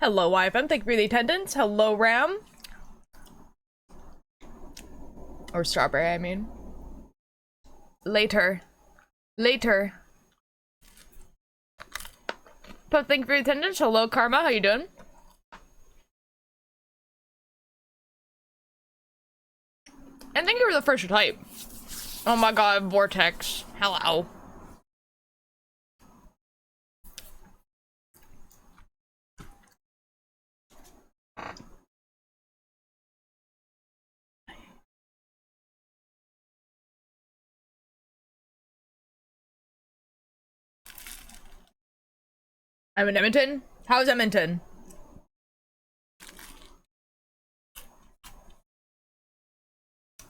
Hello, YFM. Thank you for the attendance. Hello, Ram. Or Strawberry, I mean. Later. Later. But thank you for the attendance. Hello, Karma. How you doing? And thank you for the first type. Oh my god, Vortex. Hello. I'm in Edmonton. How's Edmonton?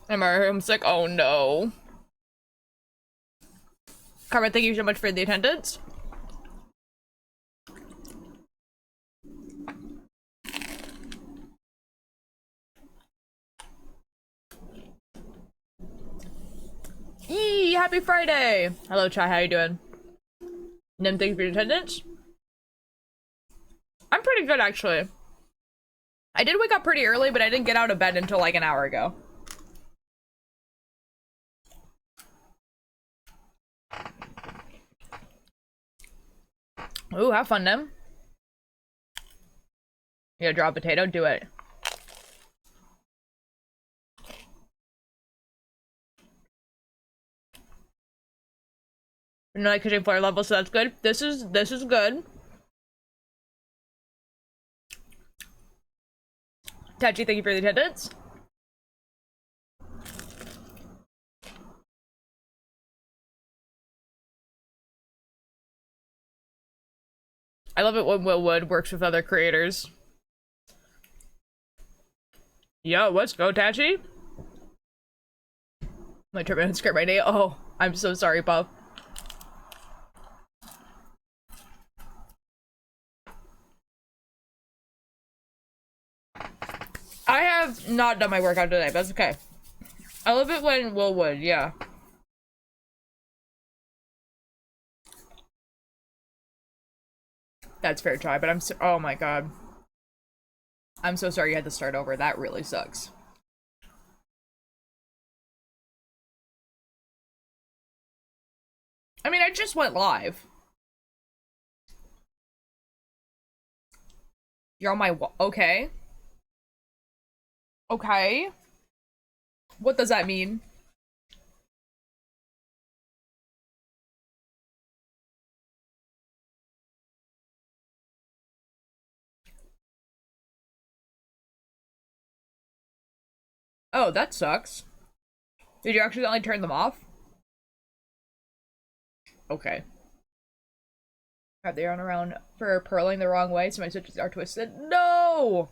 Am I homesick? Oh no. Karma, thank you so much for the attendance. Yee, happy Friday! Hello, Chai, how you doing? Nim, thank you for your attendance. I'm pretty good, actually. I did wake up pretty early, but I didn't get out of bed until like an hour ago. Ooh, have fun, Nim. You gotta draw a potato? Do it. No, like kitchen floor level, so that's good. This is good. Tachi, thank you for the attendance. I love it when Will Wood works with other creators. Yo, let's go, Tachi. My trip and skirt my day. Oh, I'm so sorry, Puff. I have not done my workout today, but that's okay. I love it when Will Wood, yeah. That's fair try, but I'm so- oh my god. I'm so sorry you had to start over. That really sucks. I mean, I just went live. You're on my okay. Okay. What does that mean? Oh, that sucks. Did you accidentally turn them off? Okay. Have they run around for purling the wrong way so my switches are twisted? No!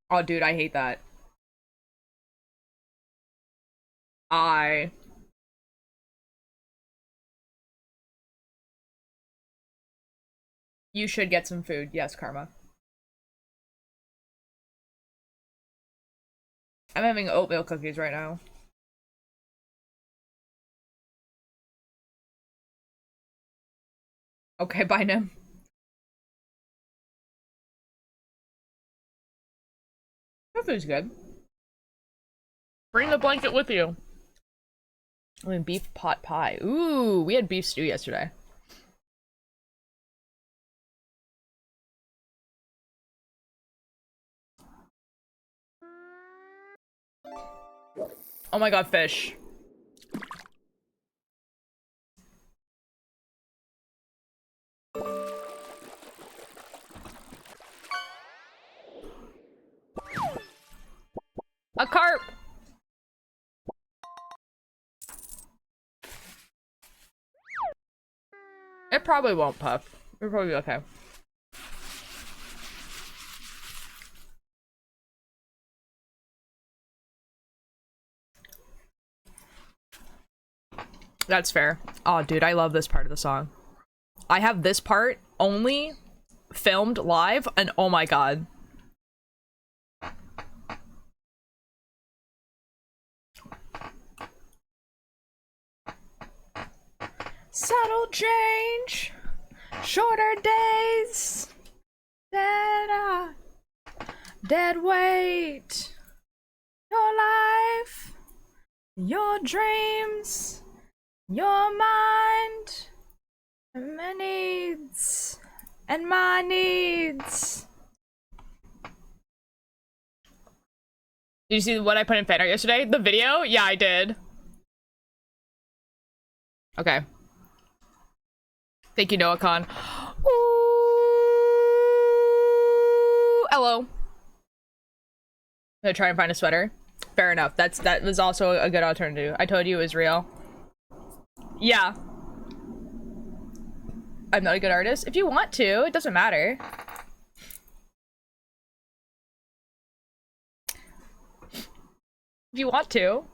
Oh, dude, I hate that. I... You should get some food. Yes, Karma. I'm having oatmeal cookies right now. Okay, bye, Nim. That food's good. Bring the blanket with you. I mean, beef pot pie. Ooh, we had beef stew yesterday. Oh my god, fish. A carp! It probably won't, Puff. It'll probably be okay. That's fair. Oh, dude, I love this part of the song. I have this part only filmed live, and oh my god. Subtle change, shorter days. Da-da. Dead weight. Your life. Your dreams. Your mind. And my needs. And my needs. Did you see what I put in fan art yesterday? The video? Yeah, I did. Okay. Thank you, Noah Khan. Ooh, hello. I'm gonna try and find a sweater. Fair enough. That was also a good alternative. I told you it was real. Yeah. I'm not a good artist. If you want to, it doesn't matter. If you want to,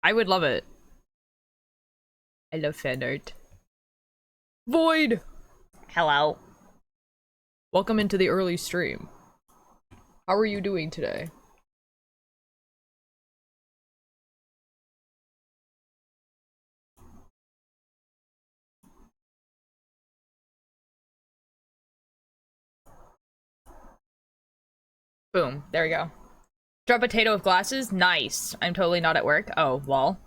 I would love it. I love fan art. Void! Hello. Welcome into the early stream. How are you doing today? Boom. There we go. Draw a potato with glasses? Nice. I'm totally not at work. Oh, well.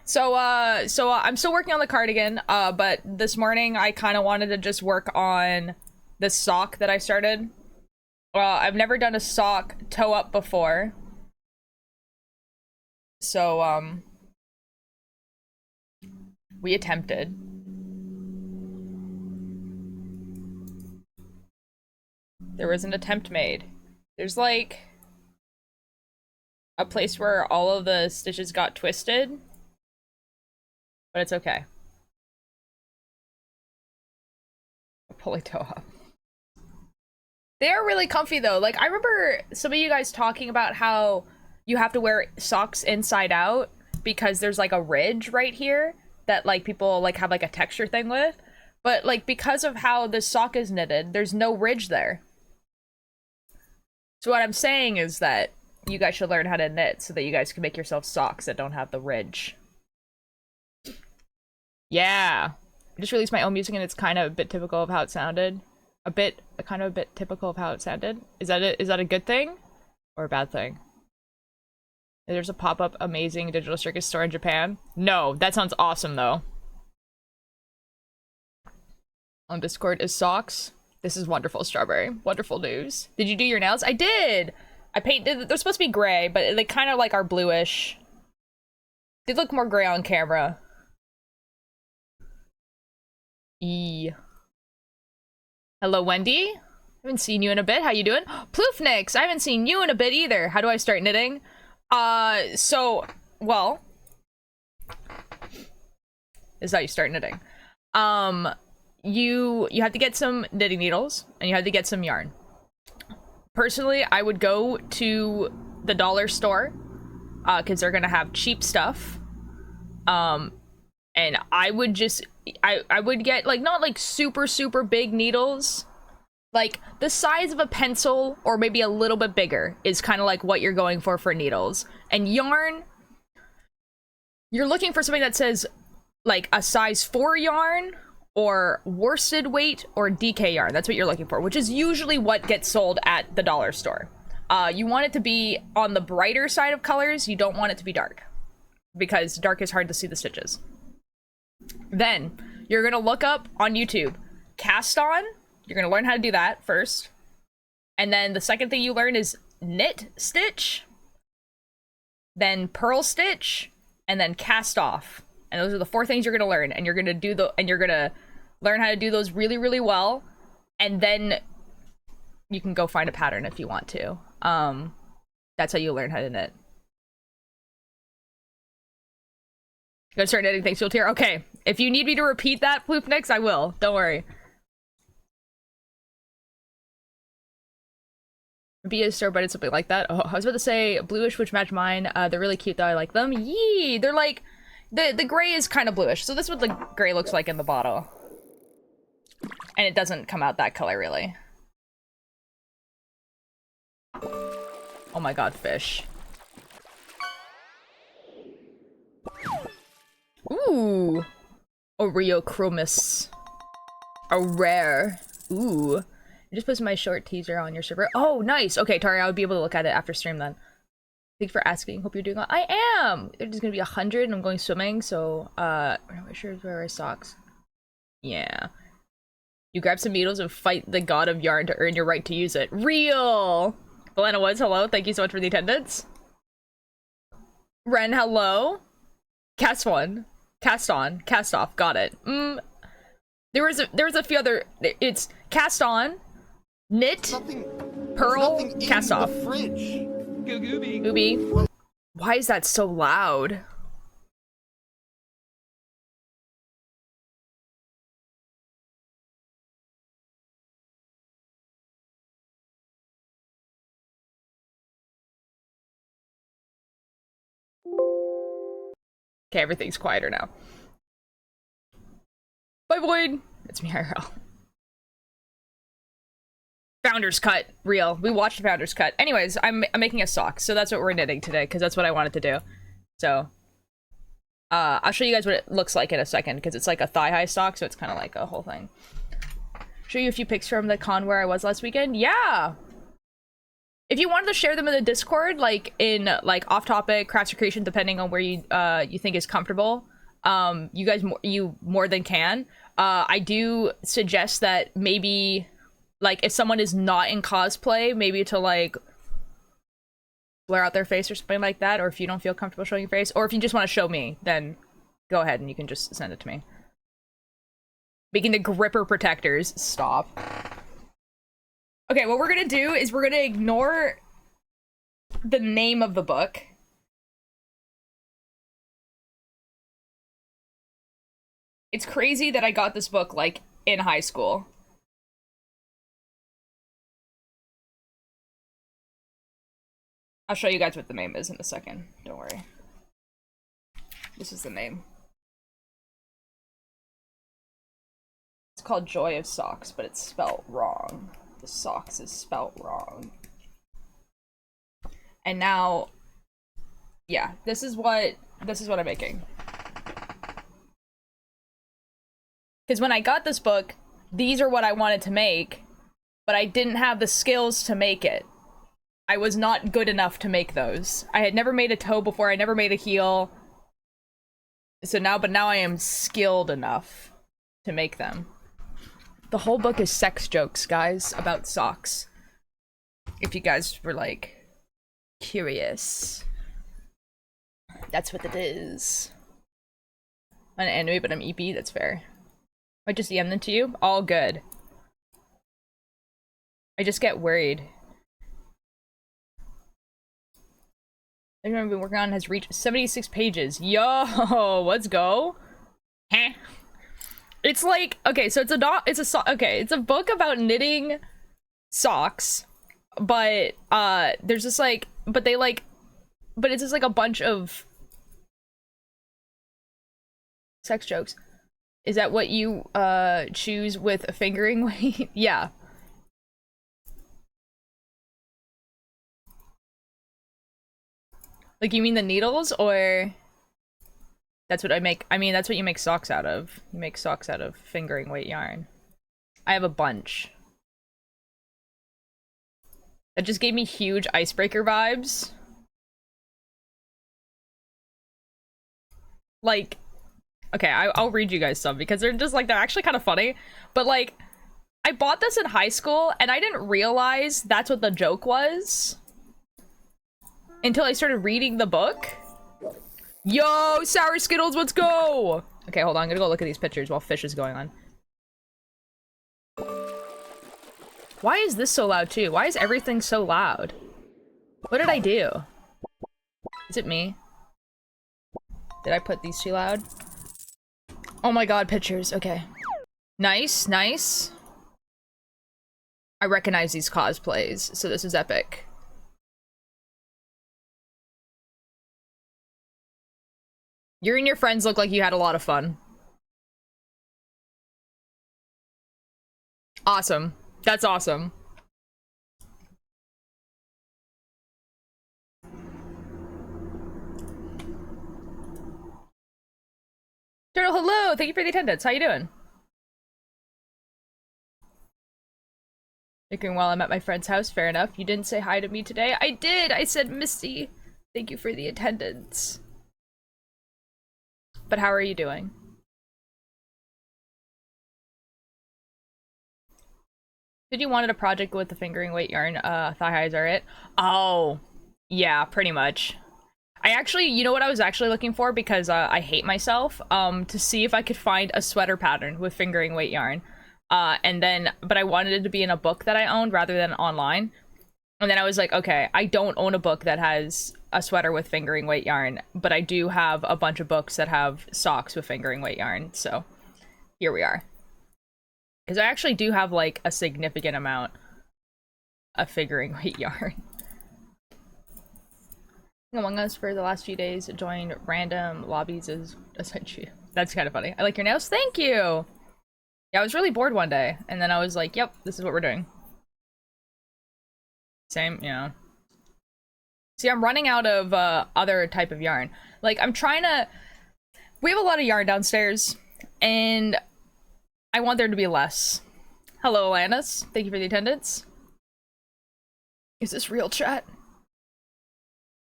So I'm still working on the cardigan, but this morning I kind of wanted to just work on the sock that I started. I've never done a sock toe up before. So, we attempted. There was an attempt made. There's like a place where all of the stitches got twisted, but it's okay. Pulley toe up. They are really comfy though. Like I remember some of you guys talking about how you have to wear socks inside out because there's like a ridge right here that like people like have like a texture thing with, but like because of how the sock is knitted, there's no ridge there. So what I'm saying is that you guys should learn how to knit so that you guys can make yourself socks that don't have the ridge. Yeah. I just released my own music and it's kind of a bit typical of how it sounded. A bit typical of how it sounded. Is that a good thing? Or a bad thing? There's a pop-up amazing digital circus store in Japan. No, that sounds awesome though. On Discord is socks. This is wonderful, Strawberry. Wonderful news. Did you do your nails? I did! I painted, they're supposed to be gray, but they kind of like are bluish. They look more gray on camera. Hello, Wendy. Haven't seen you in a bit. How you doing? Ploofnix, I haven't seen you in a bit either. How do I start knitting? Well, this is how you start knitting. You have to get some knitting needles and you have to get some yarn. Personally, I would go to the dollar store because they're gonna have cheap stuff. And I would just I would get like not like super big needles. Like the size of a pencil or maybe a little bit bigger is kind of like what you're going for needles. And yarn, you're looking for something that says like a size 4 yarn or worsted weight or DK yarn. That's what you're looking for, which is usually what gets sold at the dollar store. You want it to be on the brighter side of colors. You don't want it to be dark because dark is hard to see the stitches. Then you're gonna look up on YouTube cast on. You're gonna learn how to do that first, and then the second thing you learn is knit stitch, then purl stitch, and then cast off. And those are the 4 things you're gonna learn, and you're gonna learn how to do those really well, and then you can go find a pattern if you want to. That's how you learn how to knit. Gonna start knitting things you'll hear. Okay, if you need me to repeat that, Ploofnix, I will. Don't worry. Be a store, but it's something like that. Oh, I was about to say bluish, which match mine. They're really cute though. I like them. Yee! They're like the gray is kind of bluish. So this is what the gray looks like in the bottle, and it doesn't come out that color really. Oh my god, fish. Ooh, Oreochromis. A rare. Ooh. I just posted my short teaser on your server. Oh, nice. Okay, Tari, I would be able to look at it after stream then. Thanks for asking. Hope you're doing well. I am! It's gonna be 100 and I'm going swimming, so, my shirt wear my socks. Yeah. You grab some needles and fight the god of yarn to earn your right to use it. Real! Belena Woods, hello. Thank you so much for the attendance. Ren, hello. Cast one. Cast on. Cast off. Got it. There was a few other. It's cast on, knit, pearl, cast off. Gooby. Why is that so loud? Okay, everything's quieter now. Bye, Void. It's me, IRL. Founder's Cut, real. We watched Founder's Cut. Anyways, I'm making a sock, so that's what we're knitting today, because that's what I wanted to do. So, I'll show you guys what it looks like in a second, because it's like a thigh-high sock, so it's kind of like a whole thing. Show you a few pics from the con where I was last weekend? Yeah! If you wanted to share them in the Discord, like in like off-topic, crafts or creation, depending on where you you think is comfortable, you guys more than can. I do suggest that maybe, like, if someone is not in cosplay, maybe to like blur out their face or something like that, or if you don't feel comfortable showing your face, or if you just want to show me, then go ahead and you can just send it to me. Making the gripper protectors. Stop. Okay, what we're gonna do is we're gonna ignore the name of the book. It's crazy that I got this book, like, in high school. I'll show you guys what the name is in a second. Don't worry. This is the name. It's called Joy of Socks, but it's spelt wrong. The socks is spelt wrong. And now, yeah, this is what I'm making. Because when I got this book, these are what I wanted to make, but I didn't have the skills to make it. I was not good enough to make those. I had never made a toe before, I never made a heel. So now, but now I am skilled enough to make them. The whole book is sex jokes, guys, about socks. If you guys were, like, curious. That's what it is. I'm an anime, but I'm EP, that's fair. I just EM them to you? All good. I just get worried. The one I've been working on has reached 76 pages. Yo, let's go. Heh. It's like, okay, so it's a book about knitting socks, but there's just like, but it's just like a bunch of sex jokes. Is that what you choose with a fingering weight? Yeah. Like, you mean the needles, or that's what I make? I mean, that's what you make socks out of. You make socks out of fingering weight yarn. I have a bunch. That just gave me huge icebreaker vibes. Like, okay, I'll read you guys some because they're just like, they're actually kind of funny. But like, I bought this in high school and I didn't realize that's what the joke was until I started reading the book. Yo, Sour Skittles, let's go! Okay, hold on, I'm gonna go look at these pictures while Fish is going on. Why is this so loud too? Why is everything so loud? What did I do? Is it me? Did I put these too loud? Oh my god, pictures, okay. Nice, nice. I recognize these cosplays, so this is epic. You and your friends look like you had a lot of fun. Awesome. That's awesome. Turtle, hello! Thank you for the attendance. How you doing? Thinking while I'm at my friend's house, fair enough. You didn't say hi to me today. I did! I said, Misty, thank you for the attendance. But how are you doing? Did you wanted a project with the fingering weight yarn, thigh highs are it? Oh, yeah, pretty much. I actually, you know what I was actually looking for, because I hate myself, to see if I could find a sweater pattern with fingering weight yarn. And then, but I wanted it to be in a book that I owned rather than online. And then I was like, okay, I don't own a book that has a sweater with fingering weight yarn, but I do have a bunch of books that have socks with fingering weight yarn, so here we are. Because I actually do have, like, a significant amount of fingering weight yarn. Among Us for the last few days, joined random lobbies as essentially. That's kind of funny. I like your nails. Thank you! Yeah, I was really bored one day, and then I was like, yep, this is what we're doing. Same, you know. See, I'm running out of other type of yarn. Like, I'm trying to... We have a lot of yarn downstairs, and I want there to be less. Hello, Alanis. Thank you for the attendance. Is this real, chat?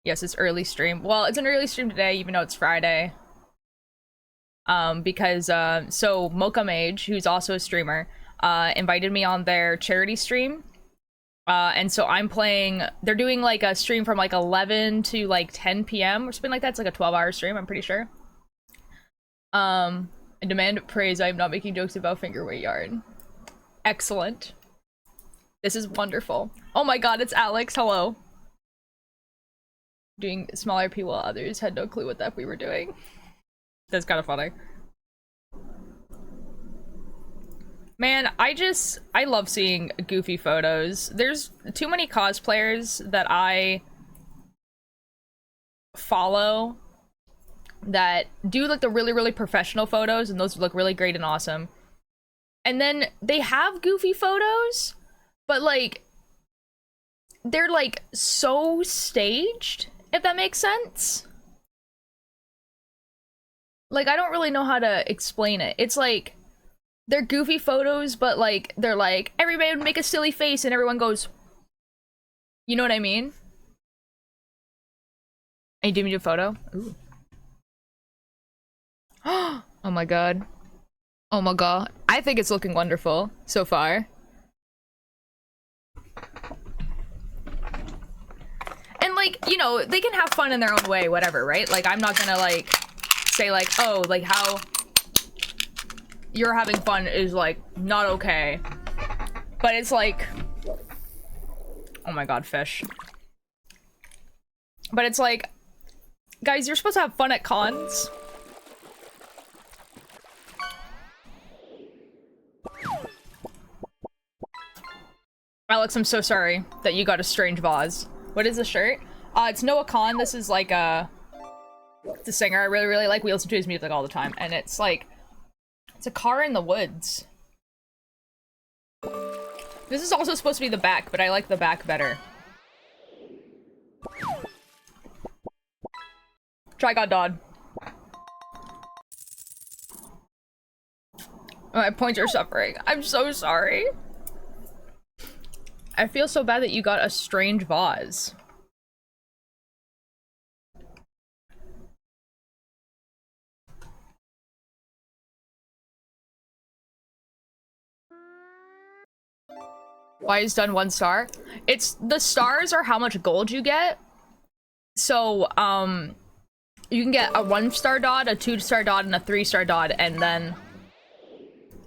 Yes, it's early stream. Well, it's an early stream today, even though it's Friday. Because, so Mocha Mage, who's also a streamer, invited me on their charity stream. And so I'm playing, they're doing like a stream from like 11 to like 10 p.m. or something like that. It's like a 12-hour stream, I'm pretty sure. I demand praise. I am not making jokes about finger weight yarn. Excellent. This is wonderful. Oh my god, it's Alex. Hello. Doing smaller P while others had no clue what that we were doing. That's kind of funny. Man, I love seeing goofy photos. There's too many cosplayers that I follow that do like the really, really professional photos, and those look really great and awesome. And then they have goofy photos, but like, they're like so staged, if that makes sense. Like, I don't really know how to explain it. It's like, they're goofy photos, but like, they're like, everybody would make a silly face and everyone goes, you know what I mean? And you do me a photo? Ooh. Oh my god. Oh my god. I think it's looking wonderful so far. And like, you know, they can have fun in their own way, whatever, right? Like, I'm not gonna like say like, oh, like how you're having fun is like not okay. But it's like, oh my god, fish. But it's like, guys, you're supposed to have fun at cons. Alex, I'm so sorry that you got a strange vase. What is the shirt? It's Noah Khan. This is like it's a singer I really, really like. We listen to his music all the time. And it's like, it's a car in the woods. This is also supposed to be the back, but I like the back better. Try God Dodd. My points are suffering. I'm so sorry. I feel so bad that you got a strange vase. Why is done 1 star? It's the stars are how much gold you get. So, you can get a 1-star dot, a 2-star dot, and a 3-star dot, and then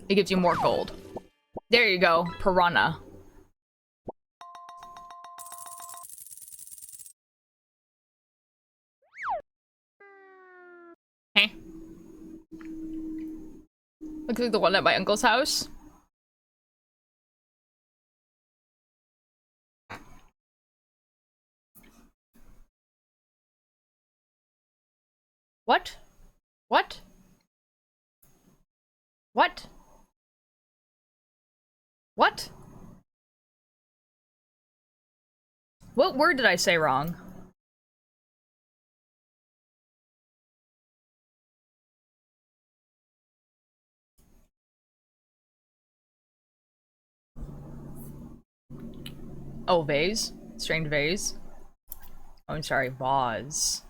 it gives you more gold. There you go, piranha. Hey. Looks like the one at my uncle's house. What? What? What? What? What word did I say wrong? Oh, vase? Strained vase? Oh, I'm sorry, vase.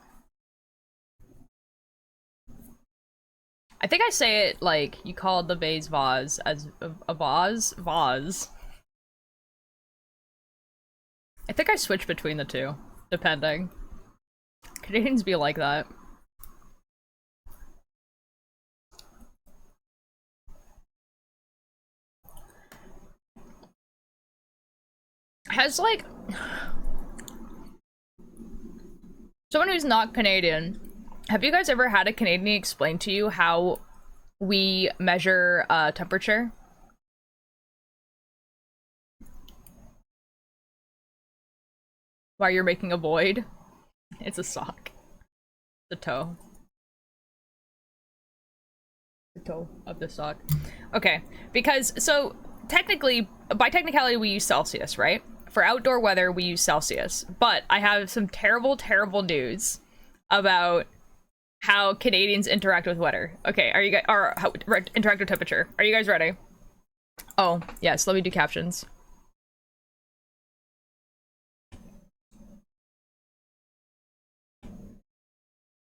I think I say it like you called the vase vase as a vase? Vase. I think I switch between the two, depending. Canadians be like that. Has like someone who's not Canadian, have you guys ever had a Canadian explain to you how we measure temperature? While you're making a void? It's a sock. The toe. The toe of the sock. Okay, because so technically, by technicality, we use Celsius, right? For outdoor weather, we use Celsius. But I have some terrible, terrible news about how Canadians interact with weather. Okay, are you guys how interact with temperature? Are you guys ready? Oh yes, let me do captions.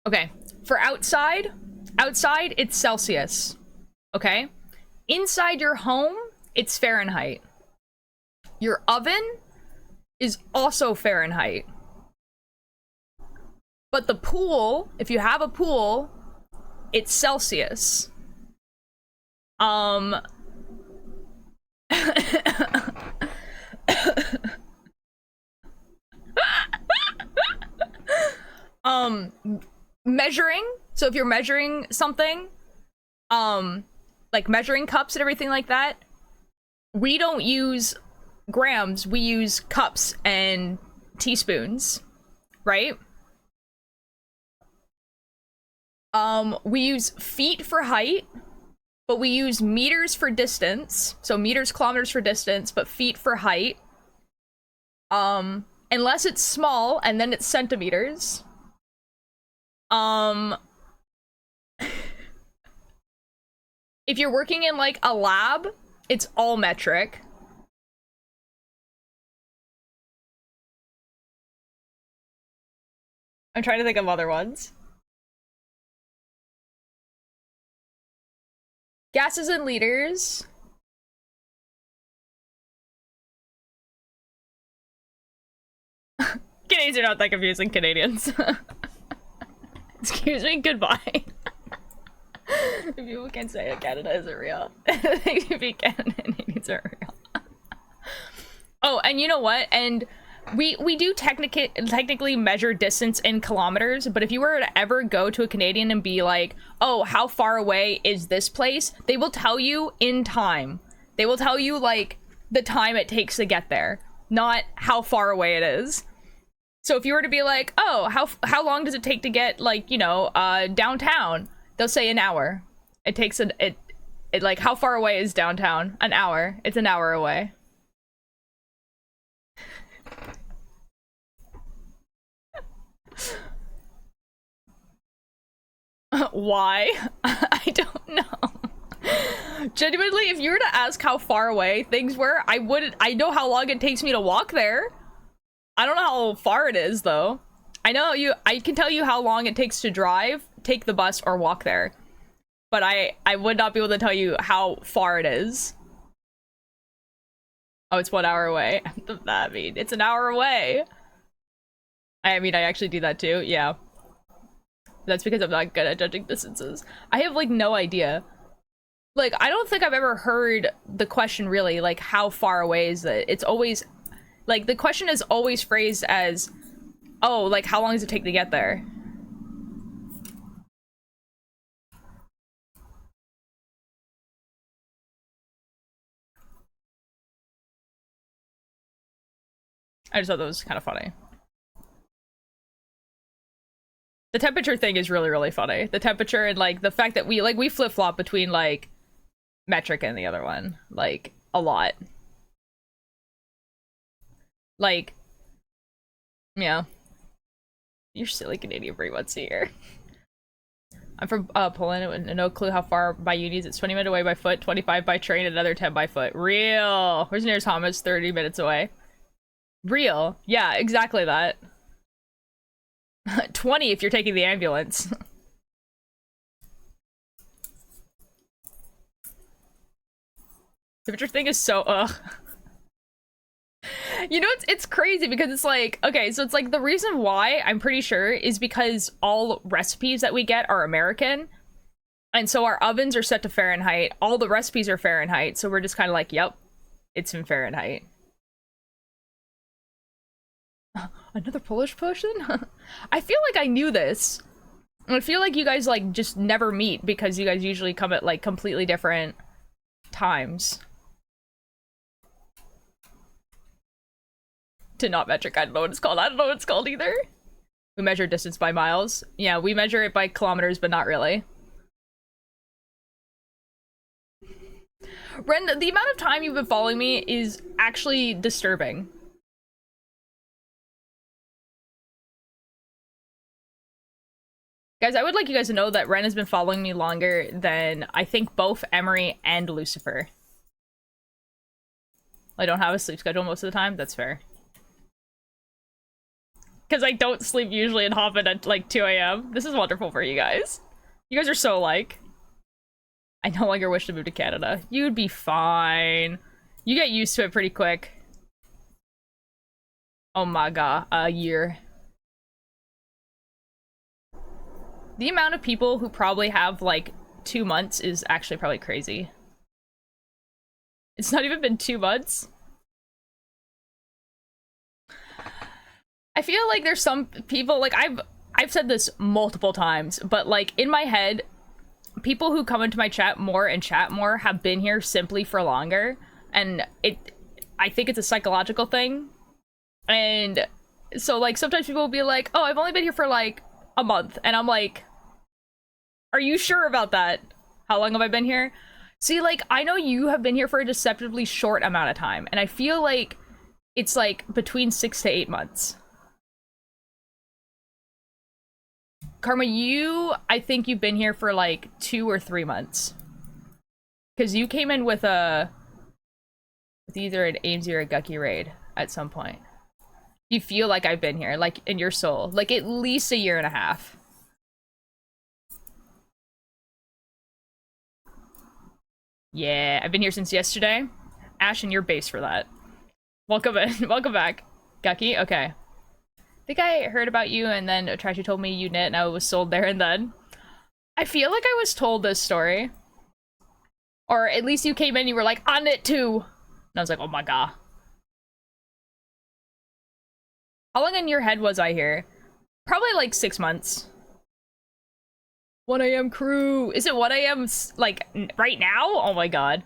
Okay, for outside it's Celsius. Okay, inside your home it's Fahrenheit. Your oven is also Fahrenheit. But the pool, if you have a pool, it's Celsius. Measuring, so if you're measuring something, like measuring cups and everything like that, we don't use grams, we use cups and teaspoons, right? We use feet for height, but we use meters for distance. So meters, kilometers for distance, but feet for height. Unless it's small, and then it's centimeters. If you're working in like a lab, it's all metric. I'm trying to think of other ones. Gases in liters. Canadians are not that confusing, Canadians. Excuse me, goodbye. People can say it, Canada isn't real. If you can, Canadians are real. Oh, and you know what? And we do technically measure distance in kilometers, but if you were to ever go to a Canadian and be like, oh, how far away is this place? They will tell you in time. They will tell you, like, the time it takes to get there, not how far away it is. So if you were to be like, oh, how long does it take to get, like, you know, downtown? They'll say an hour. It takes it like, how far away is downtown? An hour. It's an hour away. Why? I don't know. Genuinely, if you were to ask how far away things were, I know how long it takes me to walk there. I don't know how far it is, though. I can tell you how long it takes to drive, take the bus, or walk there. But I would not be able to tell you how far it is. Oh, it's 1 hour away. I mean, it's an hour away. I mean, I actually do that too, yeah. That's because I'm not good at judging distances. I have, like, no idea. Like, I don't think I've ever heard the question really, like, how far away is it? It's always, like, the question is always phrased as, oh, like, how long does it take to get there? I just thought that was kind of funny. The temperature thing is really, really funny. The temperature and, like, the fact that we flip-flop between, like, metric and the other one. Like, a lot. Like, yeah. You're silly Canadian brain once a year. I'm from Poland and no clue how far my uni is. It's 20 minutes away by foot, 25 by train, another 10 by foot. Real! Where's the nearest Hamas? 30 minutes away. Real. Yeah, exactly that. 20 if you're taking the ambulance. Temperature thing is so ugh. You know, it's crazy because it's like, okay, so it's like the reason why I'm pretty sure is because all recipes that we get are American. And so our ovens are set to Fahrenheit. All the recipes are Fahrenheit. So we're just kind of like, yep, it's in Fahrenheit. Another Polish potion? I feel like I knew this. I feel like you guys like just never meet because you guys usually come at like completely different times. To not metric, I don't know what it's called. I don't know what it's called either. We measure distance by miles. Yeah, we measure it by kilometers, but not really. Ren, the amount of time you've been following me is actually disturbing. Guys, I would like you guys to know that Ren has been following me longer than, I think, both Emery and Lucifer. I don't have a sleep schedule most of the time. That's fair. Because I don't sleep usually and hop in at like 2 a.m. This is wonderful for you guys. You guys are so alike. I no longer wish to move to Canada. You'd be fine. You get used to it pretty quick. Oh my god, a year. The amount of people who probably have like 2 months is actually probably crazy. It's not even been 2 months. I feel like there's some people, like I've said this multiple times, but like in my head, people who come into my chat more and chat more have been here simply for longer, and I think it's a psychological thing. And so like sometimes people will be like, oh, I've only been here for like a month, and I'm like, are you sure about that? How long have I been here? See, like, I know you have been here for a deceptively short amount of time, and I feel like it's like between 6 to 8 months. Karma, I think you've been here for like 2 or 3 months. Because you came in with either an Amesy or a Gucky raid at some point. You feel like I've been here, like in your soul. Like at least a year and a half. Yeah, I've been here since yesterday. Ashen, you're base for that. Welcome in. Welcome back. Gucky, okay. I think I heard about you and then Trashy told me you knit and I was sold there and then. I feel like I was told this story. Or at least you came in and you were like, I knit too. And I was like, oh my god. How long in your head was I here? Probably like 6 months. 1 a.m. crew. Is it 1 a.m. like right now? Oh my god.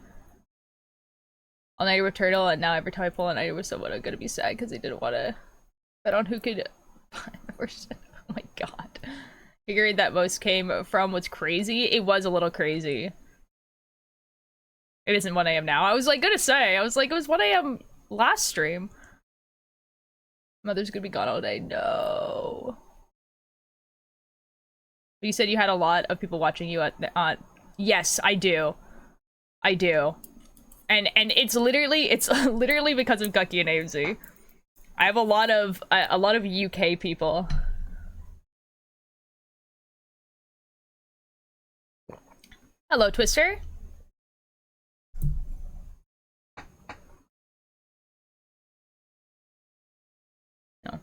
All night with turtle and now every time I pull an item with someone I'm gonna be sad because they didn't want to bet on who could find the worst. Oh my god. Figuring that most came from was crazy. It was a little crazy. It isn't 1 a.m. now. I was like gonna say, I was like, it was 1 a.m. last stream. Mother's gonna be gone all day. No. You said you had a lot of people watching you at the, yes, I do. I do. And it's literally because of Gucky and Amesy. I have a lot of UK people. Hello, Twister. No.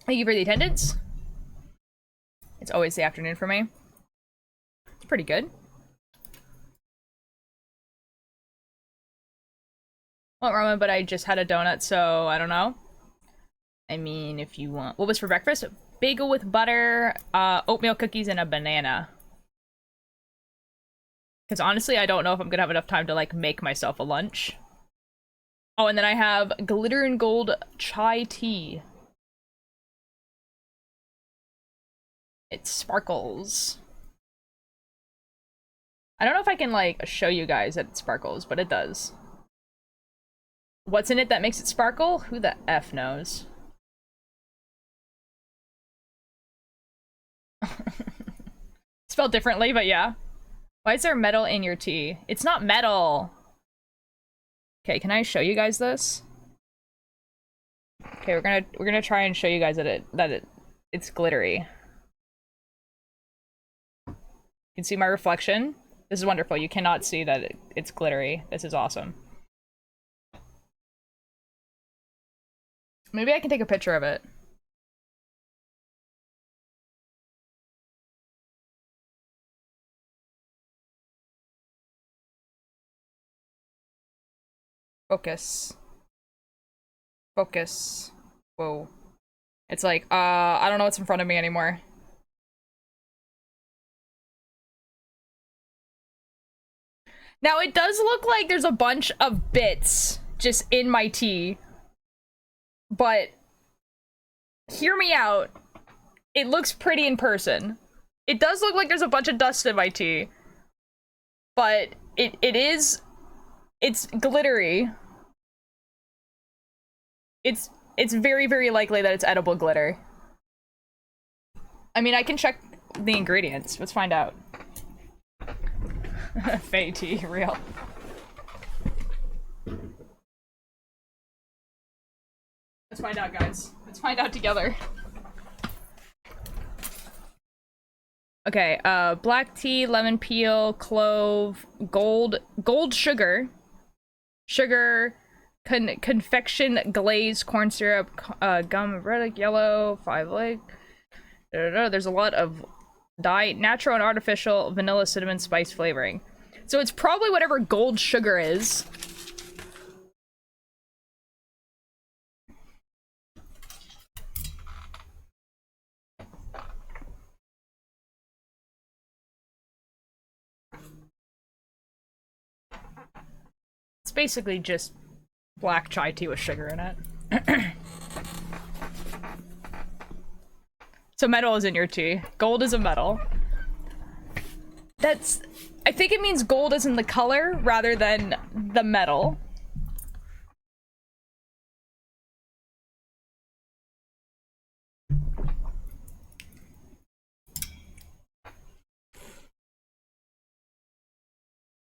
Thank you for the attendance. It's always the afternoon for me. It's pretty good. Want ramen, but I just had a donut, so I don't know. I mean, if you want... What was for breakfast? Bagel with butter, oatmeal cookies, and a banana. Because honestly, I don't know if I'm gonna have enough time to, like, make myself a lunch. Oh, and then I have glitter and gold chai tea. It sparkles. I don't know if I can, like, show you guys that it sparkles, but it does. What's in it that makes it sparkle? Who the F knows? Spelled differently, but yeah. Why is there metal in your tea? It's not metal. Okay, can I show you guys this? Okay, we're gonna try and show you guys that it's glittery. You can see my reflection. This is wonderful. You cannot see that it's glittery. This is awesome. Maybe I can take a picture of it. Focus. Focus. Whoa. It's like, I don't know what's in front of me anymore. Now, it does look like there's a bunch of bits just in my tea. But, hear me out. It looks pretty in person. It does look like there's a bunch of dust in my tea. But, it's glittery. It's very, very likely that it's edible glitter. I mean, I can check the ingredients. Let's find out. Fey tea, real. Let's find out, guys. Let's find out together. Okay, black tea, lemon peel, clove, gold sugar, confection glaze, corn syrup, gum, red, yellow, 5 leg. There's a lot of dye, natural and artificial, vanilla, cinnamon, spice flavoring. So it's probably whatever gold sugar is. It's basically just black chai tea with sugar in it. So metal is in your tea. Gold is a metal. I think it means gold is in the color rather than the metal.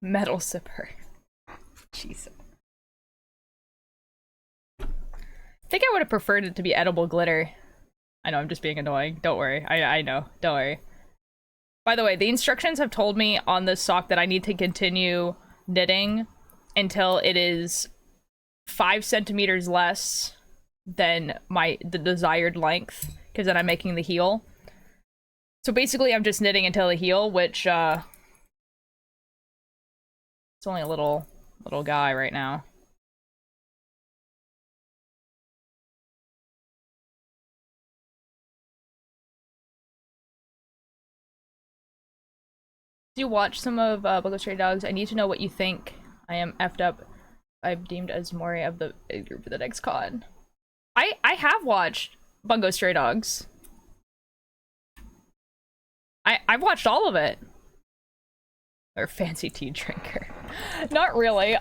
Metal sipper. Jesus. I think I would have preferred it to be edible glitter. I know, I'm just being annoying. Don't worry. I know. Don't worry. By the way, the instructions have told me on this sock that I need to continue knitting until it is 5 centimeters less than the desired length, because then I'm making the heel. So basically, I'm just knitting until the heel, which, it's only a little guy right now. Do you watch some of Bungo Stray Dogs? I need to know what you think. I am effed up. I've deemed as Mori of the group for the next con. I have watched Bungo Stray Dogs. I've watched all of it. Or fancy tea drinker. Not really.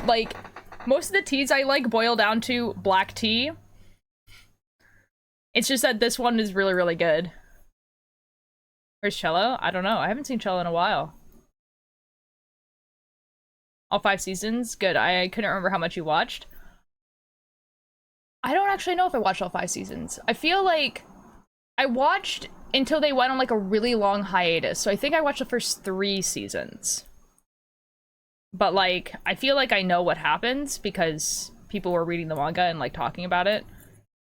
Like, most of the teas I like boil down to black tea. It's just that this one is really, really good. Where's Cello? I don't know. I haven't seen Cello in a while. All 5 seasons? Good. I couldn't remember how much you watched. I don't actually know if I watched all 5 seasons. I feel like I watched until they went on like a really long hiatus. So I think I watched the first 3 seasons. But like, I feel like I know what happens because people were reading the manga and like talking about it.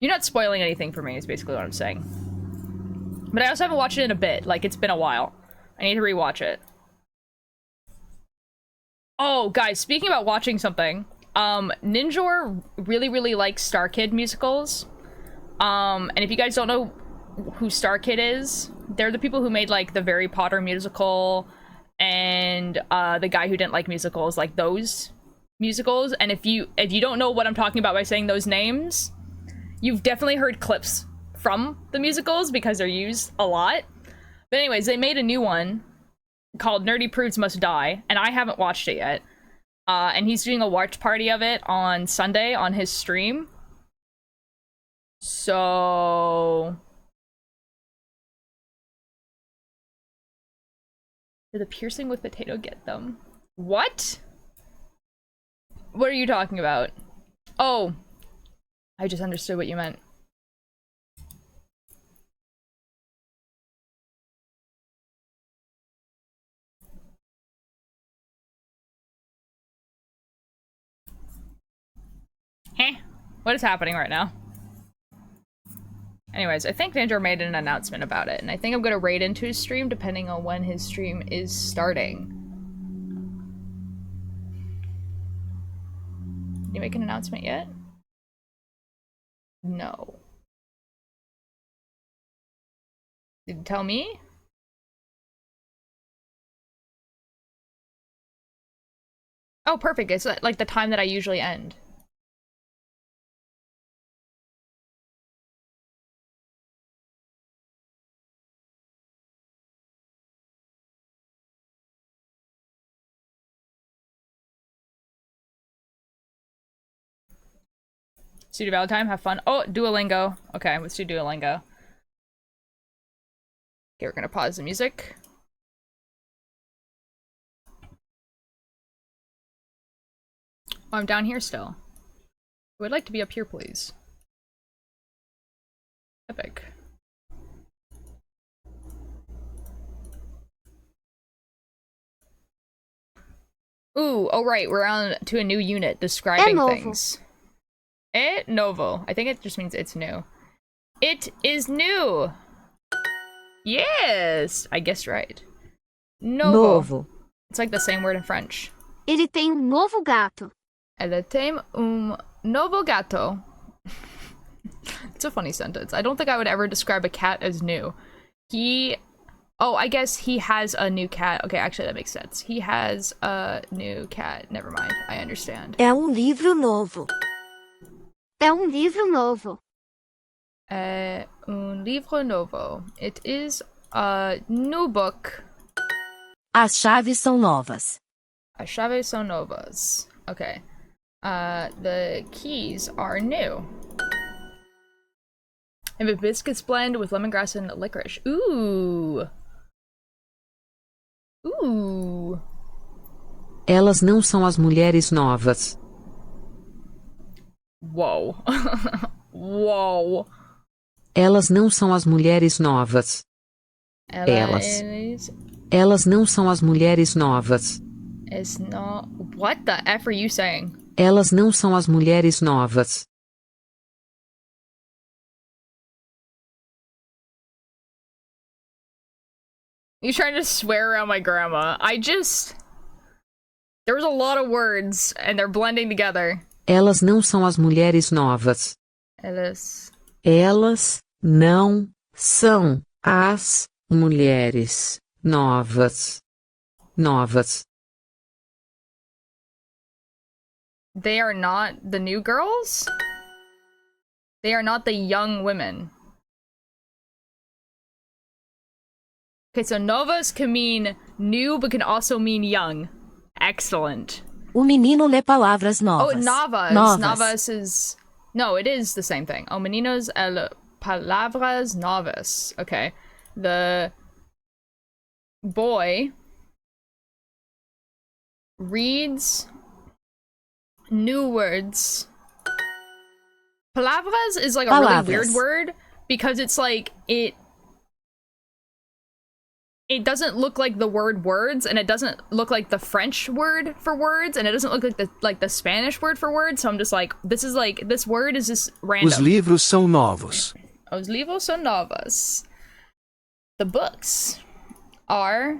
You're not spoiling anything for me is basically what I'm saying. But I also haven't watched it in a bit. Like, it's been a while. I need to rewatch it. Oh, guys, speaking about watching something, Ninjor really, really likes Star Kid musicals. And if you guys don't know who Star Kid is, they're the people who made, like, the Harry Potter musical and, the guy who didn't like musicals, like, those musicals. And if you don't know what I'm talking about by saying those names, you've definitely heard clips from the musicals because they're used a lot. But anyways, they made a new one called Nerdy Prudes Must Die, and I haven't watched it yet. And he's doing a watch party of it on Sunday on his stream. So... Did the piercing with potato get them? What? What are you talking about? Oh, I just understood what you meant. Heh. What is happening right now? Anyways, I think Ninja made an announcement about it, and I think I'm gonna raid into his stream depending on when his stream is starting. Did you make an announcement yet? No. Did you tell me? Oh, perfect. It's like the time that I usually end. See you Valentine, have fun. Oh, Duolingo. Okay, let's do Duolingo. Okay, we're gonna pause the music. Oh, I'm down here still. I would like to be up here, please. Epic. Ooh, oh right, we're on to a new unit describing things. Novo. I think it just means it's new. It is new! Yes! I guessed right. Novo. It's like the same word in French. Ele tem novo gato. Ela tem novo gato. It's a funny sentence. I don't think I would ever describe a cat as new. Oh, I guess he has a new cat. Okay, actually that makes sense. He has a new cat. Never mind. I understand. É livro novo. É livro novo. É livro novo. It is a new book. As chaves são novas. As chaves são novas. Okay. The keys are new. And a hibiscus blend with lemongrass and licorice. Ooh. Ooh. Elas não são as mulheres novas. Whoa. Whoa. Elas não são as mulheres novas. Elas não são as mulheres novas. It's not. What the F are you saying? Elas não são as mulheres novas. You trying to swear around my grandma? There was a lot of words and they're blending together. Elas não são as mulheres novas. Elas não são as mulheres novas. They are not the new girls? They are not the young women. Okay, so novas can mean new, but can also mean young. Excellent. O menino lê palavras novas. Oh, novas. Novas is... No, it is the same thing. Oh, meninos palabras novas. Okay. The boy reads new words. Palabras is like a really weird word because it's like it doesn't look like the word words, and it doesn't look like the French word for words, and it doesn't look like the Spanish word for words. So I'm just like, this word is just random. Os livros são novos. Os livros são novos. The books are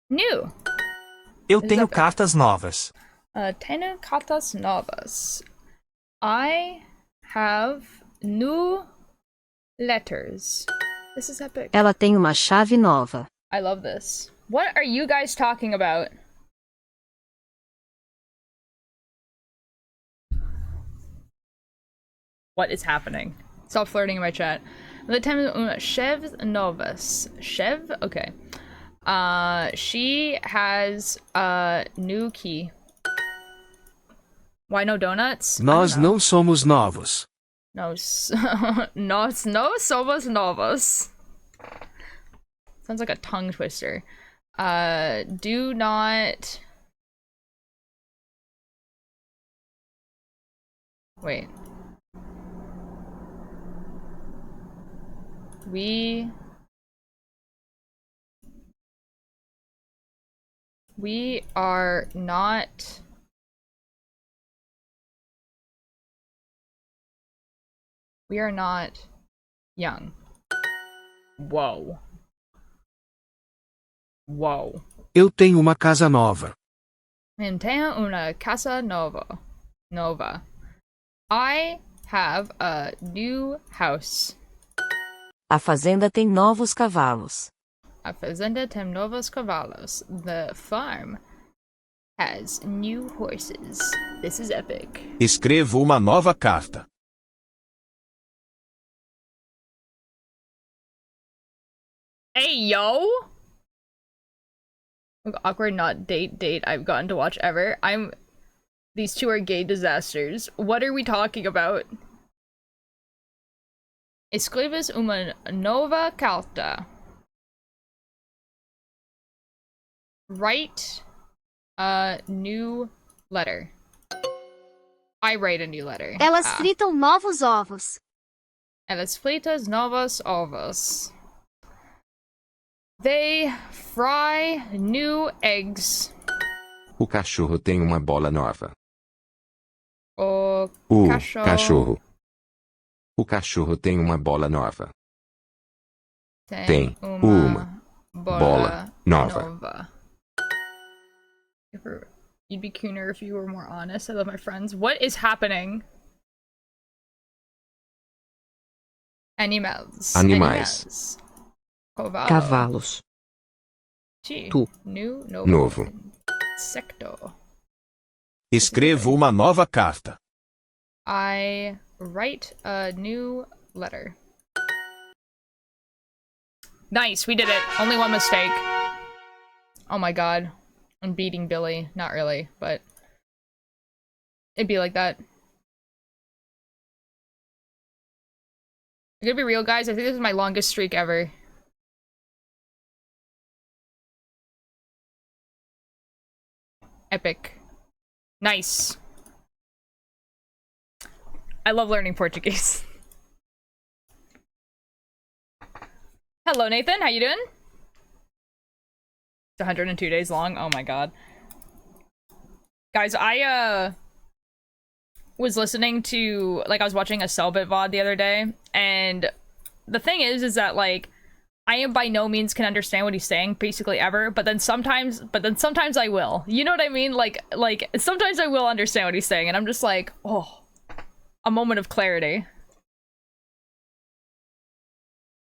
new. Eu tenho cartas novas. Tenho cartas novas. I have new letters. This is epic. Ela tem uma chave nova. I love this. What are you guys talking about? What is happening? Stop flirting in my chat. The time Chev novas. Chev? Okay. She has a new key. Why no donuts? Nós não somos novos. Nós não somos novos. Sounds like a tongue twister. Do not Wait. We are not young. Whoa. Whoa. Eu tenho uma casa nova. Tenho una casa nova. I have a new house. A fazenda tem novos cavalos. A fazenda tem novos cavalos. The farm has new horses. This is epic. Escrevo uma nova carta. Hey, yo! Awkward not date I've gotten to watch ever. These two are gay disasters. What are we talking about? Escreves uma nova carta. Write a new letter. I write a new letter. Elas fritam novos ovos. Elas fritas novos ovos. They fry new eggs. O cachorro tem uma bola nova. O cachorro. O cachorro tem uma bola nova. Tem uma bola nova. You'd be cooner if you were more honest. I love my friends. What is happening? Animais. Cavalos. Tu. Novo. Sector. Escrevo uma nova carta. I write a new letter. Nice, we did it. Only one mistake. Oh my god. I'm beating Billy. Not really, but it'd be like that. I'm gonna be real, guys. I think this is my longest streak ever. Epic. Nice. I love learning Portuguese. Hello, Nathan. How you doing? It's 102 days long. Oh my god. Guys, I was listening to, like, I was watching a Cellbit VOD the other day, and the thing is that, like, I am by no means can understand what he's saying basically ever, but then sometimes I will. You know what I mean? Like sometimes I will understand what he's saying, and I'm just like, oh, a moment of clarity.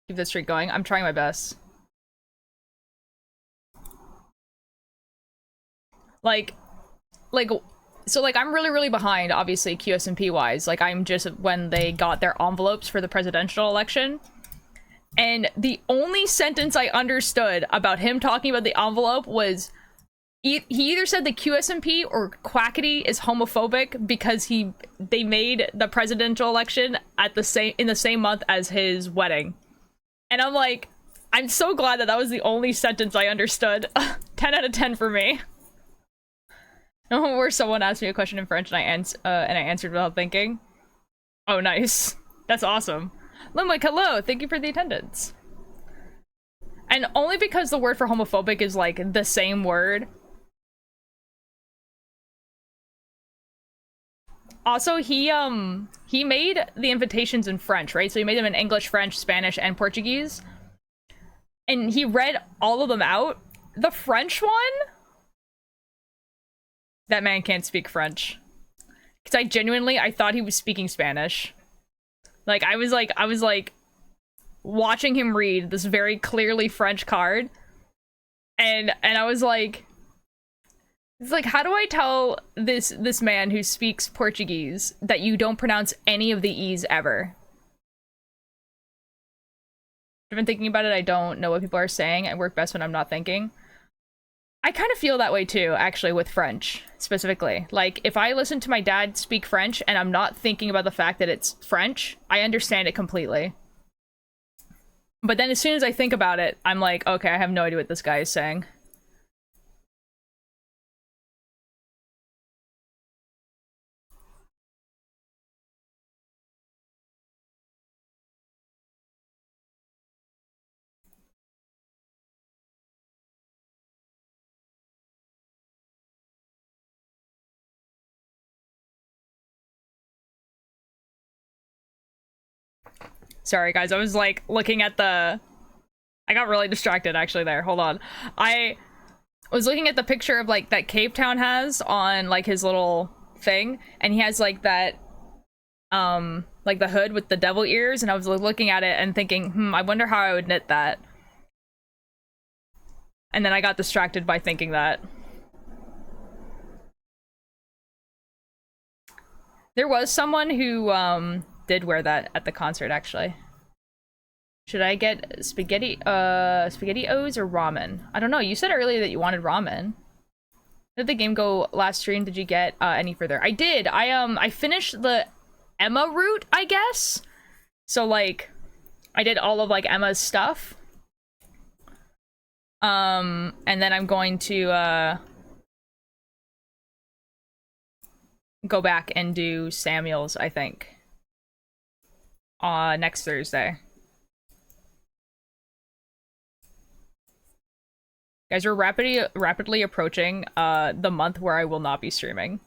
Keep this streak going. I'm trying my best. So I'm really behind, obviously, QSMP wise. Like, I'm just when they got their envelopes for the presidential election. And the only sentence I understood about him talking about the envelope was he either said the QSMP or Quackity is homophobic because they made the presidential election in the same month as his wedding. And I'm like, I'm so glad that was the only sentence I understood. 10 out of 10 for me. Where someone asked me a question in French and I answered without thinking. Oh, nice. That's awesome. Limwick, hello! Thank you for the attendance. And only because the word for homophobic is, like, the same word. Also, he made the invitations in French, right? So he made them in English, French, Spanish, and Portuguese. And he read all of them out. The French one? That man can't speak French. Because I thought he was speaking Spanish. Like, I was like watching him read this very clearly French card, and I was like, it's like, how do I tell this man who speaks Portuguese that you don't pronounce any of the E's ever? I've been thinking about it. I don't know what people are saying. I work best when I'm not thinking. I kind of feel that way too, actually, with French, specifically. Like, if I listen to my dad speak French and I'm not thinking about the fact that it's French, I understand it completely. But then as soon as I think about it, I'm like, okay, I have no idea what this guy is saying. Sorry, guys. I was like looking at the. I got really distracted actually there. Hold on. I was looking at the picture of like that Cape Town has on like his little thing, and he has like that like the hood with the devil ears, and I was like, looking at it and thinking, I wonder how I would knit that. And then I got distracted by thinking that. There was someone who did wear that at the concert actually. Should I get spaghetti O's or ramen? I don't know. You said earlier that you wanted ramen. Did the game go last stream? Did you get any further? I did. I finished the Emma route, I guess. So like I did all of like Emma's stuff. And then I'm going to go back and do Samuel's, I think. Next Thursday. Guys, we're rapidly approaching the month where I will not be streaming.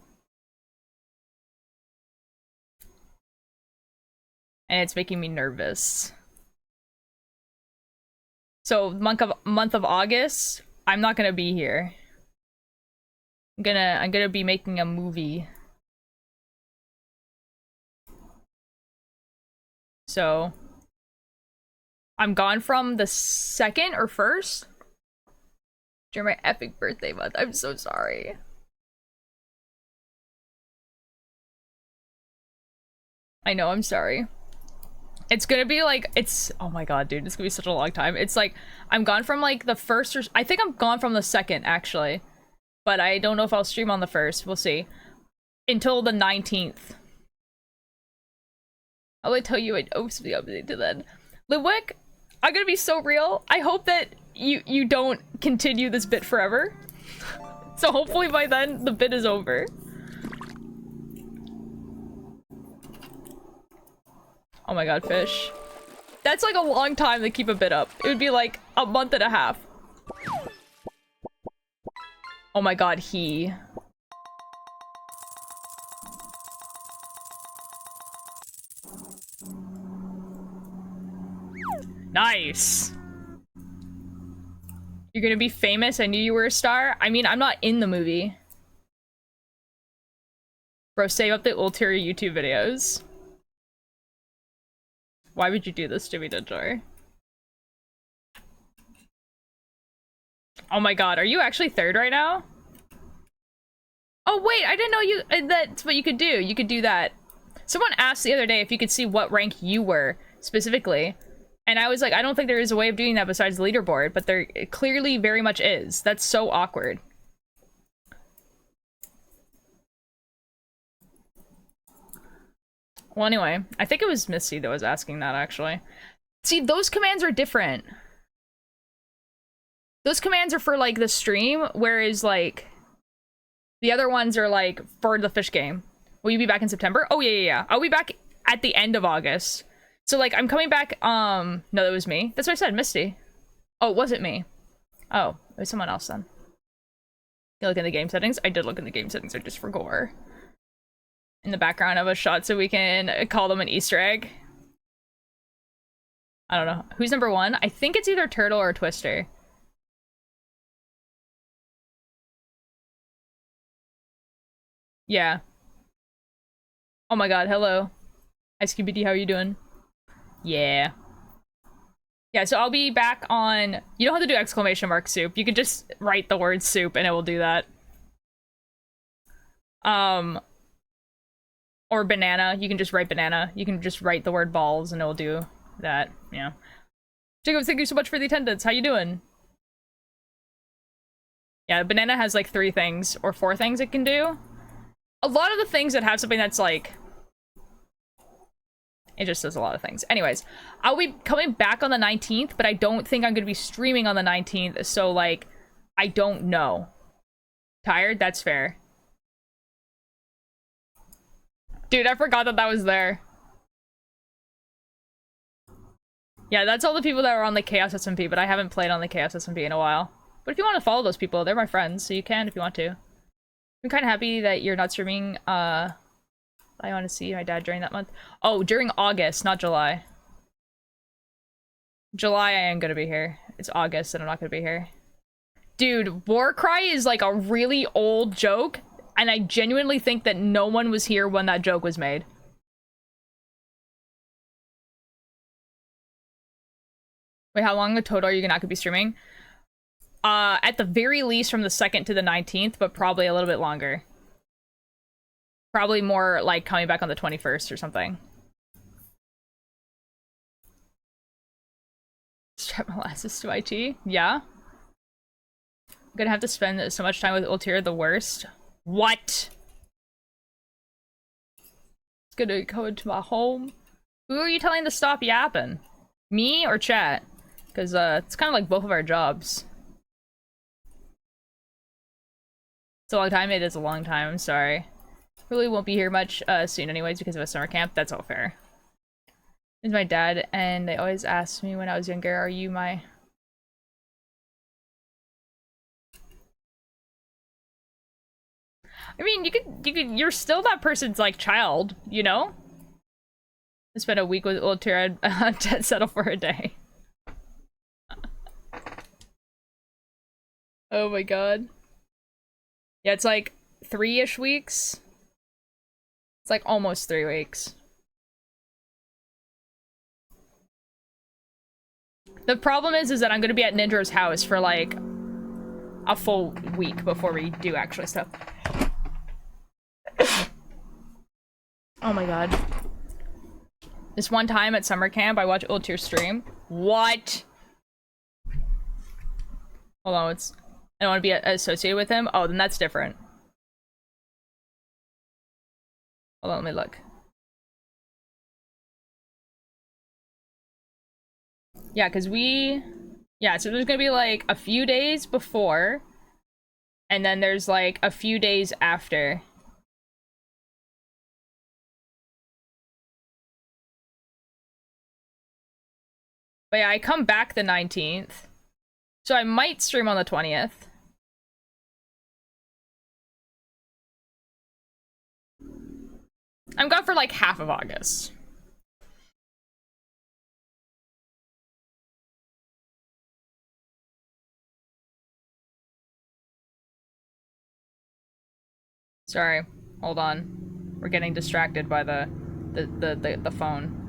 And it's making me nervous. So month of August, I'm not gonna be here. I'm gonna be making a movie. So I'm gone from the 2nd or 1st during my epic birthday month. I'm so sorry. I know, I'm sorry. It's gonna be like, oh my god, dude, it's gonna be such a long time. It's like, I'm gone from like the 1st, or I think I'm gone from the 2nd, actually. But I don't know if I'll stream on the 1st, we'll see. Until the 19th. I'll tell you an OSB update to then. Lidwick, I'm gonna be so real. I hope that you don't continue this bit forever. So hopefully by then, the bit is over. Oh my god, fish. That's like a long time to keep a bit up. It would be like a month and a half. Oh my god, he. Nice. You're gonna be famous? I knew you were a star. I mean, I'm not in the movie. Bro, save up the ulterior YouTube videos. Why would you do this to me, Dodger? Oh my god, are you actually 3rd right now? Oh wait, I didn't know you that's what you could do. You could do that. Someone asked the other day if you could see what rank you were, specifically. And I was like, I don't think there is a way of doing that besides the leaderboard, but there clearly very much is. That's so awkward. Well, anyway, I think it was Misty that was asking that, actually. See, those commands are different. Those commands are for, like, the stream, whereas, like, the other ones are, like, for the fish game. Will you be back in September? Oh, yeah. I'll be back at the end of August. So, like, I'm coming back, no, that was me. That's what I said, Misty. Oh, it wasn't me. Oh, it was someone else, then. You look in the game settings? I did look in the game settings, I just forgot. In the background of a shot so we can call them an Easter egg. I don't know. Who's number 1? I think it's either Turtle or Twister. Yeah. Oh my god, hello. Hi Scooby-Doo, how are you doing? Yeah. Yeah, so I'll be back on... You don't have to do exclamation mark soup. You could just write the word soup and it will do that. Or banana. You can just write banana. You can just write the word balls and it'll do that. Yeah. Jacob, thank you so much for the attendance. How you doing? Yeah, banana has like 3 things or 4 things it can do. A lot of the things that have something that's like... It just does a lot of things. Anyways, I'll be coming back on the 19th, but I don't think I'm going to be streaming on the 19th, so like, I don't know. Tired? That's fair. Dude, I forgot that that was there. Yeah, that's all the people that were on the Chaos SMP, but I haven't played on the Chaos SMP in a while. But if you want to follow those people, they're my friends, so you can if you want to. I'm kind of happy that you're not streaming, I want to see my dad during that month. Oh, during August, not July. July, I am gonna be here. It's August, and I'm not gonna be here. Dude, Warcry is like a really old joke, and I genuinely think that no one was here when that joke was made. Wait, how long in total are you not gonna be streaming? At the very least from the 2nd to the 19th, but probably a little bit longer. Probably more like coming back on the 21st or something. Strap molasses to IT? Yeah. I'm gonna have to spend so much time with Ultir, the worst. What? It's gonna go into my home. Who are you telling to stop yapping? Me or chat? Because it's kind of like both of our jobs. It's a long time. It is a long time. I'm sorry. Really won't be here much soon anyways because of a summer camp. That's all fair. It's my dad, and they always asked me when I was younger, are you my... I mean, you're still that person's, like, child, you know? I spent a week with Ultra and settle for a day. Oh my god. Yeah, it's like 3-ish weeks. It's like almost 3 weeks. The problem is that I'm gonna be at Ninja's house for like a full week before we do actually stuff. Oh my god. This one time at summer camp, I watched Ultir stream. What? Hold on, I don't want to be associated with him. Oh, then that's different. Hold on, let me look. Yeah, because yeah, so there's gonna be like a few days before, and then there's like a few days after. But yeah, I come back the 19th, so I might stream on the 20th. I'm gone for like half of August. Sorry, hold on. We're getting distracted by the phone.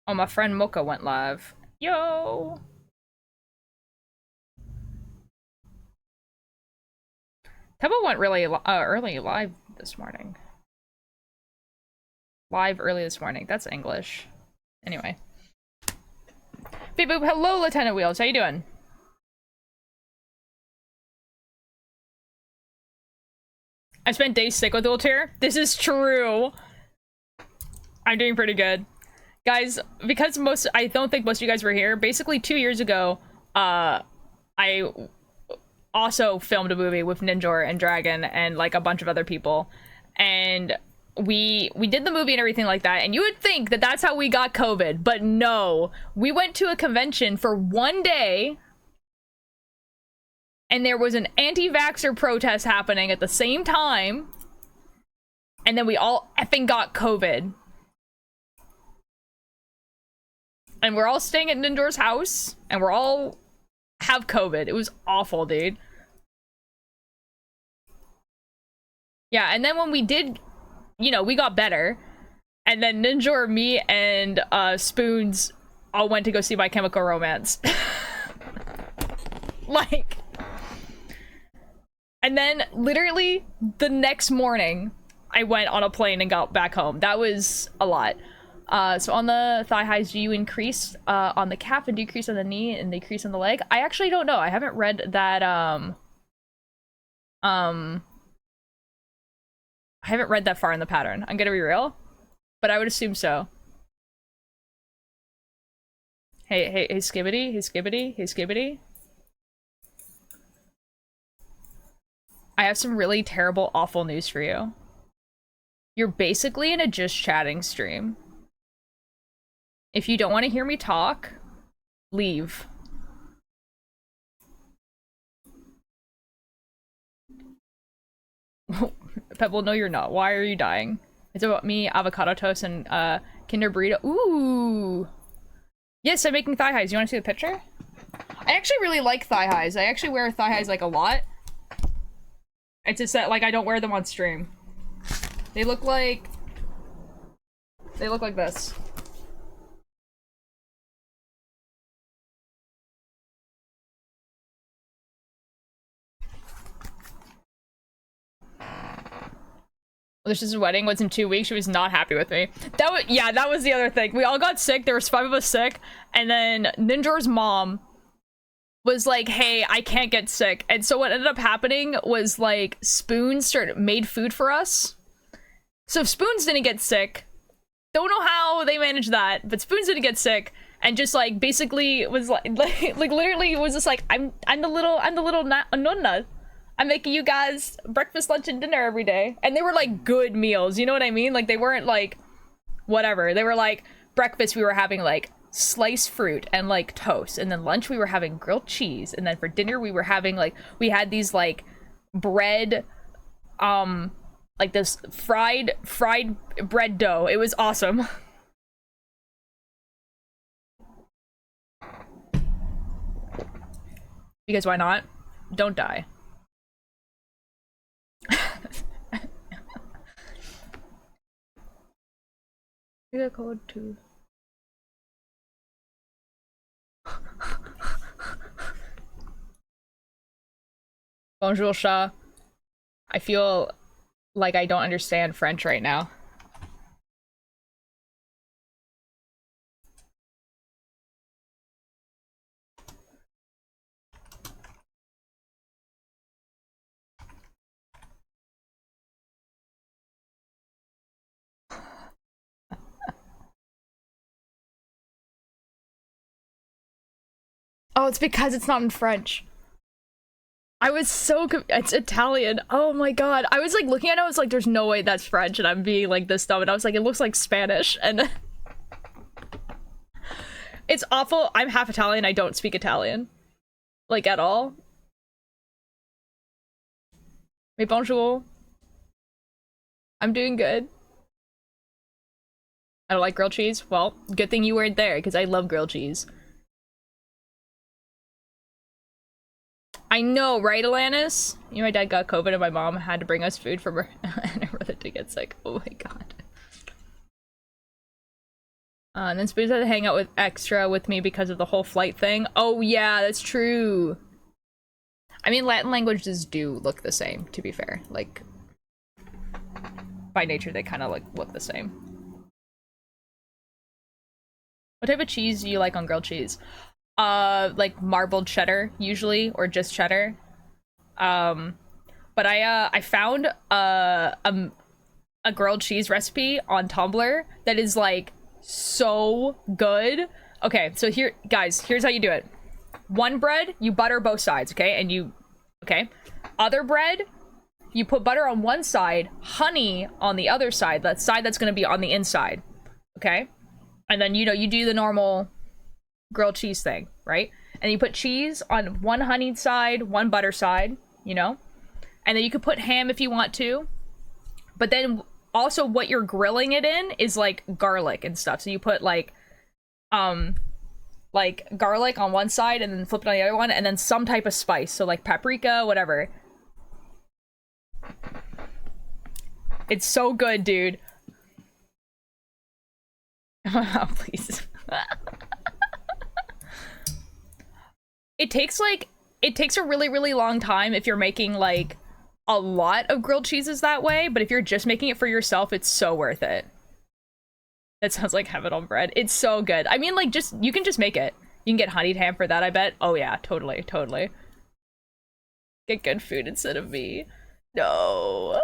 Oh, my friend Mocha went live. Yo! Tempo went really early live this morning. Live early this morning. That's English. Anyway. Beep boop, hello, Lieutenant Wheels. How you doing? I spent days sick with Ultir. This is true. I'm doing pretty good. Guys, because I don't think most of you guys were here, basically 2 years ago, I also filmed a movie with Ninjor and Dragon and like a bunch of other people. And we did the movie and everything like that, and you would think that that's how we got COVID, but no. We went to a convention for 1 day, and there was an anti-vaxxer protest happening at the same time, and then we all effing got COVID. And we're all staying at Ninjor's house, and we're all have COVID. It was awful, dude. Yeah, and then when we did, you know, we got better, and then Ninjor, me, and Spoons all went to go see My Chemical Romance. Like, and then literally the next morning, I went on a plane and got back home. That was a lot. So on the thigh highs, do you increase on the calf and decrease on the knee and decrease on the leg? I actually don't know. I haven't read that I haven't read that far in the pattern. I'm gonna be real, but I would assume so. Hey, Skibbity, hey, Skibbity, hey, Skibbity. I have some really terrible, awful news for you. You're basically in a just chatting stream. If you don't want to hear me talk, leave. Pebble, no you're not. Why are you dying? It's about me, avocado toast, and Kinder burrito. Ooh. Yes, I'm making thigh highs. You want to see the picture? I actually really like thigh highs. I actually wear thigh highs like a lot. It's just that like I don't wear them on stream. They look like this. This is wedding was in 2 weeks. She was not happy with me. That was the other thing. We all got sick. There was 5 of us sick, and then Ninjor's mom was like, "Hey, I can't get sick." And so what ended up happening was like Spoons made food for us. So Spoons didn't get sick. Don't know how they managed that, but Spoons didn't get sick, and just like basically was like literally was just like, I'm the little nonna. I'm making you guys breakfast, lunch, and dinner every day. And they were like good meals, you know what I mean? Like they weren't like whatever. They were like breakfast, we were having like sliced fruit and like toast, and then lunch we were having grilled cheese, and then for dinner we were having like, we had these like bread, like this fried bread dough. It was awesome. Because why not? Don't die. You got code too. Bonjour, chat. I feel like I don't understand French right now. Oh, it's because it's not in French. I was so it's Italian. Oh my god. I was like looking at it, I was like, there's no way that's French, and I'm being like this dumb, and I was like, it looks like Spanish, and it's awful. I'm half Italian, I don't speak Italian. Like at all. Mais bonjour. I'm doing good. I don't like grilled cheese. Well, good thing you weren't there, because I love grilled cheese. I know, right, Alanis? You know, my dad got COVID and my mom had to bring us food from her and her brother to get sick. Oh my god. And then Spoons had to hang out with extra with me because of the whole flight thing. Oh yeah, that's true. I mean, Latin languages do look the same, to be fair. Like, by nature, they kind of like look the same. What type of cheese do you like on grilled cheese? Like marbled cheddar usually, or just cheddar. But I found a grilled cheese recipe on Tumblr that is like so good. Okay, so here, guys, here's how you do it. One bread, you butter both sides, okay? And you, okay. Other bread, you put butter on one side, honey on the other side, that side that's gonna be on the inside, okay? And then, you know, you do the normal grilled cheese thing, right? And you put cheese on one honeyed side, one butter side, you know? And then you could put ham if you want to. But then also what you're grilling it in is like garlic and stuff. So you put like garlic on one side and then flip it on the other one, and then some type of spice. So like paprika, whatever. It's so good, dude. Oh, please. It takes a really, really long time if you're making like a lot of grilled cheeses that way, but if you're just making it for yourself, it's so worth it. That sounds like heaven on bread. It's so good. I mean, like, you can just make it. You can get honeyed ham for that, I bet. Oh yeah, totally. Get good food instead of me. No.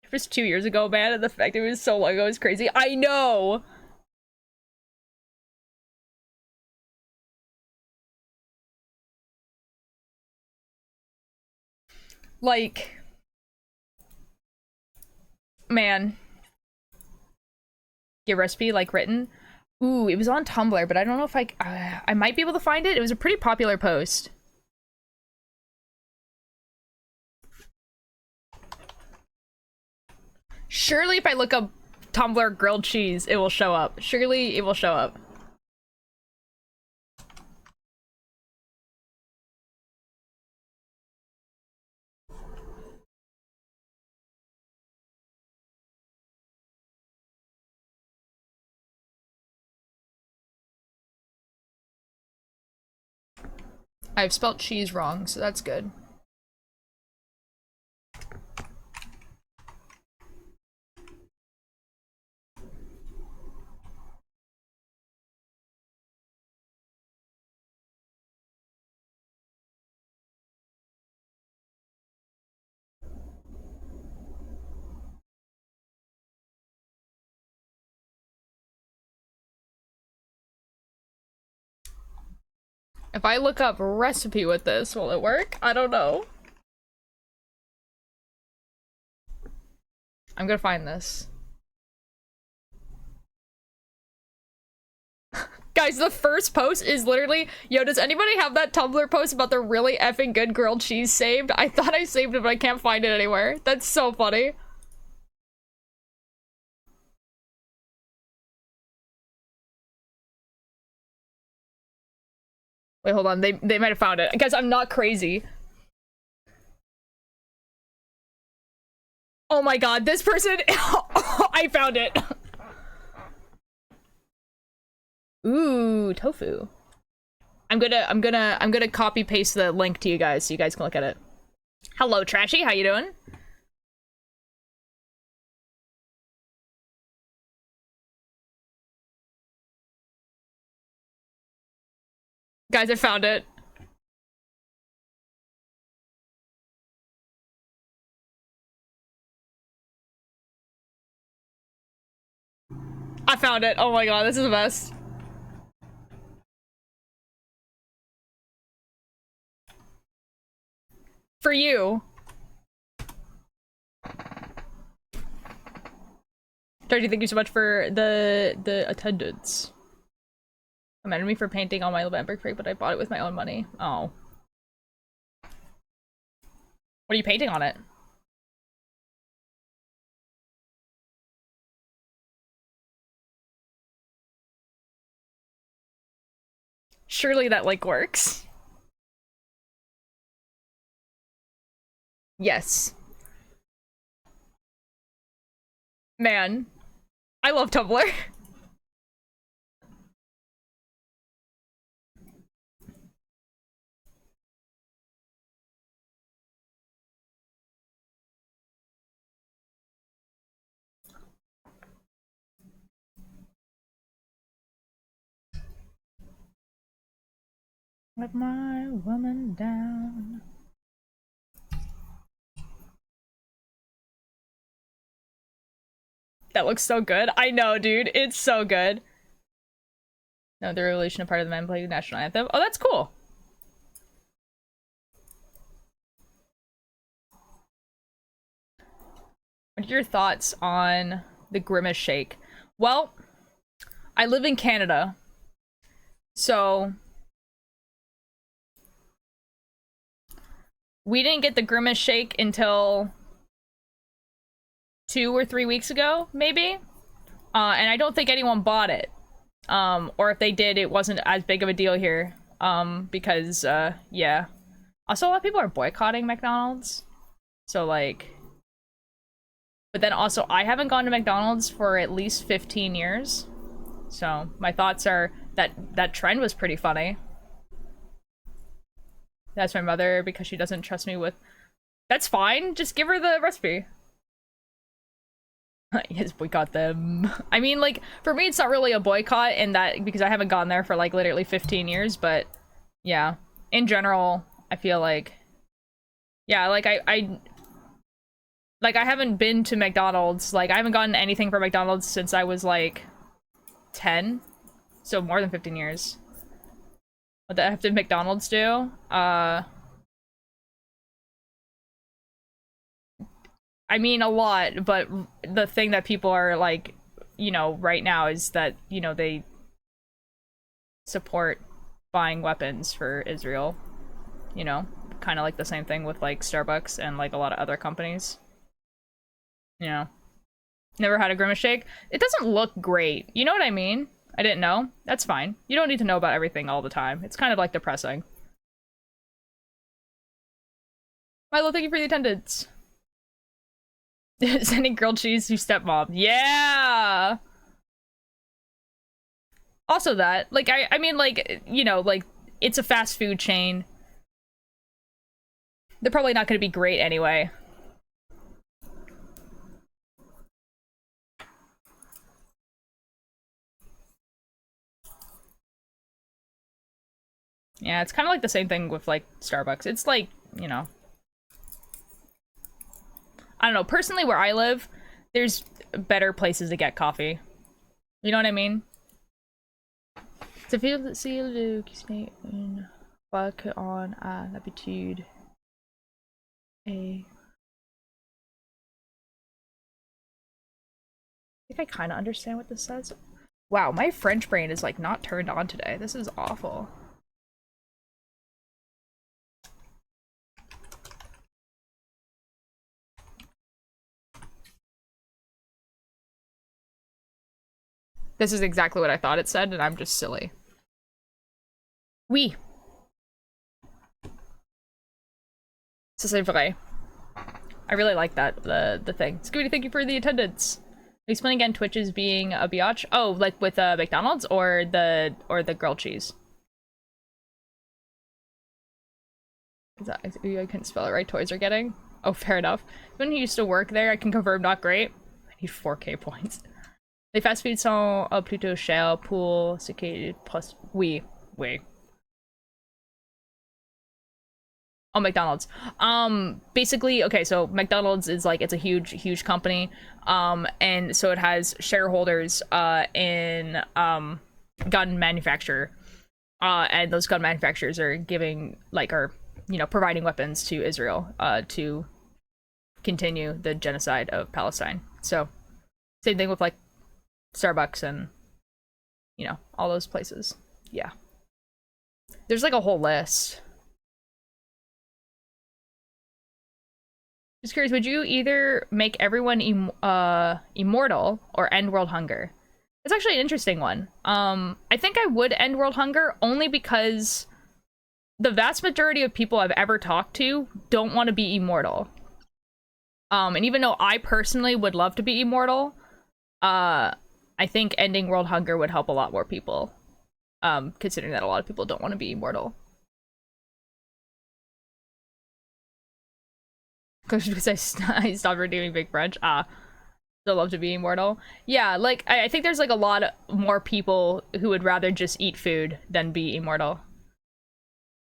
It was 2 years ago, man, and the fact it was so long ago is crazy. I know! Like, man. Your recipe, like, written? Ooh, it was on Tumblr, but I don't know if I might be able to find it. It was a pretty popular post. Surely if I look up Tumblr grilled cheese, it will show up. Surely it will show up. I've spelled cheese wrong, so that's good. If I look up recipe with this, will it work? I don't know. I'm gonna find this. Guys, the first post is literally, yo, does anybody have that Tumblr post about the really effing good grilled cheese saved? I thought I saved it, but I can't find it anywhere. That's so funny. Wait, hold on. They might have found it. Guys, I'm not crazy. Oh my god, this person I found it. Ooh, tofu. I'm gonna copy paste the link to you guys so you guys can look at it. Hello, Trashy, how you doing? Guys, I found it. I found it. Oh my god, this is the best. For you. Georgie, thank you so much for the attendance. Commended me for painting on my November crate, but I bought it with my own money. Oh. What are you painting on it? Surely that, like, works. Yes. Man. I love Tumblr. Let my woman down. That looks so good. I know, dude. It's so good. No, the revolution of part of the men playing the national anthem. Oh, that's cool. What are your thoughts on the Grimace shake? Well, I live in Canada, so we didn't get the Grimace shake until 2 or 3 weeks ago, maybe. And I don't think anyone bought it. Or if they did, it wasn't as big of a deal here. Because, yeah. Also, a lot of people are boycotting McDonald's. So, like... But then also, I haven't gone to McDonald's for at least 15 years. So, my thoughts are that that trend was pretty funny. That's my mother because she doesn't trust me with... That's fine, just give her the recipe. Yes, boycott them. I mean, like, for me, it's not really a boycott in that, because I haven't gone there for, like, literally 15 years, but, yeah. In general, I feel like, yeah, like, I haven't been to McDonald's, like, I haven't gotten anything from McDonald's since I was, like, 10, so more than 15 years. What the F did McDonald's do? I mean, a lot, but the thing that people are, like, you know, right now is that, you know, they support buying weapons for Israel. You know? Kind of like the same thing with, like, Starbucks and, like, a lot of other companies. You know? Never had a grimace shake. It doesn't look great. You know what I mean? I didn't know. That's fine. You don't need to know about everything all the time. It's kind of like depressing. Milo, thank you for the attendance. Sending grilled cheese to stepmom. Yeah! Also that. Like, I mean, like, you know, like, it's a fast food chain. They're probably not going to be great anyway. Yeah, it's kind of like the same thing with, like, Starbucks. It's like, you know. I don't know. Personally, where I live, there's better places to get coffee. You know what I mean? Så vill du work on l'habitude. I think I kind of understand what this says. Wow, my French brain is, like, not turned on today. This is awful. This is exactly what I thought it said, and I'm just silly. Oui. Ça c'est vrai. I really like that, the thing. Scooty, thank you for the attendance. Explain again Twitch is being a biatch. Oh, like with McDonald's or the grilled cheese? Is that, I couldn't spell it right. Toys are getting. Oh, fair enough. When he used to work there, I can confirm not great. I need 4K points. Les fast foods sont plutôt chers pour ce qui plus. Oui. Oh, McDonald's. Basically, okay, so McDonald's is like, it's a huge company. And so it has shareholders in gun manufacturer. And those gun manufacturers are giving, like, are, you know, providing weapons to Israel to continue the genocide of Palestine. So same thing with, like, Starbucks and, you know, all those places. Yeah. There's, like, a whole list. Just curious, would you either make everyone immortal or end world hunger? It's actually an interesting one. I think I would end world hunger only because the vast majority of people I've ever talked to don't want to be immortal. And even though I personally would love to be immortal, I think ending world hunger would help a lot more people, considering that a lot of people don't want to be immortal. Because I stopped redeeming Big French. Still love to be immortal. Yeah, like, I think there's, like, a lot more people who would rather just eat food than be immortal.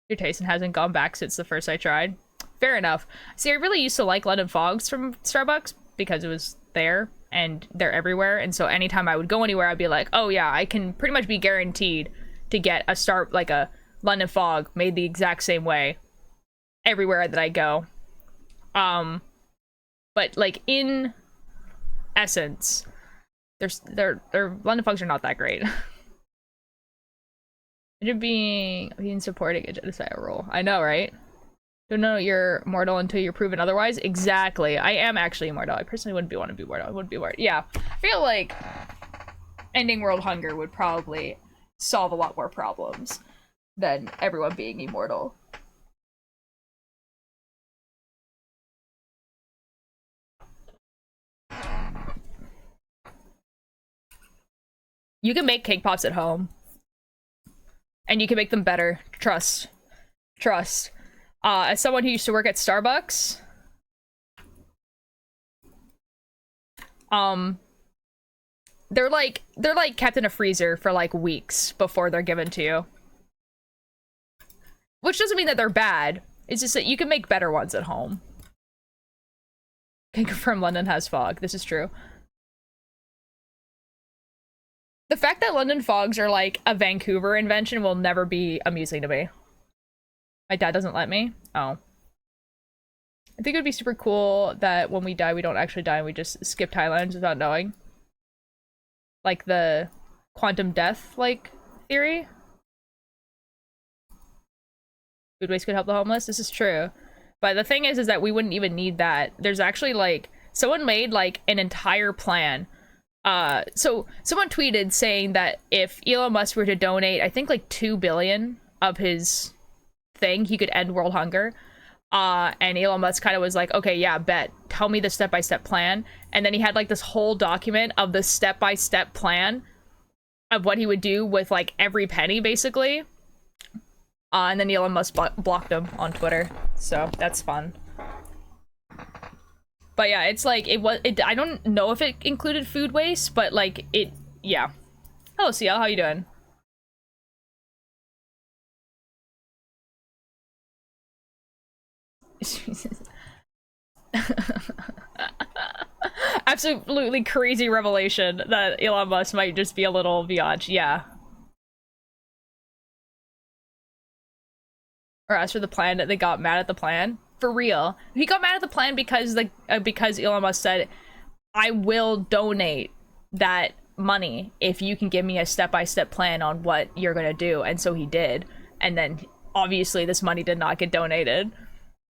Your taste hasn't gone back since the first I tried. Fair enough. See, I really used to like London Fogs from Starbucks because it was there and they're everywhere. And so anytime I would go anywhere, I'd be like, oh yeah, I can pretty much be guaranteed to get a London Fog made the exact same way everywhere that I go. But, like, in essence, their London Fogs are not that great. Imagine being supporting a genocidal rule. I know, right? Don't know you're mortal until you're proven otherwise. Exactly. I am actually immortal. I personally wouldn't want to be mortal. I wouldn't be mortal. Yeah. I feel like ending world hunger would probably solve a lot more problems than everyone being immortal. You can make cake pops at home. And you can make them better. Trust. As someone who used to work at Starbucks, they're like kept in a freezer for, like, weeks before they're given to you. Which doesn't mean that they're bad. It's just that you can make better ones at home. Can confirm London has fog. This is true. The fact that London Fogs are, like, a Vancouver invention will never be amusing to me. My dad doesn't let me. Oh. I think it would be super cool that when we die, we don't actually die and we just skip timelines without knowing. Like the quantum death, like, theory. Food waste could help the homeless. This is true. But the thing is that we wouldn't even need that. There's actually, like, someone made like an entire plan. So someone tweeted saying that if Elon Musk were to donate, I think like 2 billion of his thing, he could end world hunger. And Elon Musk kind of was like, okay, yeah, bet. Tell me the step-by-step plan. And then he had like this whole document of the step-by-step plan of what he would do with like every penny, basically. And then Elon Musk blocked him on Twitter. So that's fun. But yeah, it's like, I don't know if it included food waste, but like yeah. Hello, CL, how you doing? Absolutely crazy revelation that Elon Musk might just be a little biatch, yeah. Or as for the plan, that they got mad at the plan. For real. He got mad at the plan because because Elon Musk said, I will donate that money if you can give me a step-by-step plan on what you're gonna do. And so he did. And then obviously this money did not get donated.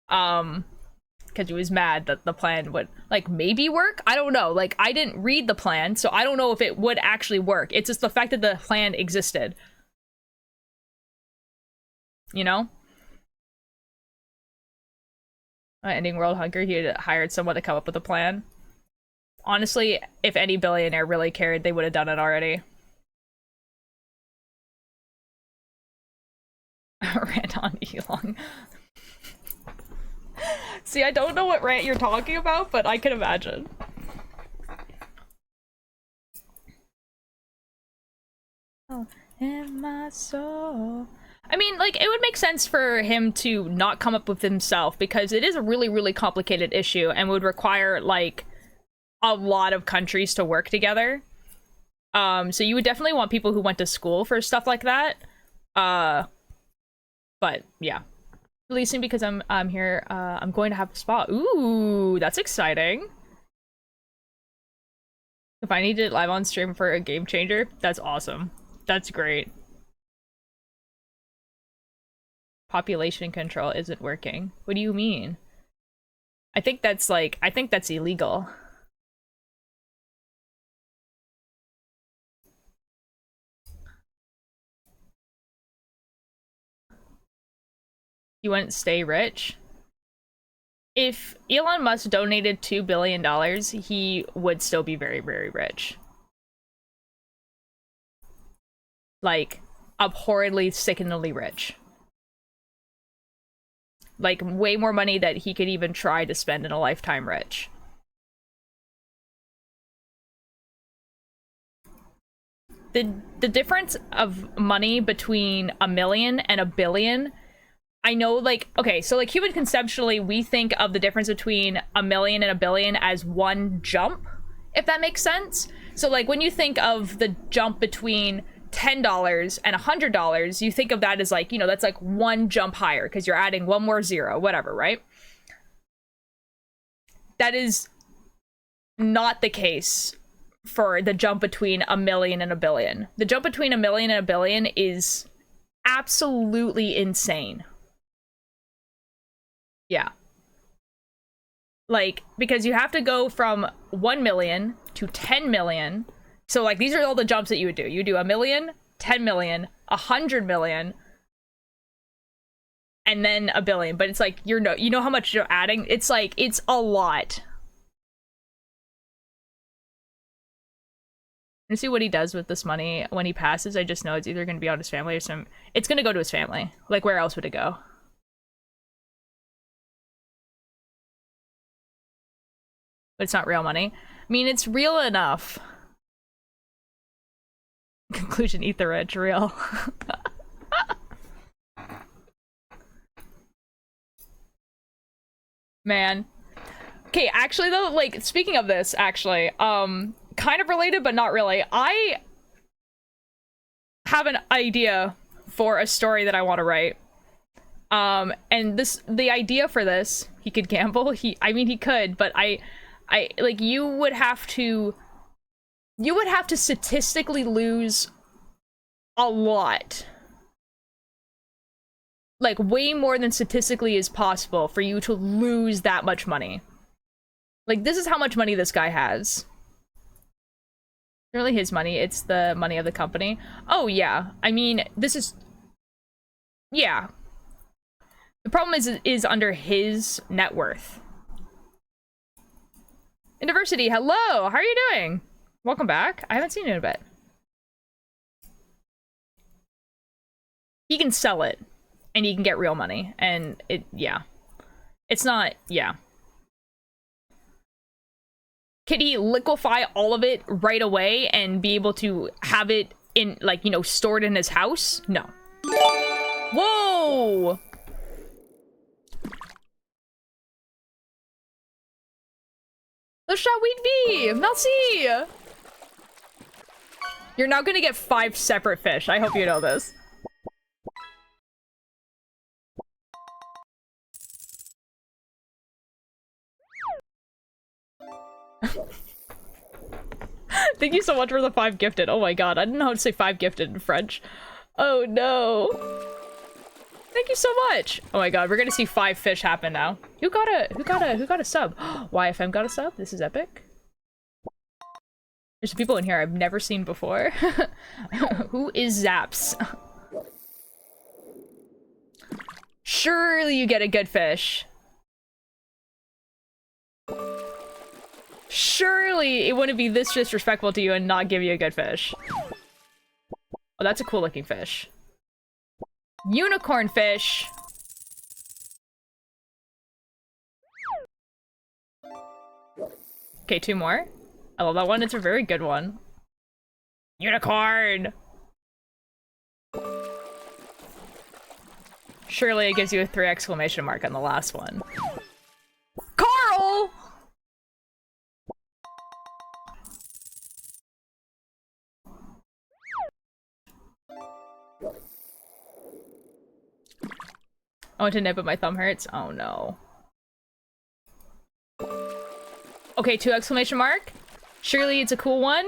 Because he was mad that the plan would like maybe work. I don't know. Like, I didn't read the plan, so I don't know if it would actually work. It's just the fact that the plan existed. You know? Ending world hunger, he had hired someone to come up with a plan. Honestly, if any billionaire really cared, they would have done it already. Rant on Elon. See, I don't know what rant you're talking about, but I can imagine. Oh, in my soul. I mean, like, it would make sense for him to not come up with himself because it is a really, really complicated issue and would require, like, a lot of countries to work together. So you would definitely want people who went to school for stuff like that. But, yeah. Releasing because I'm here. I'm going to have a spa. Ooh, that's exciting. If I need it live on stream for a game changer, that's awesome. That's great. Population control isn't working. What do you mean? I think that's illegal. You wouldn't stay rich? If Elon Musk donated $2 billion, he would still be very, very rich. Like, abhorrently, sickeningly rich. Like, way more money that he could even try to spend in a lifetime rich. The difference of money between $1 million and $1 billion, I know, like, okay, so, like, human conceptually, we think of the difference between $1 million and $1 billion as one jump, if that makes sense. So, like, when you think of the jump between $10 and $100, you think of that as, like, you know, that's like one jump higher because you're adding one more zero, whatever, right? That is not the case for the jump between $1 million and $1 billion. The jump between $1 million and $1 billion is absolutely insane. Yeah. Like, because you have to go from 1 million to 10 million. So, like, these are all the jumps that you would do. You do 1 million, 10 million, 100 million, and then $1 billion. But it's like, you know how much you're adding? It's like, it's a lot. And see what he does with this money when he passes. I just know it's either going to be on his family or it's going to go to his family. Like, where else would it go? But it's not real money. I mean, it's real enough. Conclusion, eat the rich, real. Man. Okay, actually though, like, speaking of this, actually, kind of related, but not really. I have an idea for a story that I want to write. And the idea for this, he could gamble. I mean, he could, but I like, you would have to statistically lose a lot. Like, way more than statistically is possible for you to lose that much money. Like, this is how much money this guy has. It's really his money, it's the money of the company. Oh, yeah. I mean, this is... Yeah. The problem is under his net worth. University, hello! How are you doing? Welcome back. I haven't seen you in a bit. He can sell it, and he can get real money, and yeah. It's not, yeah. Could he liquefy all of it right away and be able to have it in, like, you know, stored in his house? No. Whoa! Le chat weed merci! You're now gonna get 5 separate fish. I hope you know this. Thank you so much for the 5 gifted. Oh my god, I didn't know how to say 5 gifted in French. Oh no. Thank you so much. Oh my god, we're gonna see 5 fish happen now. Who got a sub? YFM got a sub? This is epic. There's people in here I've never seen before. Who is Zaps? Surely you get a good fish. Surely it wouldn't be this disrespectful to you and not give you a good fish. Oh, that's a cool looking fish. Unicorn fish. Okay, 2 more. I love that one. It's a very good one. Unicorn! Surely it gives you a 3 exclamation mark on the last one. Carl! I want to nip but my thumb hurts. Oh no. Okay, 2 exclamation mark. Surely it's a cool one.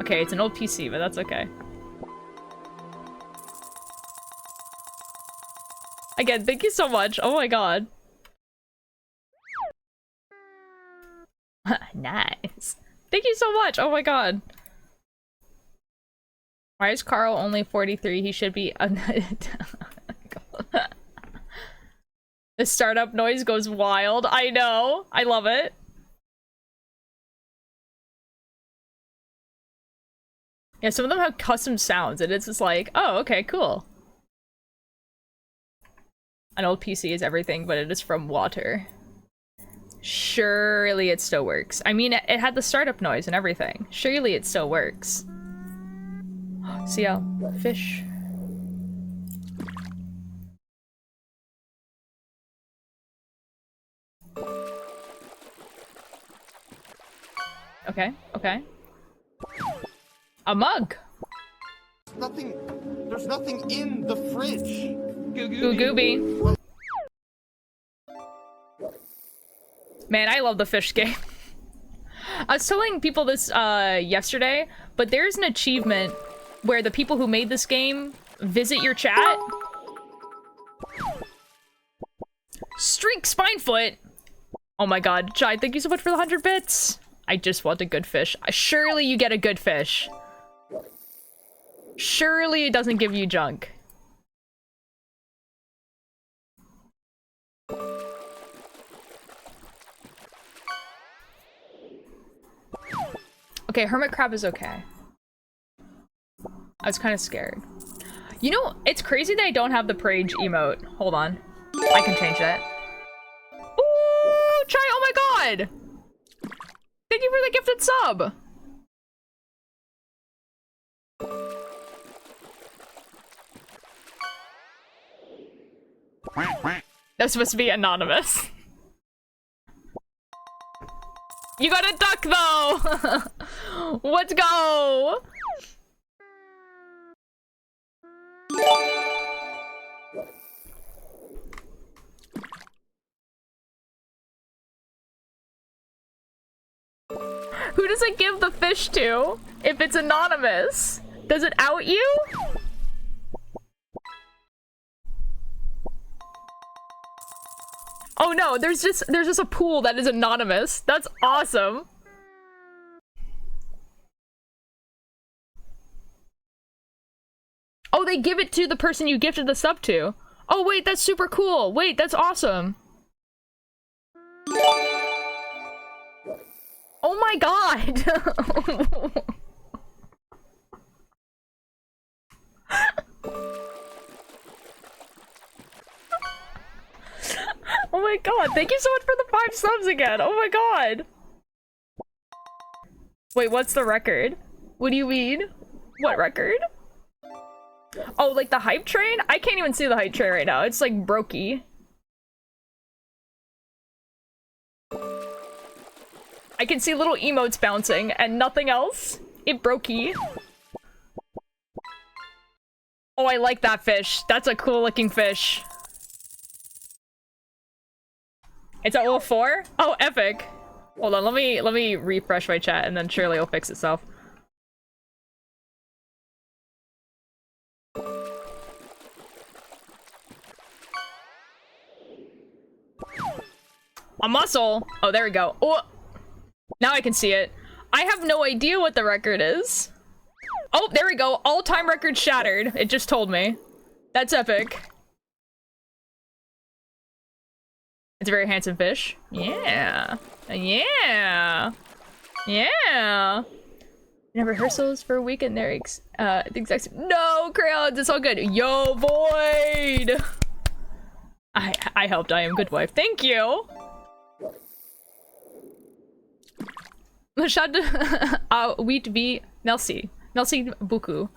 Okay, it's an old PC, but that's okay. Again, thank you so much. Oh my god. Nice. Thank you so much. Oh my god. Why is Carl only 43? He should be... The startup noise goes wild. I know. I love it. Yeah, some of them have custom sounds, and it's just like, oh, okay, cool. An old PC is everything, but it is from water. Surely it still works. I mean, it had the startup noise and everything. Surely it still works. CL. Fish. Okay, okay. A mug! There's nothing in the fridge. Goo gooby. Man, I love the fish game. I was telling people this yesterday, but there's an achievement where the people who made this game visit your chat. Streak Spinefoot! Oh my god, Chai, thank you so much for the 100 bits! I just want a good fish. Surely you get a good fish. Surely it doesn't give you junk. Okay, hermit crab is okay. I was kind of scared. You know, it's crazy that I don't have the Prage emote. Hold on. I can change that. Ooh, Chai, oh my god! Thank you for the gifted sub! That's supposed to be anonymous. You got a duck though! Let's go! Who does it give the fish to if it's anonymous? Does it out you? Oh no, there's just a pool that is anonymous. That's awesome. Oh, they give it to the person you gifted the sub to. Oh wait, that's super cool. Wait, that's awesome. Oh my god. Oh my god, thank you so much for the 5 subs again. Oh my god. Wait, what's the record? What do you mean? What record? Oh, like the hype train? I can't even see the hype train right now. It's like brokey. I can see little emotes bouncing and nothing else. It brokey. Oh, I like that fish. That's a cool looking fish. It's at level 4? Oh, epic. Hold on, let me refresh my chat and then surely it'll fix itself. A muscle! Oh, there we go. Oh! Now I can see it. I have no idea what the record is. Oh, there we go. All-time record shattered. It just told me. That's epic. It's a very handsome fish. Yeah. Yeah. Yeah. In rehearsals for a weekend, they're the exact no crayons. It's all good. Yo, Void. I helped. I am good wife. Thank you. Mashad wheat v Melcy. Melcy beaucoup.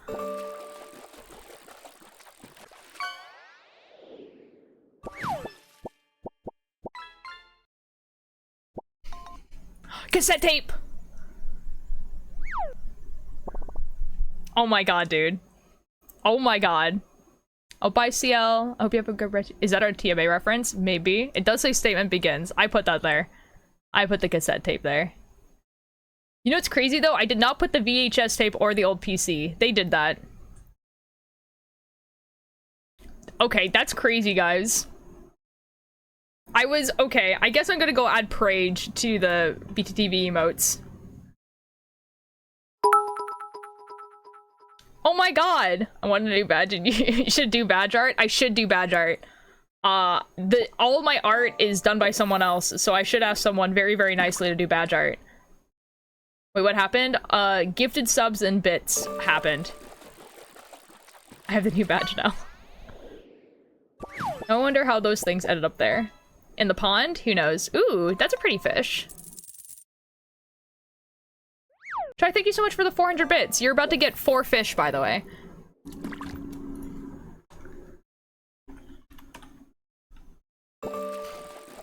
Cassette tape! Oh my god, dude. Oh my god. Oh, bye, CL. I hope you have a good Is that our TMA reference? Maybe. It does say statement begins. I put that there. I put the cassette tape there. You know what's crazy, though? I did not put the VHS tape or the old PC. They did that. Okay, that's crazy, guys. Okay, I guess I'm gonna go add Prage to the BTTV emotes. Oh my god! I wanted to do badge and you should do badge art? I should do badge art. All of my art is done by someone else, so I should ask someone very, very nicely to do badge art. Wait, what happened? Gifted subs and bits happened. I have the new badge now. I wonder how those things ended up there. In the pond? Who knows? Ooh, that's a pretty fish. Try, thank you so much for the 400 bits. You're about to get 4 fish, by the way.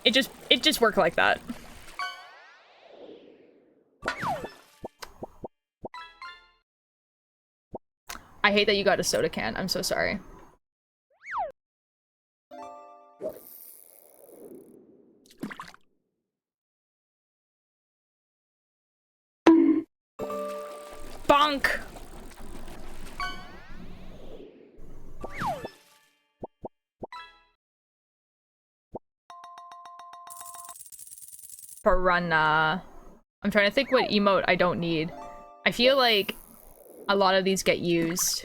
It just worked like that. I hate that you got a soda can. I'm so sorry. Bonk! Piranha. I'm trying to think what emote I don't need. I feel like a lot of these get used.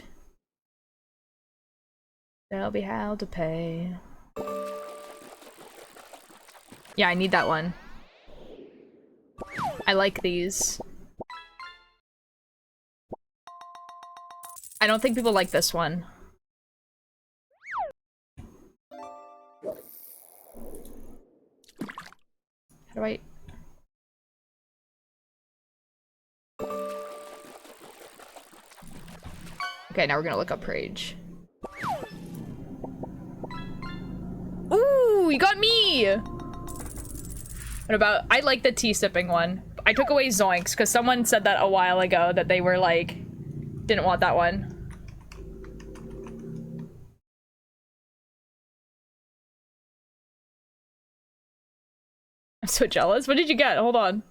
There'll be hell to pay. Yeah, I need that one. I like these. I don't think people like this one. How do I... Okay, now we're gonna look up Rage. Ooh, you got me! What about... I like the tea sipping one. I took away Zoinks, because someone said that a while ago, that they were like... didn't want that one. I'm so jealous. What did you get? Hold on.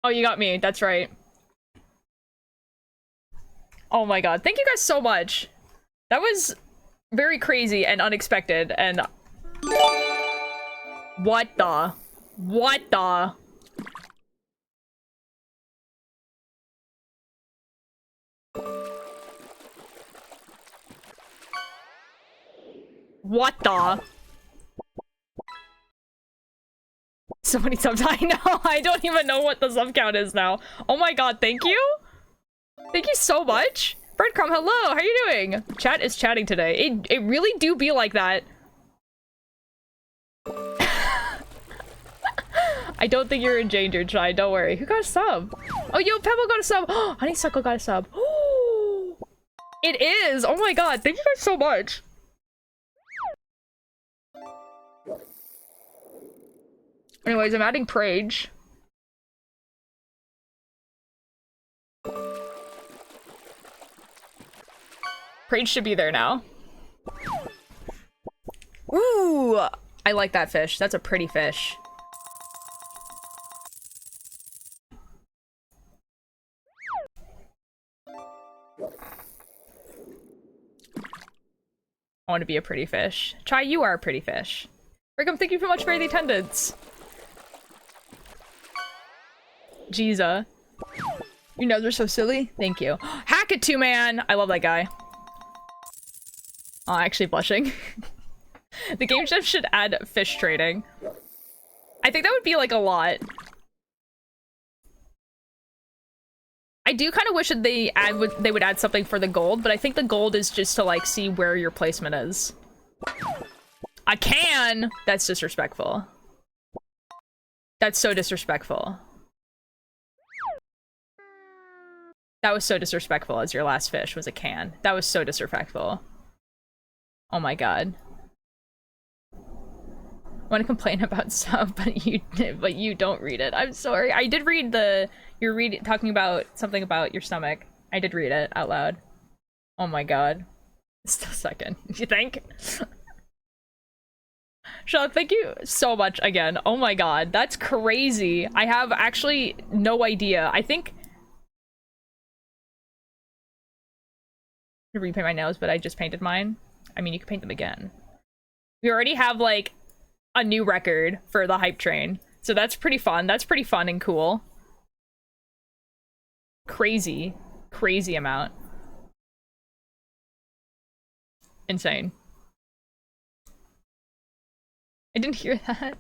Oh, you got me. That's right. Oh my god. Thank you guys so much. That was very crazy and unexpected, and What the? What the? What the? So many subs. I know. I don't even know what the sub count is now. Oh my god, thank you? Thank you so much. Breadcrumb, hello. How are you doing? Chat is chatting today. It really do be like that. I don't think you're endangered, Shy. Don't worry. Who got a sub? Oh, yo, Pebble got a sub. Honeysuckle got a sub. It is. Oh my god. Thank you guys so much. Anyways, I'm adding Prage. Prage should be there now. Ooh! I like that fish. That's a pretty fish. I want to be a pretty fish. Chai, you are a pretty fish. Rickham, thank you so much for the attendance. Jeeza. Your nose are so silly. Thank you. Hackatoo Man! I love that guy. Oh, actually blushing. The game chef should add fish trading. I think that would be like a lot. I do kind of wish that they would add something for the gold, but I think the gold is just to like see where your placement is. I can! That's disrespectful. That's so disrespectful. That was so disrespectful as your last fish was a can. That was so disrespectful. Oh my god. I want to complain about stuff, but you don't read it. I'm sorry. I did read you're talking about something about your stomach. I did read it out loud. Oh my god. Just a second. You think? Sean, thank you so much again. Oh my god. That's crazy. I have actually no idea. I think to repaint my nails, but I just painted mine. I mean, you can paint them again. We already have like a new record for the hype train, so that's pretty fun. That's pretty fun and cool. Crazy amount. Insane. I didn't hear that.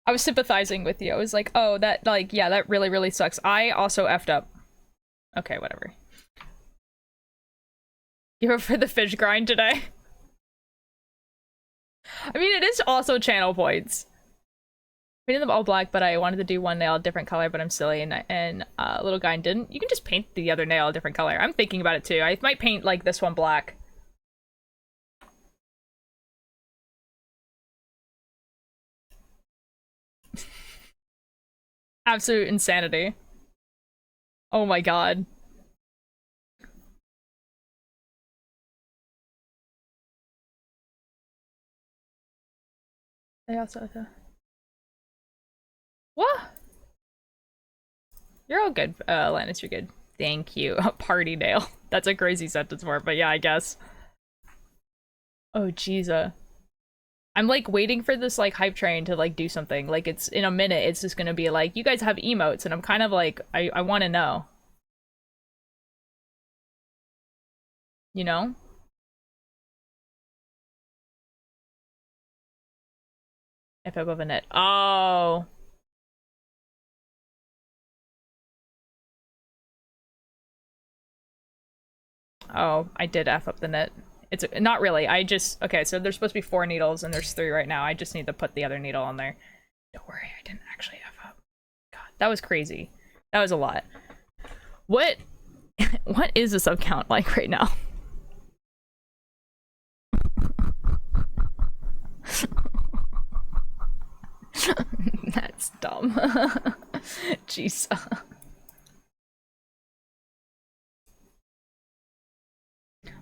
I was sympathizing with you. I was like, oh, that, like, yeah, that really sucks. I also effed up. Okay, whatever. You were for the fish grind today? I mean, it is also channel points. I painted them all black, but I wanted to do one nail a different color, but I'm silly, and little guy didn't. You can just paint the other nail a different color. I'm thinking about it too. I might paint, like, this one black. Absolute insanity. Oh my god. I also what? You're all good, Lannis, you're good. Thank you. Party nail. That's a crazy sentence for it, but yeah, I guess. Oh, jeez. I'm like waiting for this like hype train to like do something. Like it's in a minute, it's just gonna be like, you guys have emotes, and I'm kind of like, I want to know. You know? F above a net. Oh. Oh, I did F up the net. It's not really. I just, okay, so there's supposed to be 4 needles and there's 3 right now. I just need to put the other needle on there. Don't worry, I didn't actually F up. God, that was crazy. That was a lot. What is the sub count like right now? That's dumb. Jeez.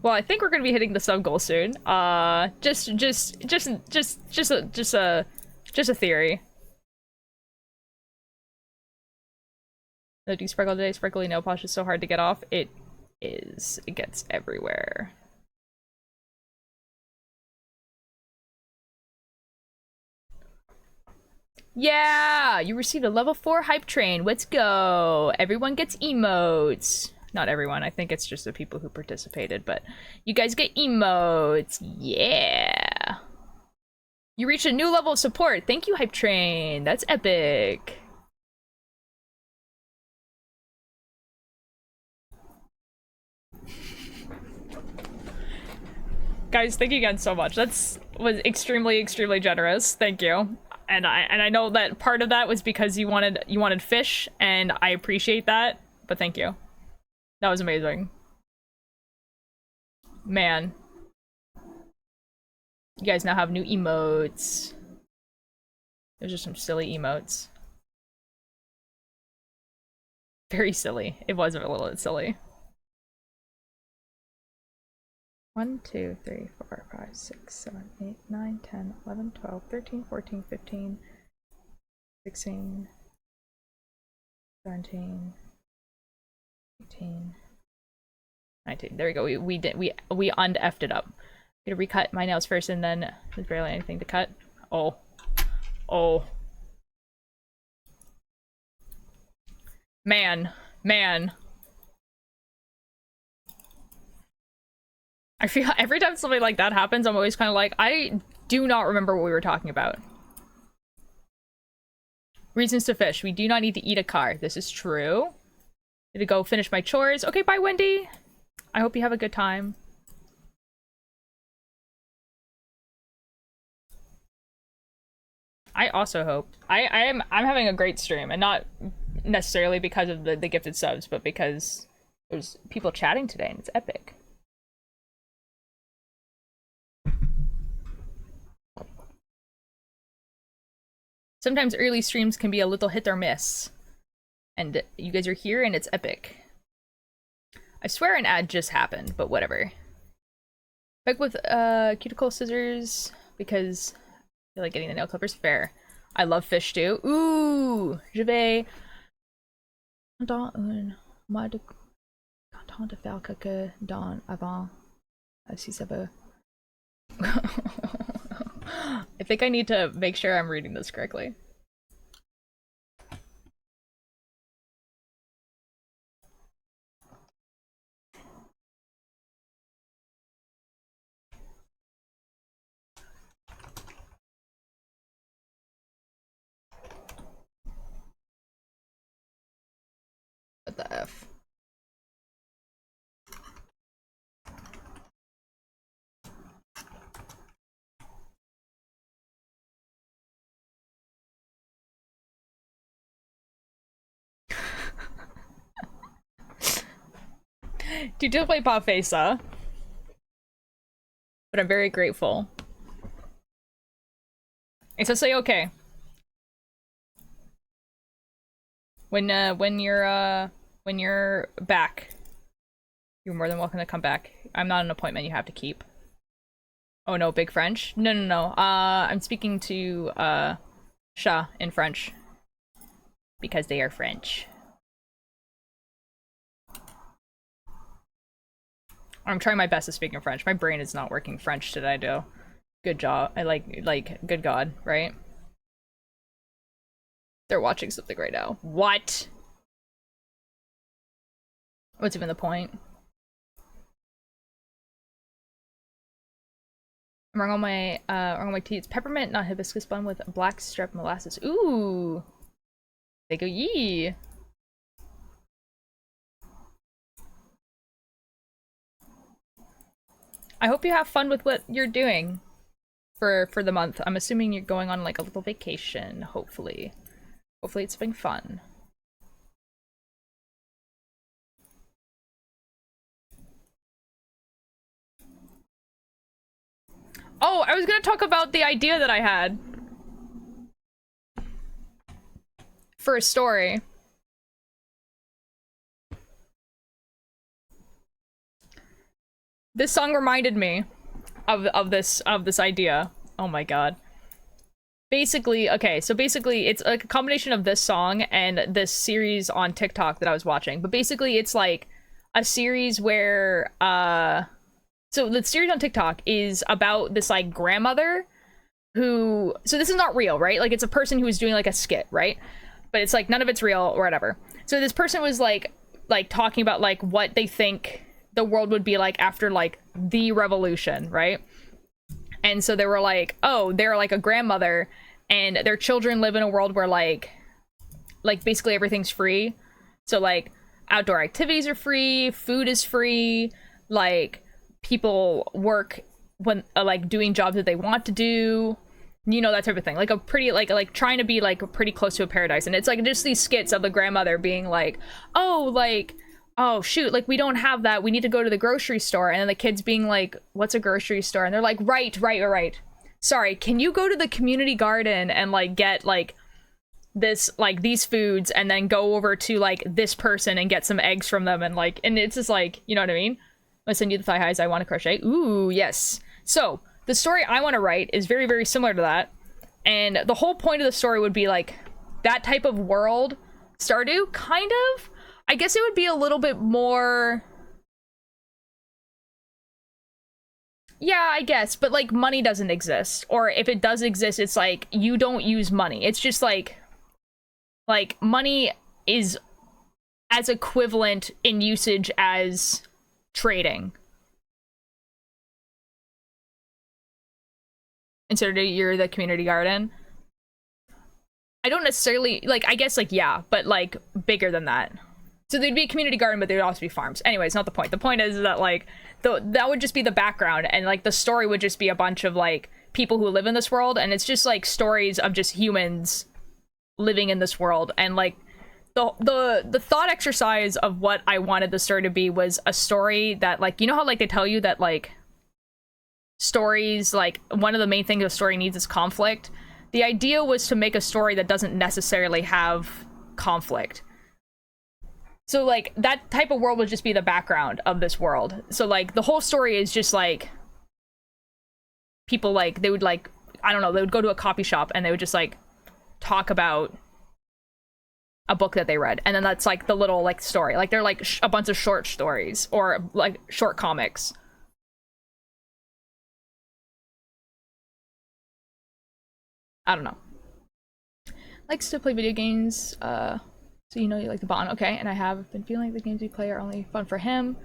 Well, I think we're gonna be hitting the sub goal soon. Just a theory. The desprinkle today, sprinkly nail polish is so hard to get off. It is. It gets everywhere. Yeah, you received a level 4 hype train. Let's go. Everyone gets emotes. Not everyone. I think it's just the people who participated, but you guys get emotes. Yeah. You reached a new level of support. Thank you, hype train. That's epic. Guys, thank you again so much. Was extremely, extremely generous. Thank you. And I know that part of that was because you wanted fish, and I appreciate that. But thank you. That was amazing. Man. You guys now have new emotes. Those are some silly emotes. Very silly. It was a little bit silly. 1, 2, 3, 4, 5, 6, 7, 8, 9, 10, 11, 12, 13, 14, 15, 16, 17, 18, 19. There we go. We un-effed it up. I'm gonna recut my nails first, and then there's barely anything to cut. Oh. Man. I feel every time something like that happens, I'm always kind of like, I do not remember what we were talking about. Reasons to fish. We do not need to eat a car. This is true. Need to go finish my chores. Okay, bye, Wendy. I hope you have a good time. I also hope. I'm having a great stream, and not necessarily because of the gifted subs, but because there's people chatting today, and it's epic. Sometimes early streams can be a little hit or miss. And you guys are here and it's epic. I swear an ad just happened, but whatever. Back with cuticle scissors because I feel like getting the nail clippers. Fair. I love fish stew. Ooh! Je vais dans un mois de temps de faire quelque dans avant. Si ça veut. I think I need to make sure I'm reading this correctly. What the F? Dude, don't play Pop Face, but I'm very grateful. It's a say okay. When you're back, you're more than welcome to come back. I'm not an appointment you have to keep. Oh no, big French? No. I'm speaking to Sha in French because they are French. I'm trying my best to speak in French. My brain is not working French today, though. Good job. I like, good God, right? They're watching something right now. What? What's even the point? I'm wrong on my tea. It's peppermint, not hibiscus bun with black strep molasses. Ooh. They go yee. I hope you have fun with what you're doing for the month. I'm assuming you're going on like a little vacation, hopefully. Hopefully it's been fun. Oh, I was gonna talk about the idea that I had for a story. This song reminded me of this idea. Oh my god. Basically, okay, so basically it's like a combination of this song and this series on TikTok that I was watching. But basically it's like a series where so the series on TikTok is about this like grandmother who, so this is not real, right? Like, it's a person who was doing like a skit, right? But it's like none of it's real or whatever. So this person was like talking about like what they think the world would be like after like the revolution, right? And so they were like, oh, they're like a grandmother and their children live in a world where like basically everything's free. So like outdoor activities are free, food is free, like people work when like doing jobs that they want to do, you know, that type of thing. Like a pretty like trying to be like pretty close to a paradise. And it's like just these skits of the grandmother being like, oh, like, oh shoot, like we don't have that, we need to go to the grocery store. And then the kids being like, what's a grocery store? And they're like, right, sorry, can you go to the community garden and like get like this, like these foods, and then go over to like this person and get some eggs from them, and like, and it's just like, you know what I mean? I'll send you the thigh highs, I want to crochet. Ooh, yes. So the story I want to write is very, very similar to that. And the whole point of the story would be like that type of world, Stardew, kind of. I guess it would be a little bit more, yeah, I guess, but like money doesn't exist. Or if it does exist, it's like you don't use money. It's just like money is as equivalent in usage as trading. Instead of you're the community garden. I don't necessarily, like, I guess, like, yeah, but, like, bigger than that. So there'd be a community garden, but there'd also be farms. Anyways, not the point. The point is that, like, that would just be the background, and, like, the story would just be a bunch of, like, people who live in this world, and it's just, like, stories of just humans living in this world. And, like, the thought exercise of what I wanted the story to be was a story that, like, you know how, like, they tell you that, like, stories, like, one of the main things a story needs is conflict? The idea was to make a story that doesn't necessarily have conflict. So, like, that type of world would just be the background of this world. So, like, the whole story is just, like, people, like, they would, like, I don't know, they would go to a coffee shop and they would just, like, talk about a book that they read. And then that's, like, the little, like, story. Like, they're, like, a bunch of short stories or, like, short comics. I don't know. Likes to play video games, so you know you like the bond. Okay, and I have been feeling the games we play are only fun for him.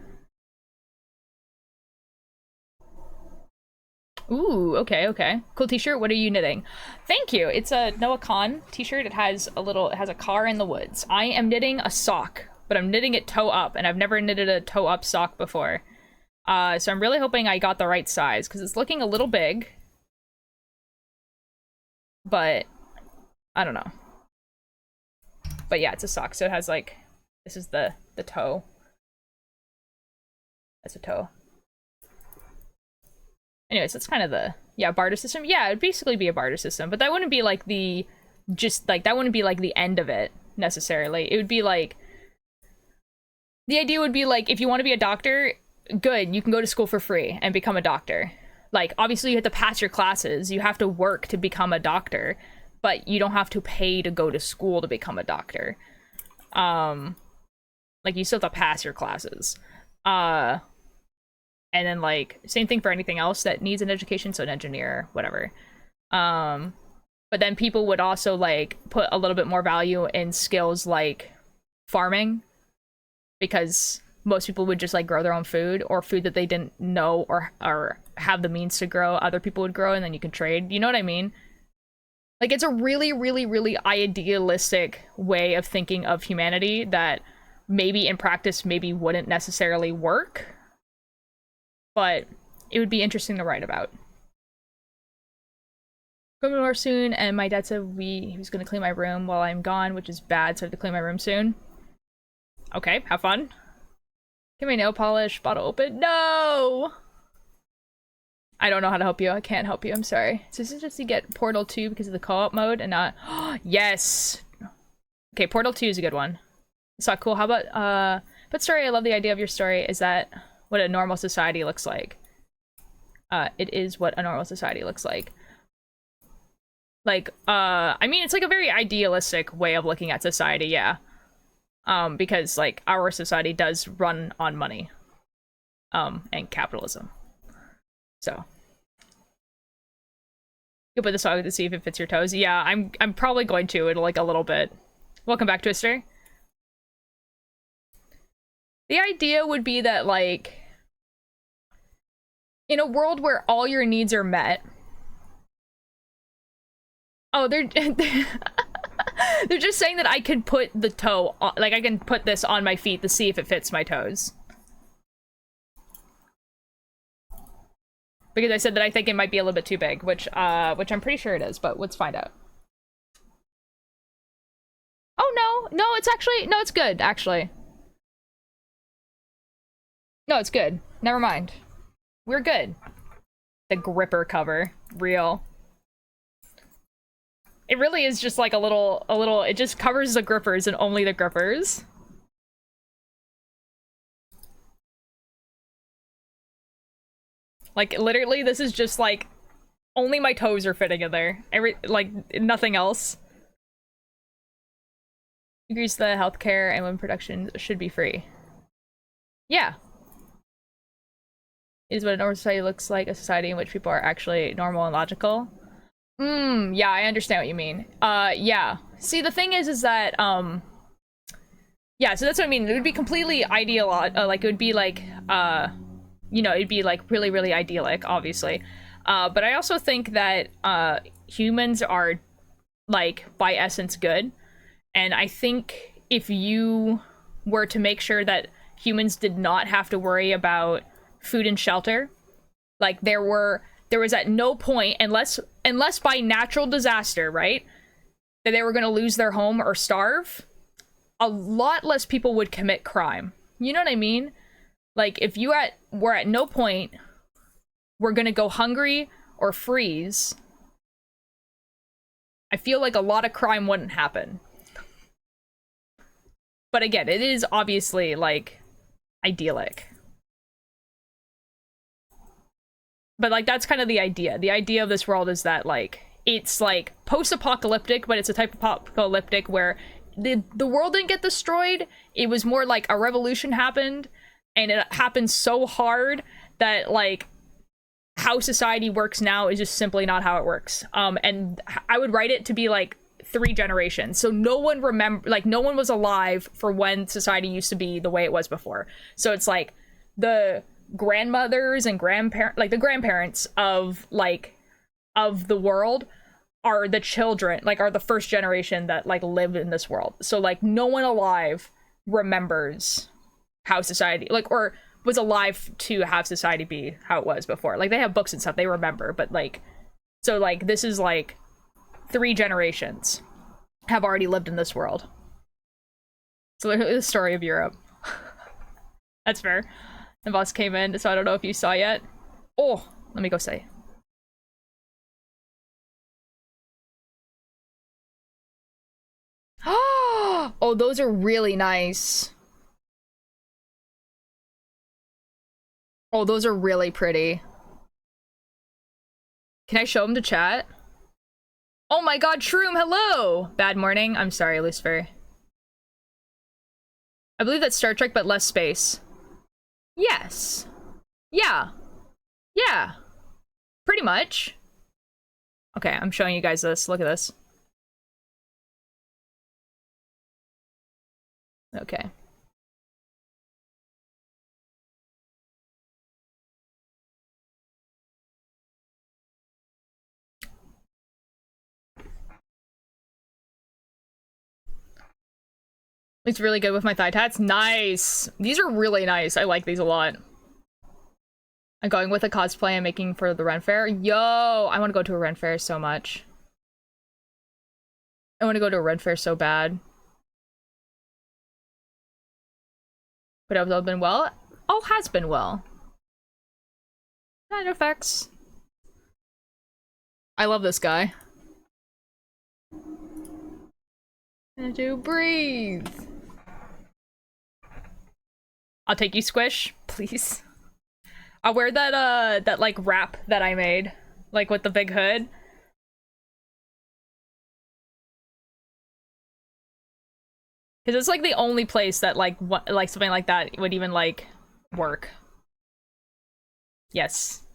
Ooh, okay. Cool t-shirt. What are you knitting? Thank you. It's a Noah Khan t-shirt. It has a car in the woods. I am knitting a sock, but I'm knitting it toe up, and I've never knitted a toe up sock before. So I'm really hoping I got the right size, because it's looking a little big. But I don't know. But yeah, it's a sock, so it has like, this is the toe. That's a toe. Anyways, that's kind of the, yeah, barter system. Yeah, it'd basically be a barter system, but that wouldn't be like the, just like, that wouldn't be like the end of it necessarily. It would be like, the idea would be like, if you want to be a doctor, good, you can go to school for free and become a doctor. Like, obviously you have to pass your classes, you have to work to become a doctor, but you don't have to pay to go to school to become a doctor. Like, you still have to pass your classes. And then, like, same thing for anything else that needs an education, so an engineer, whatever. But then people would also, like, put a little bit more value in skills like farming, because most people would just, like, grow their own food, or food that they didn't know or have the means to grow, other people would grow, and then you can trade. You know what I mean? Like, it's a really, really, really idealistic way of thinking of humanity that maybe in practice maybe wouldn't necessarily work, but it would be interesting to write about. Going more soon, and my dad said he was going to clean my room while I'm gone, which is bad, so I have to clean my room soon. Okay, have fun. Get my nail polish bottle open. No! I don't know how to help you. I can't help you. I'm sorry. So this is just to get Portal 2 because of the co-op mode and not... Yes! Okay, Portal 2 is a good one. It's not cool. How about, but story, I love the idea of your story. Is that what a normal society looks like? It is what a normal society looks like. Like, I mean, it's like a very idealistic way of looking at society, yeah. Because, like, our society does run on money. And capitalism. So. You'll put this on to see if it fits your toes. Yeah, I'm probably going to in like a little bit. Welcome back, Twister. The idea would be that, like, in a world where all your needs are met. Oh, they're they're just saying that I can put the toe on, like I can put this on my feet to see if it fits my toes. Because I said that I think it might be a little bit too big, which I'm pretty sure it is, but let's find out. Oh no, no, it's actually, no, it's good, actually. No, it's good. Never mind. We're good. The gripper cover. Real. It really is just like a little, it just covers the grippers and only the grippers. Like, literally, this is just like, only my toes are fitting in there. Like, nothing else. Agrees the healthcare and women production should be free. Yeah. It is what a normal society looks like, a society in which people are actually normal and logical. Yeah, I understand what you mean. Yeah. See, the thing is that, yeah, so that's what I mean. It would be completely ideal, like, it would be like, you know, it'd be like really, really idyllic, obviously. But I also think that, humans are, like, by essence good. And I think if you were to make sure that humans did not have to worry about food and shelter, like, there was at no point, unless by natural disaster, right, that they were going to lose their home or starve, a lot less people would commit crime. You know what I mean? Like, if you were at no point we're going to go hungry or freeze, I feel like a lot of crime wouldn't happen. But again, it is obviously, like, idyllic. But, like, that's kind of the idea. The idea of this world is that, like, it's, like, post-apocalyptic, but it's a type of apocalyptic where the world didn't get destroyed. It was more like a revolution happened, and it happened so hard that, like, how society works now is just simply not how it works. And I would write it to be, like, 3 generations. So no one no one was alive for when society used to be the way it was before. So it's, like, the grandmothers and grandparents, like the grandparents of the world are the children, like, are the first generation that, like, lived in this world. So, like, no one alive remembers how society, like, or was alive to have society be how it was before. Like, they have books and stuff, they remember, but, like, so, like, this is, like, 3 generations have already lived in this world. So literally the story of Europe. That's fair. The boss came in, so I don't know if you saw yet. Oh, let me go say. Oh, those are really nice. Oh, those are really pretty. Can I show them to chat? Oh my god, Shroom, hello! Bad morning. I'm sorry, Lucifer. I believe that's Star Trek, but less space. Yes. Yeah. Yeah. Pretty much. Okay, I'm showing you guys this. Look at this. Okay. It's really good with my thigh tats. Nice! These are really nice. I like these a lot. I'm going with a cosplay I'm making for the Ren Fair. Yo! I want to go to a Ren Fair so much. I want to go to a Ren Fair so bad. But have all been well? All has been well. Side effects. I love this guy. And to breathe. I'll take you, Squish, please. I'll wear that that, like, wrap that I made, like, with the big hood. Because it's, like, the only place that, like, like, something like that would even, like, work. Yes.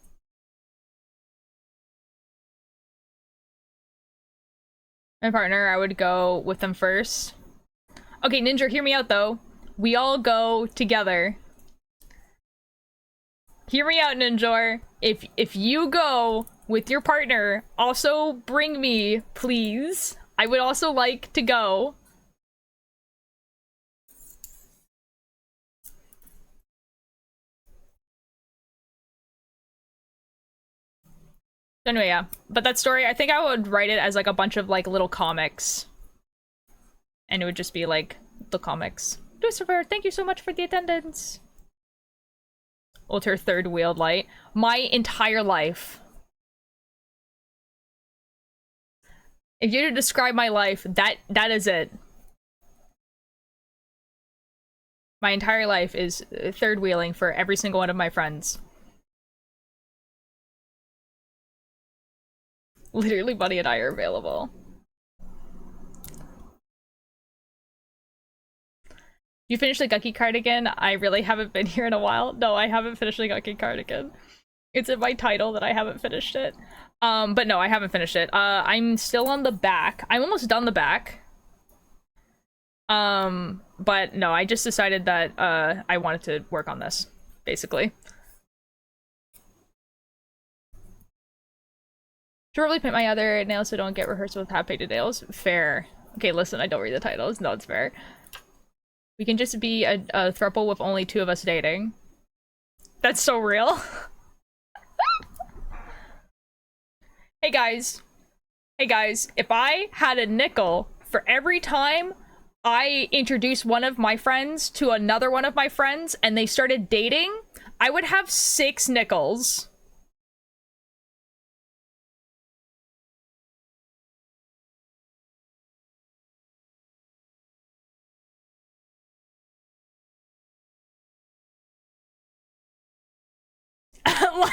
My partner, I would go with them first. Okay, Ninja, hear me out though. We all go together. Hear me out, Ninjor. If you go with your partner, also bring me, please. I would also like to go. Anyway, yeah. But that story, I think I would write it as like a bunch of like little comics. And it would just be like the comics. Lucifer, thank you so much for the attendance. Alter third wheeled light. My entire life. If you were to describe my life, that is it. My entire life is third wheeling for every single one of my friends. Literally, Buddy and I are available. You finished the Gucky Cardigan? I really haven't been here in a while. No, I haven't finished the Gucky Cardigan. It's in my title that I haven't finished it. But no, I haven't finished it. I'm still on the back. I'm almost done the back. But no, I just decided that I wanted to work on this, basically. Should probably paint my other nails so don't get rehearsed with half-painted nails. Fair. Okay, listen, I don't read the titles. No, it's fair. We can just be a throuple with only 2 of us dating. That's so real. Hey guys. Hey guys, if I had a nickel for every time I introduced one of my friends to another one of my friends and they started dating, I would have 6 nickels.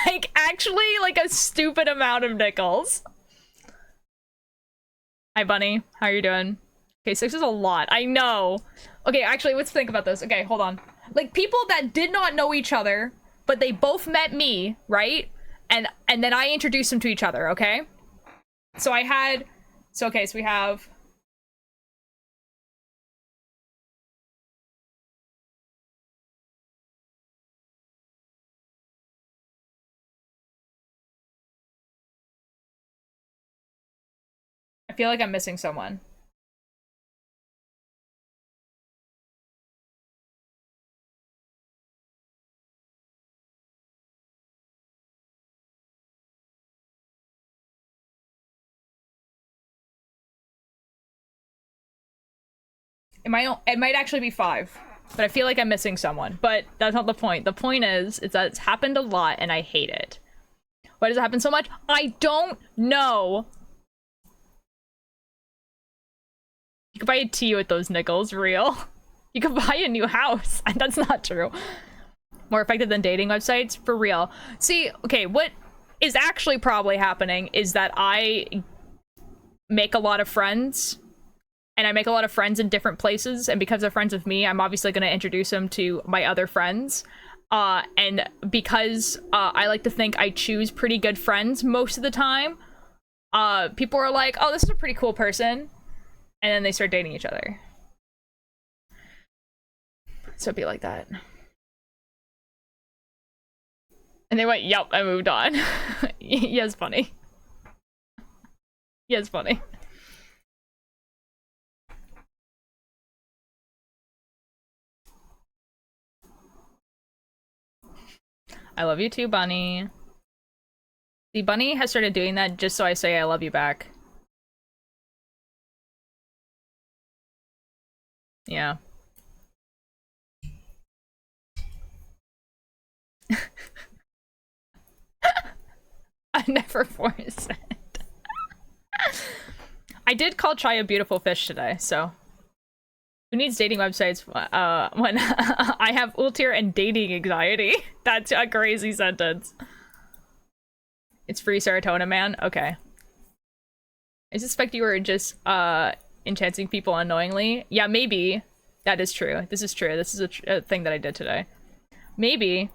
Like, actually, like a stupid amount of nickels. Hi, Bunny. How are you doing? Okay, 6 is a lot. I know. Okay, actually, let's think about this. Okay, hold on. Like, people that did not know each other, but they both met me, right? And then I introduced them to each other, okay? So I had... So, okay, so we have... I feel like I'm missing someone. It might actually be 5, but I feel like I'm missing someone. But that's not the point. The point is that it's happened a lot and I hate it. Why does it happen so much? I don't know. You could buy a tea with those nickels, real. You could buy a new house. That's not true. More effective than dating websites? For real. See, okay, what is actually probably happening is that I make a lot of friends. And I make a lot of friends in different places. And because they're friends with me, I'm obviously going to introduce them to my other friends. And because I like to think I choose pretty good friends most of the time, people are like, oh, this is a pretty cool person. And then they start dating each other. So it'd be like that. And they went, yep, I moved on. Yes, funny. Yes, funny. I love you too, Bunny. The Bunny has started doing that just so I say I love you back. Yeah. I never forced it. I did call Chai a beautiful fish today, so. Who needs dating websites when I have ultir and dating anxiety? That's a crazy sentence. It's free serotonin, man? Okay. I suspect you were just enchanting people unknowingly. Yeah, maybe. That is true. This is true. This is a thing that I did today. Maybe.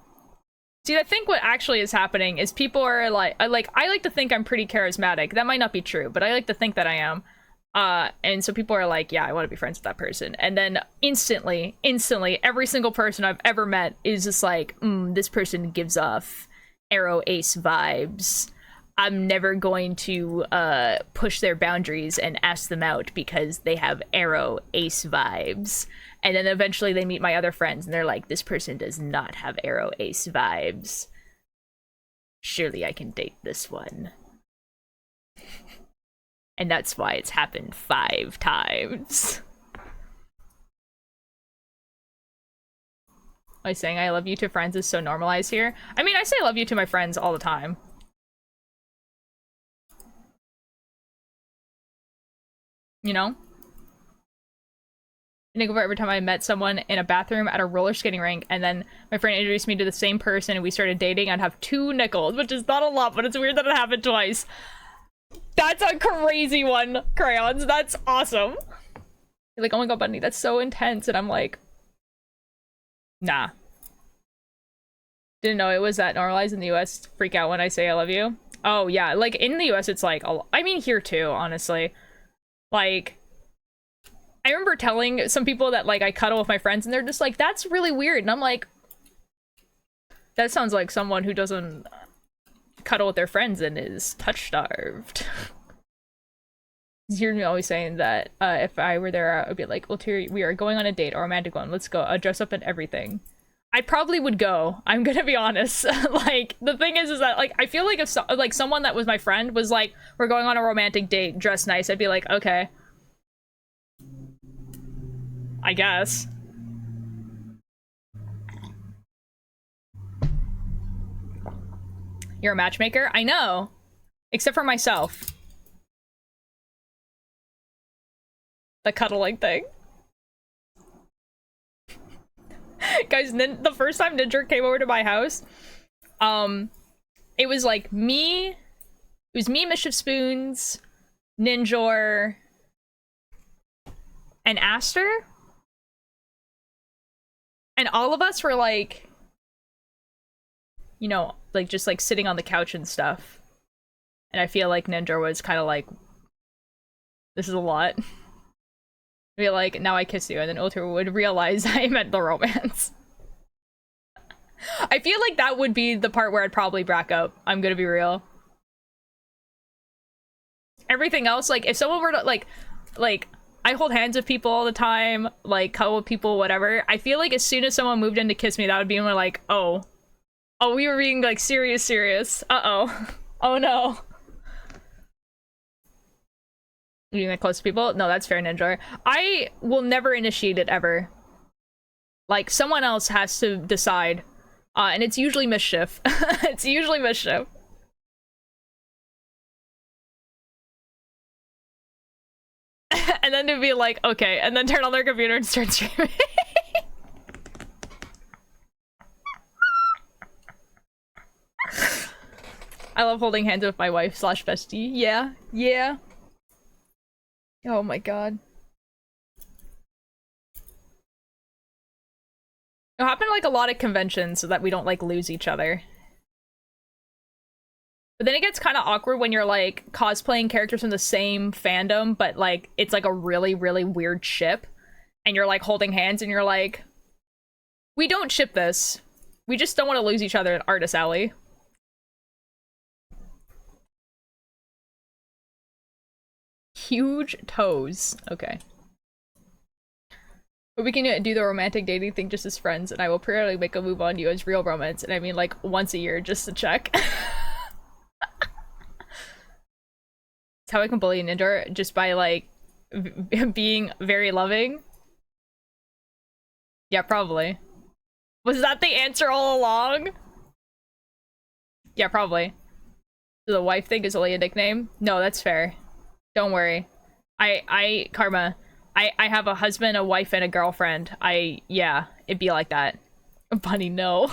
See, I think what actually is happening is people are like, I like to think I'm pretty charismatic. That might not be true, but I like to think that I am. And so people are like, yeah, I want to be friends with that person. And then instantly, every single person I've ever met is just like, this person gives off Arrow Ace vibes. I'm never going to push their boundaries and ask them out because they have Arrow Ace vibes. And then eventually they meet my other friends and they're like, this person does not have Arrow Ace vibes. Surely I can date this one. And that's why it's happened 5 times. By saying I love you to friends is so normalized here. I mean, I say I love you to my friends all the time. You know? I think over every time I met someone in a bathroom at a roller skating rink, and then my friend introduced me to the same person and we started dating, I'd have 2 nickels, which is not a lot, but it's weird that it happened twice. That's a crazy one, Crayons. That's awesome. You're like, oh my god, Bunny, that's so intense. And I'm like, nah. Didn't know it was that normalized in the US to freak out when I say I love you. Oh yeah, like in the US it's like, I mean here too, honestly. Like, I remember telling some people that like I cuddle with my friends and they're just like, that's really weird. And I'm like, that sounds like someone who doesn't cuddle with their friends and is touch starved. You're always saying that if I were there, I would be like, well, Tyr, we are going on a date, a romantic one. Let's go. I'll dress up in everything. I probably would go. I'm gonna be honest. Like, the thing is that, like, I feel like if like someone that was my friend was like, we're going on a romantic date, dress nice, I'd be like, okay. I guess. You're a matchmaker? I know. Except for myself. The cuddling thing. Guys, the first time Ninja came over to my house, it was like me, it was me, Mischief Spoons, Ninjor, and Aster. And all of us were like, you know, like just like sitting on the couch and stuff. And I feel like Ninja was kind of like, this is a lot. Be like, now I kiss you, and then Ultra would realize I meant the romance. I feel like that would be the part where I'd probably back up. I'm gonna be real. Everything else, like, if someone were to, like, I hold hands with people all the time, like, cuddle with people, whatever. I feel like as soon as someone moved in to kiss me, that would be when like, oh, we were being, like, serious. Uh-oh. Oh, no. Being that close to people? No, that's fair, Ninja. I will never initiate it, ever. Like, someone else has to decide. And it's usually Mischief. It's usually Mischief. And then to be like, okay, and then turn on their computer and start streaming. I love holding hands with my wife / bestie. Yeah, yeah. Oh my god. It'll happen like a lot of conventions so that we don't like lose each other. But then it gets kind of awkward when you're like cosplaying characters from the same fandom, but like it's like a really, really weird ship. And you're like holding hands and you're like, we don't ship this. We just don't want to lose each other at Artist Alley. Huge toes. Okay. But we can do the romantic dating thing just as friends, and I will periodically make a move on you as real romance, and I mean like once a year just to check. That's how I can bully Ninja, just by like being very loving. Yeah, probably. Was that the answer all along? Yeah, probably. So the wife thing is only a nickname? No, that's fair. Don't worry. Karma, I have a husband, a wife, and a girlfriend. Yeah, it'd be like that. Bunny, no.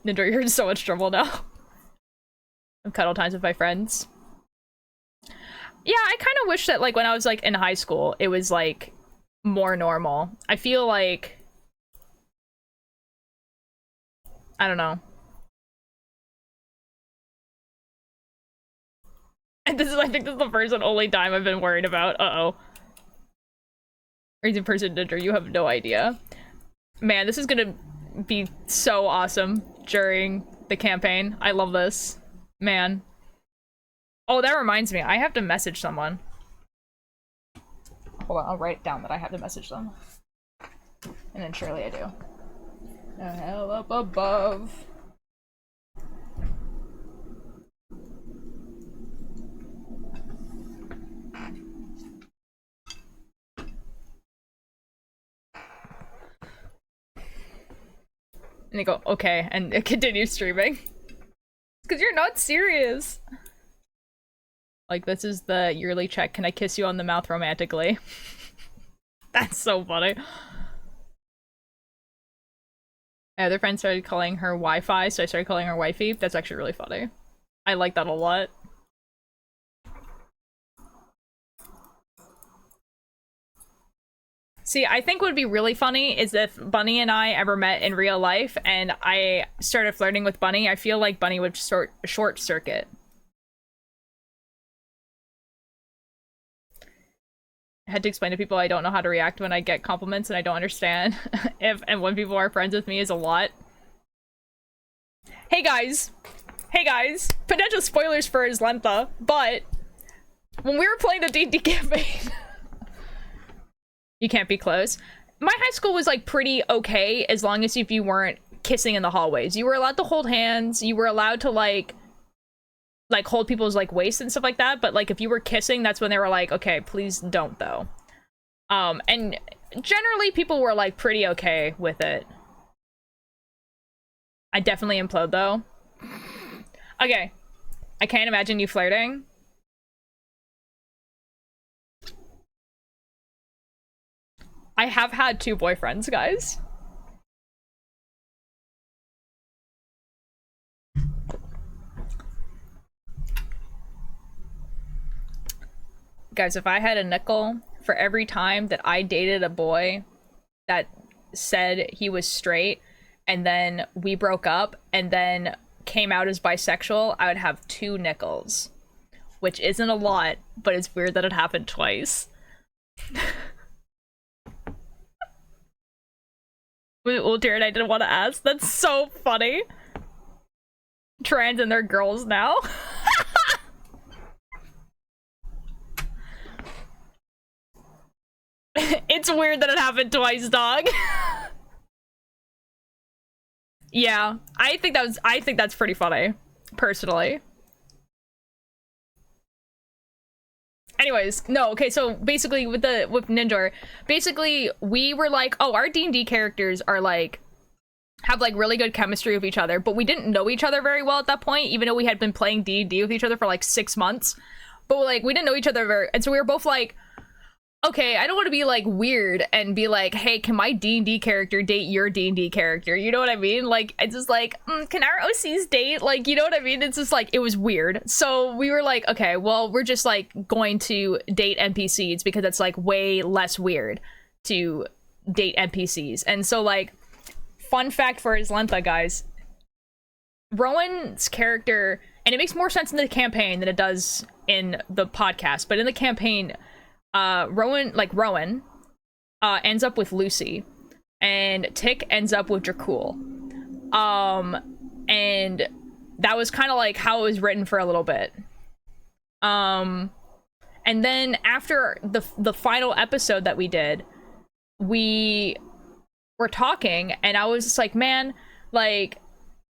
Ninja, you're in so much trouble now. I've cuddle times with my friends. Yeah, I kind of wish that, like, when I was, like, in high school, it was, like, more normal. I feel like... I don't know. And I think this is the first and only time I've been worried about. Uh-oh. Reason person ninja, you have no idea. Man, this is gonna be so awesome during the campaign. I love this. Man. Oh, that reminds me. I have to message someone. Hold on, I'll write down that I have to message them. And then surely I do. The hell up above. And they go, okay, and it continues streaming. Because you're not serious. Like, this is the yearly check. Can I kiss you on the mouth romantically? That's so funny. My other friend started calling her Wi-Fi, so I started calling her wifey. That's actually really funny. I like that a lot. See, I think what would be really funny is if Bunny and I ever met in real life and I started flirting with Bunny. I feel like Bunny would short circuit. I had to explain to people I don't know how to react when I get compliments and I don't understand and when people are friends with me is a lot. Hey guys, potential spoilers for Islentha, but when we were playing the D&D campaign, you can't be close. My high school was like pretty okay as long as if you weren't kissing in the hallways. You were allowed to hold hands, you were allowed to like hold people's like waists and stuff like that, but like if you were kissing, that's when they were like, okay, please don't though. And generally people were like pretty okay with it. I definitely implode though. Okay, I can't imagine you flirting. I have had 2 boyfriends, guys. Guys, if I had a nickel for every time that I dated a boy that said he was straight and then we broke up and then came out as bisexual, I would have 2 nickels. Which isn't a lot, but it's weird that it happened twice. Well, Jared, I didn't want to ask. That's so funny. Trans and they're girls now. It's weird that it happened twice, dog. Yeah, I think that's pretty funny, personally. Anyways, no, okay, so basically with Ninja, basically we were like, oh, our D&D characters are like have like really good chemistry with each other, but we didn't know each other very well at that point, even though we had been playing D&D with each other for like 6 months. But like we didn't know each other very, and so we were both like, okay, I don't want to be like weird and be like, hey, can my D&D character date your D&D character? You know what I mean? Like, it's just like, can our OCs date? Like, you know what I mean? It's just like, it was weird. So we were like, okay, well, we're just like going to date NPCs because it's like way less weird to date NPCs. And so like, fun fact for Islentha, guys, Rowan's character, and it makes more sense in the campaign than it does in the podcast, but in the campaign, Rowan ends up with Lucy, and Tick ends up with Dracul. And that was kind of like how it was written for a little bit. And then after the final episode that we did, we were talking, and I was just like, man, like,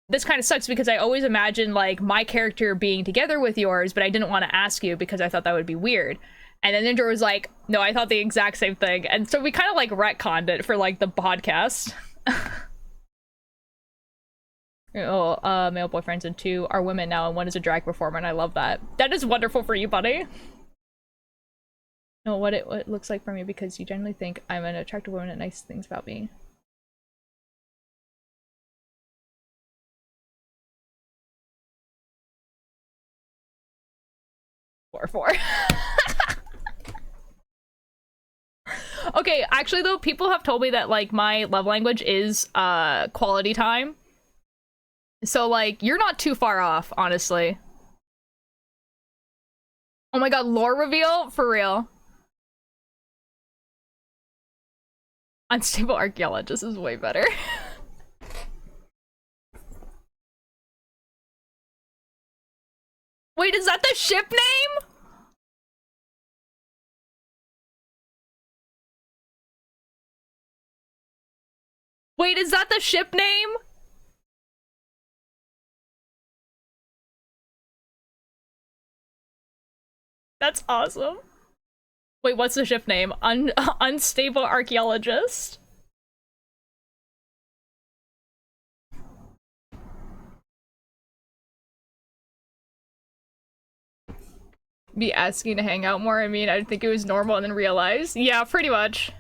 this kind of sucks because I always imagined like my character being together with yours, but I didn't want to ask you because I thought that would be weird. And then Ninja was like, no, I thought the exact same thing. And so we kind of like retconned it for like the podcast. Male boyfriends and 2 are women now, and 1 is a drag performer, and I love that. That is wonderful for you, buddy. No, what it looks like from you, because you generally think I'm an attractive woman and nice things about me. Four. Okay, actually though, people have told me that like my love language is quality time. So like, you're not too far off, honestly. Oh my god, lore reveal? For real. Unstable archaeologist is way better. Wait, is that the ship name? Wait, is that the ship name? That's awesome. Wait, what's the ship name? Unstable archaeologist? Be asking to hang out more? I mean, I think it was normal and then realized. Yeah, pretty much.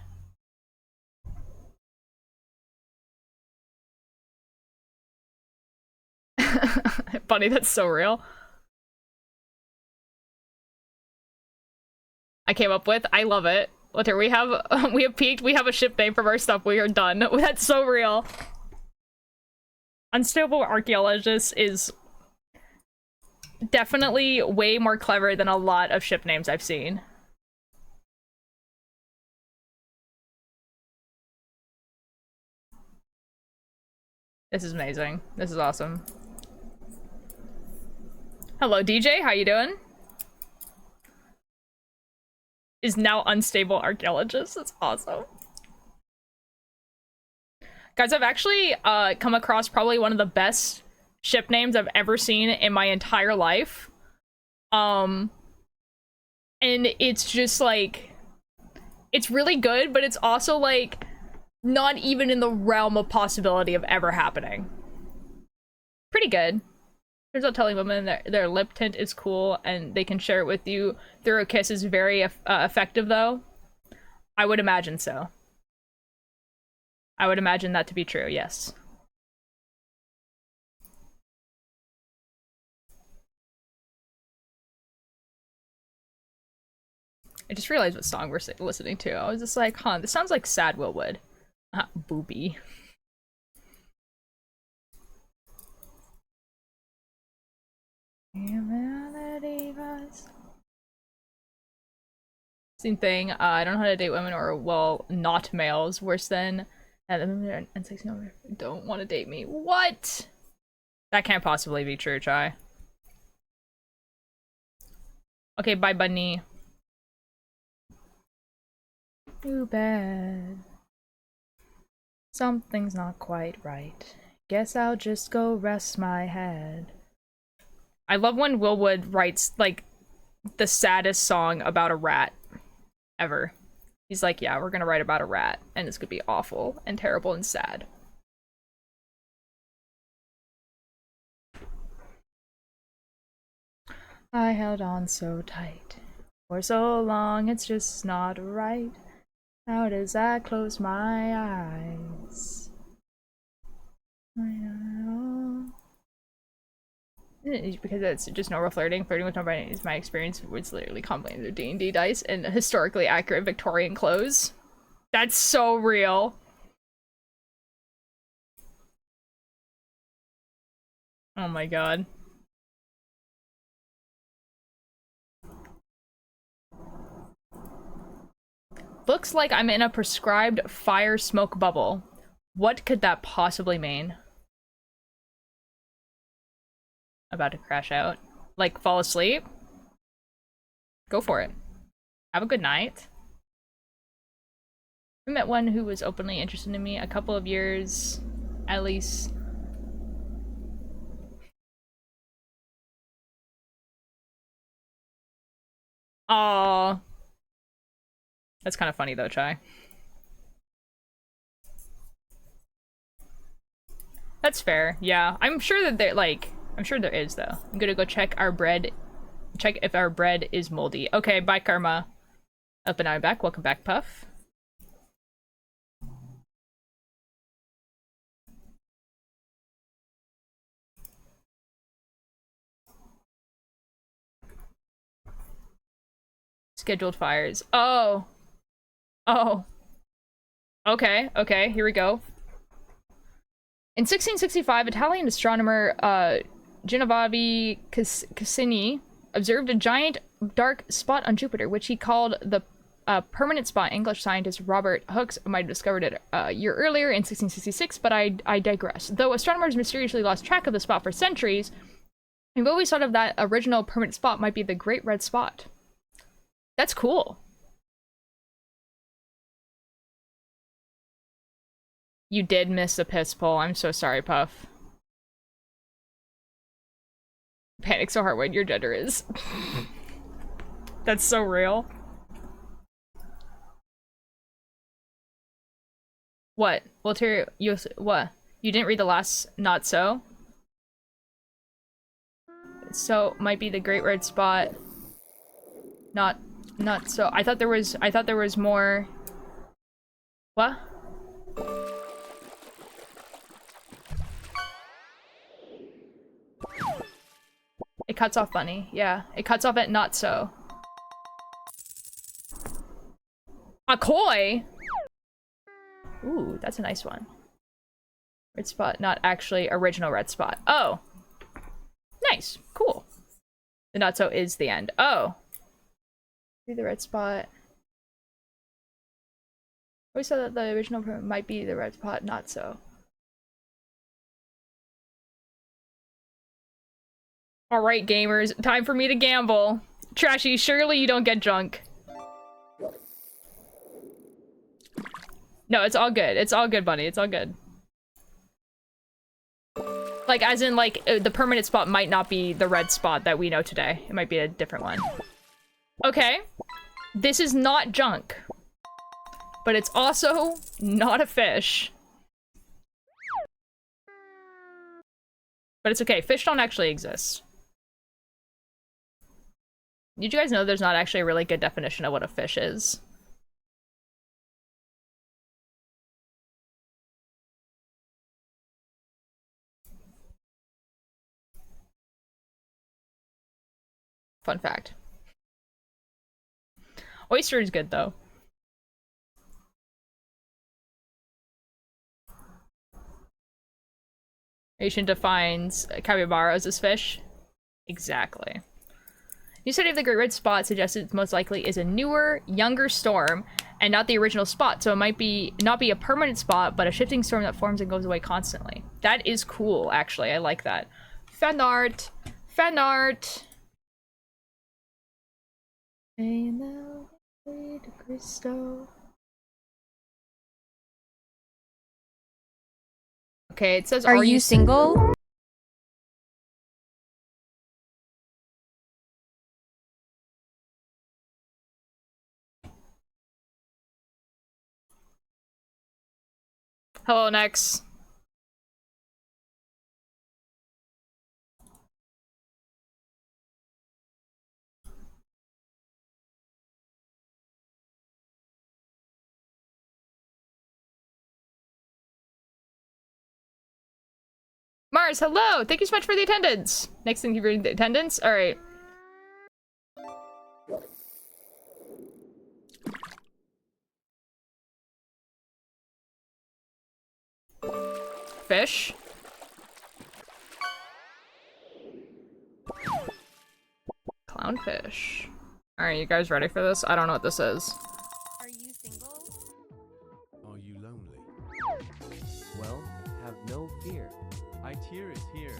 Buddy, that's so real. I came up with. I love it. Look here, we have peaked. We have a ship name from our stuff. We are done. That's so real. Unstable archaeologist is definitely way more clever than a lot of ship names I've seen. This is amazing. This is awesome. Hello, DJ. How you doing? Is now unstable archaeologist. That's awesome. Guys, I've actually come across probably one of the best ship names I've ever seen in my entire life. And it's just like, it's really good, but it's also like not even in the realm of possibility of ever happening. Pretty good. Turns out telling women that their lip tint is cool and they can share it with you through a kiss is very effective, though. I would imagine so. I would imagine that to be true, yes. I just realized what song we're listening to. I was just like, huh, this sounds like Sad Willwood. Booby. Same thing. I don't know how to date women or, well, not males. Worse than and 16 don't want to date me. What? That can't possibly be true, Chai. Okay, bye, bunny. Too bad. Something's not quite right. Guess I'll just go rest my head. I love when Willwood writes, like, the saddest song about a rat ever. He's like, yeah, we're gonna write about a rat, and it's gonna be awful and terrible and sad. I held on so tight for so long, it's just not right. How does that close my eyes? Because it's just normal flirting. Flirting with nobody is my experience. It's literally combining of D&D dice and historically accurate Victorian clothes. That's so real. Oh my god. Looks like I'm in a prescribed fire smoke bubble. What could that possibly mean? About to crash out. Like, fall asleep? Go for it. Have a good night. I met one who was openly interested in me a couple of years, at least. Aww. That's kind of funny though, Chai. That's fair, yeah. I'm sure that they're like, I'm sure there is though. I'm gonna go check our bread, check if our bread is moldy. Okay, bye Karma. Up and I'm back, welcome back Puff. Scheduled fires. Oh. Oh. Okay, okay, here we go. In 1665, Italian astronomer Genovese Cassini observed a giant dark spot on Jupiter, which he called the permanent spot. English scientist Robert Hooks might have discovered it a year earlier in 1666, but I digress. Though astronomers mysteriously lost track of the spot for centuries, we've always thought of that original permanent spot might be the Great Red Spot. That's cool. You did miss the piss poll. I'm so sorry, Puff. Panic so hard when your gender is. That's so real. What? Walter, you what? You didn't read the last not so? So might be the Great Red Spot. Not so. I thought there was more. What? It cuts off Bunny. Yeah, it cuts off at not so. A koi? Ooh, that's a nice one. Red spot, not actually original red spot. Oh. Nice. Cool. The not so is the end. Oh. The red spot. I always thought that the original might be the red spot, not so. Alright, gamers. Time for me to gamble. Trashy, surely you don't get drunk. No, it's all good. It's all good, Bunny. It's all good. Like, as in, like, the permanent spot might not be the red spot that we know today. It might be a different one. Okay. This is not junk. But it's also not a fish. But it's okay. Fish don't actually exist. Did you guys know there's not actually a really good definition of what a fish is? Fun fact. Oyster is good, though. Asian defines capybaras as fish. Exactly. New study of the Great Red Spot suggests it most likely is a newer, younger storm, and not the original spot, so it might not be a permanent spot, but a shifting storm that forms and goes away constantly. That is cool, actually. I like that. Fan art! Fan art! Okay, it says, Are you single? Hello, Nex. Mars, hello! Thank you so much for the attendance! Next thing, you for the attendance? Alright. Fish. Clownfish. Alright, you guys ready for this? I don't know what this is. Are you single? Are you lonely? Well, have no fear. iTier is here.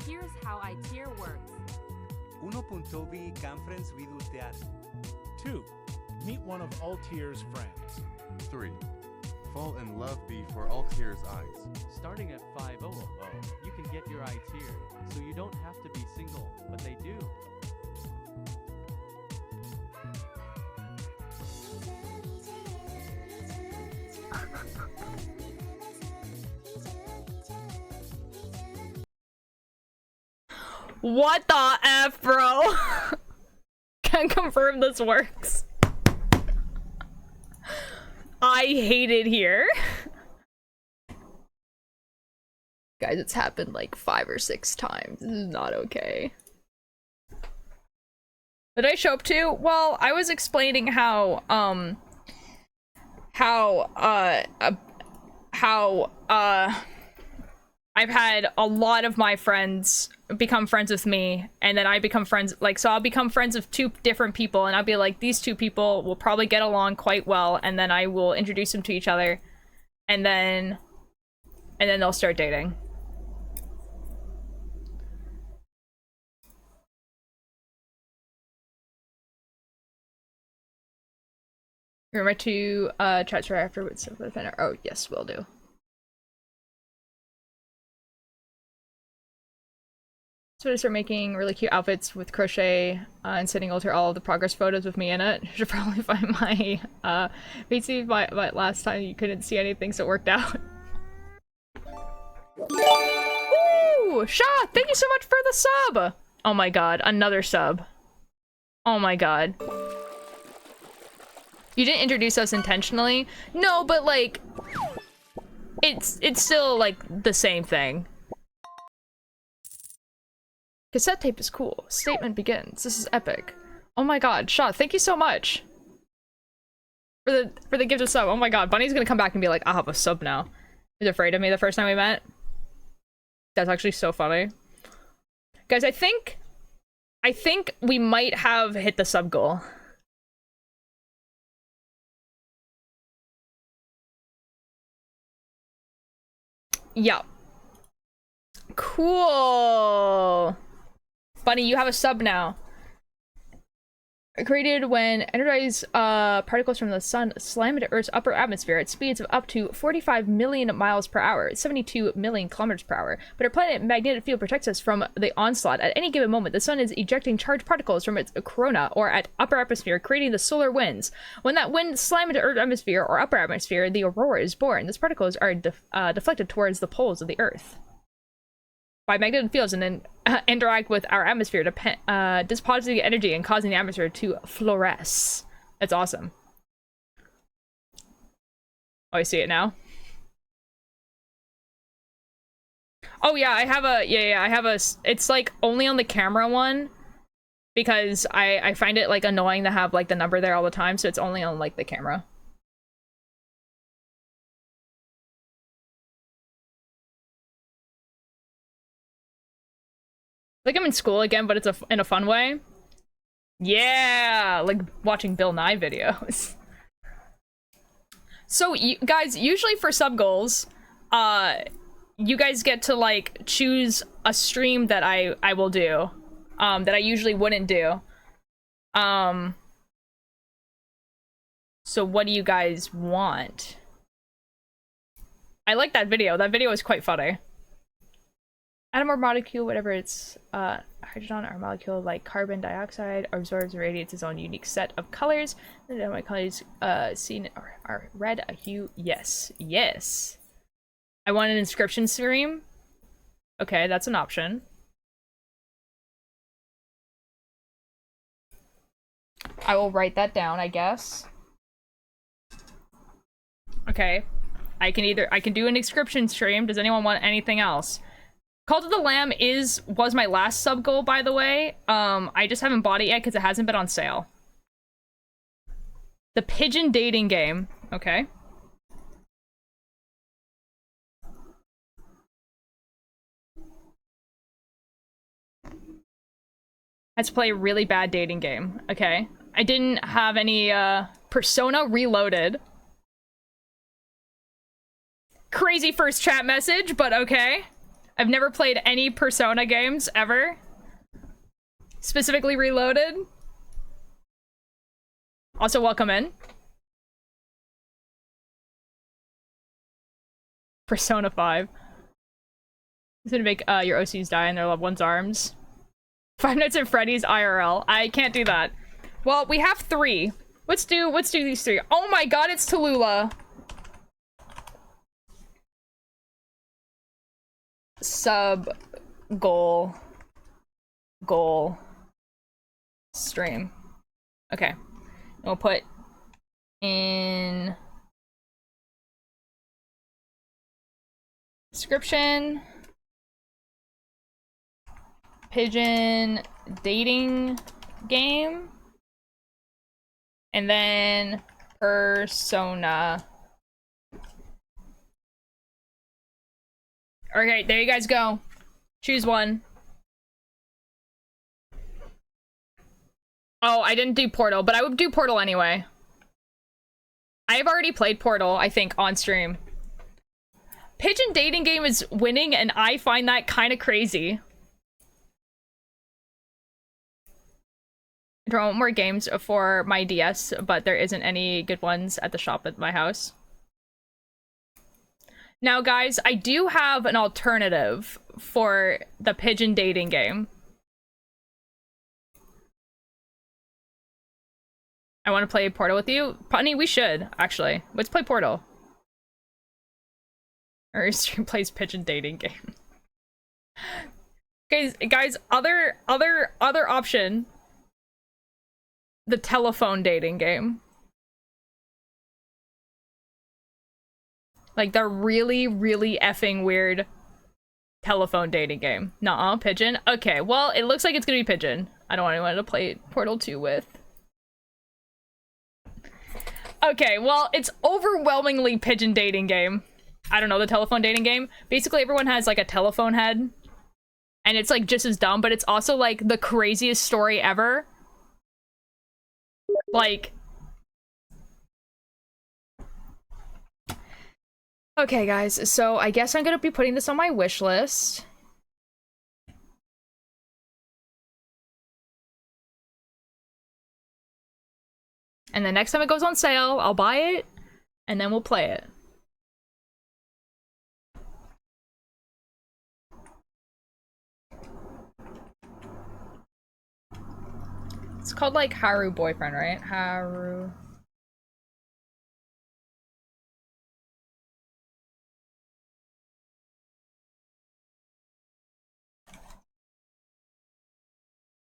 Here's how iTier works. 1.2 conference video teatro. 2. Meet one of Altier's friends. 3. Fall in love before Altier's eyes. Starting at 5,000, you can get your iTier, so you don't have to be single, but they do. What the F, bro? Can confirm this works. I hate it here. Guys, it's happened like 5 or 6 times. This is not okay. Did I show up to? Well, I was explaining how I I've had a lot of my friends become friends with me, and then I become friends, like, so I'll become friends with 2 different people, and I'll be like, these 2 people will probably get along quite well, and then I will introduce them to each other, and then they'll start dating. Remember to chat to her afterwards with Defender. Oh yes, will do. So I start making really cute outfits with crochet and sending Alter all of the progress photos with me in it. You should probably find my basically my last time you couldn't see anything, so it worked out. Ooh, Sha, thank you so much for the sub. Oh my god, another sub. Oh my god. You didn't introduce us intentionally. No, but like it's still like the same thing. Cassette tape is cool. Statement begins. This is epic. Oh my god, Shaw, thank you so much for the gift of sub. Oh my god, Bunny's gonna come back and be like, I'll have a sub now. He was afraid of me the first time we met. That's actually so funny. Guys, I think we might have hit the sub goal. Yeah. Cool. Bunny, you have a sub now. Created when energized particles from the sun slam into Earth's upper atmosphere at speeds of up to 45 million miles per hour, 72 million kilometers per hour. But our planet magnetic field protects us from the onslaught. At any given moment, the sun is ejecting charged particles from its corona or at upper atmosphere, creating the solar winds. When that wind slams into Earth's atmosphere or upper atmosphere, the aurora is born. These particles are deflected towards the poles of the Earth by magnetic fields and then interact with our atmosphere, depositing energy and causing the atmosphere to fluoresce. That's awesome. Oh, I see it now. Oh yeah, I have a, I have a, it's like only on the camera one because I find it like annoying to have like the number there all the time, so it's only on like the camera. Like I'm in school again, but it's in a fun way. Yeah, like watching Bill Nye videos. So you guys, usually for sub goals, you guys get to like choose a stream that I will do, that I usually wouldn't do. So what do you guys want? I like that video. That video is quite funny. Atom or molecule, whatever it's hydrogen or molecule like carbon dioxide, absorbs and radiates its own unique set of colors. And then my colors seen are red, a hue. Yes, yes. I want an inscription stream. Okay, that's an option. I will write that down, I guess. Okay. I can do an inscription stream. Does anyone want anything else? Call to the Lamb was my last sub goal, by the way. I just haven't bought it yet because it hasn't been on sale. The pigeon dating game. Okay. Had to play a really bad dating game. Okay. I didn't have any Persona Reloaded. Crazy first chat message, but okay. I've never played any Persona games, ever. Specifically Reloaded. Also, welcome in. Persona 5. It's gonna make your OCs die in their loved one's arms. Five Nights at Freddy's IRL. I can't do that. Well, we have 3. Let's do these 3. Oh my god, it's Tallulah. Sub goal stream. Okay. We'll put in description pigeon dating game and then Persona Okay, there you guys go. Choose one. Oh, I didn't do Portal, but I would do Portal anyway. I have already played Portal, I think, on stream. Pigeon Dating Game is winning, and I find that kind of crazy. I want more games for my DS, but there isn't any good ones at the shop at my house. Now, guys, I do have an alternative for the Pigeon Dating Game. I want to play Portal with you. Punny, we should, actually. Let's play Portal. Or stream plays Pigeon Dating Game. Guys, other option. The telephone dating game. Like the really, really effing weird telephone dating game. Nuh-uh, Pigeon. Okay, well, it looks like it's gonna be Pigeon. I don't want anyone to play Portal 2 with. Okay, well, it's overwhelmingly Pigeon Dating Game. I don't know, the telephone dating game. Basically, everyone has, like, a telephone head. And it's, like, just as dumb, but it's also, like, the craziest story ever. Like... Okay, guys, so I guess I'm gonna be putting this on my wish list. And the next time it goes on sale, I'll buy it, and then we'll play it. It's called, like, Haru Boyfriend, right? Haru...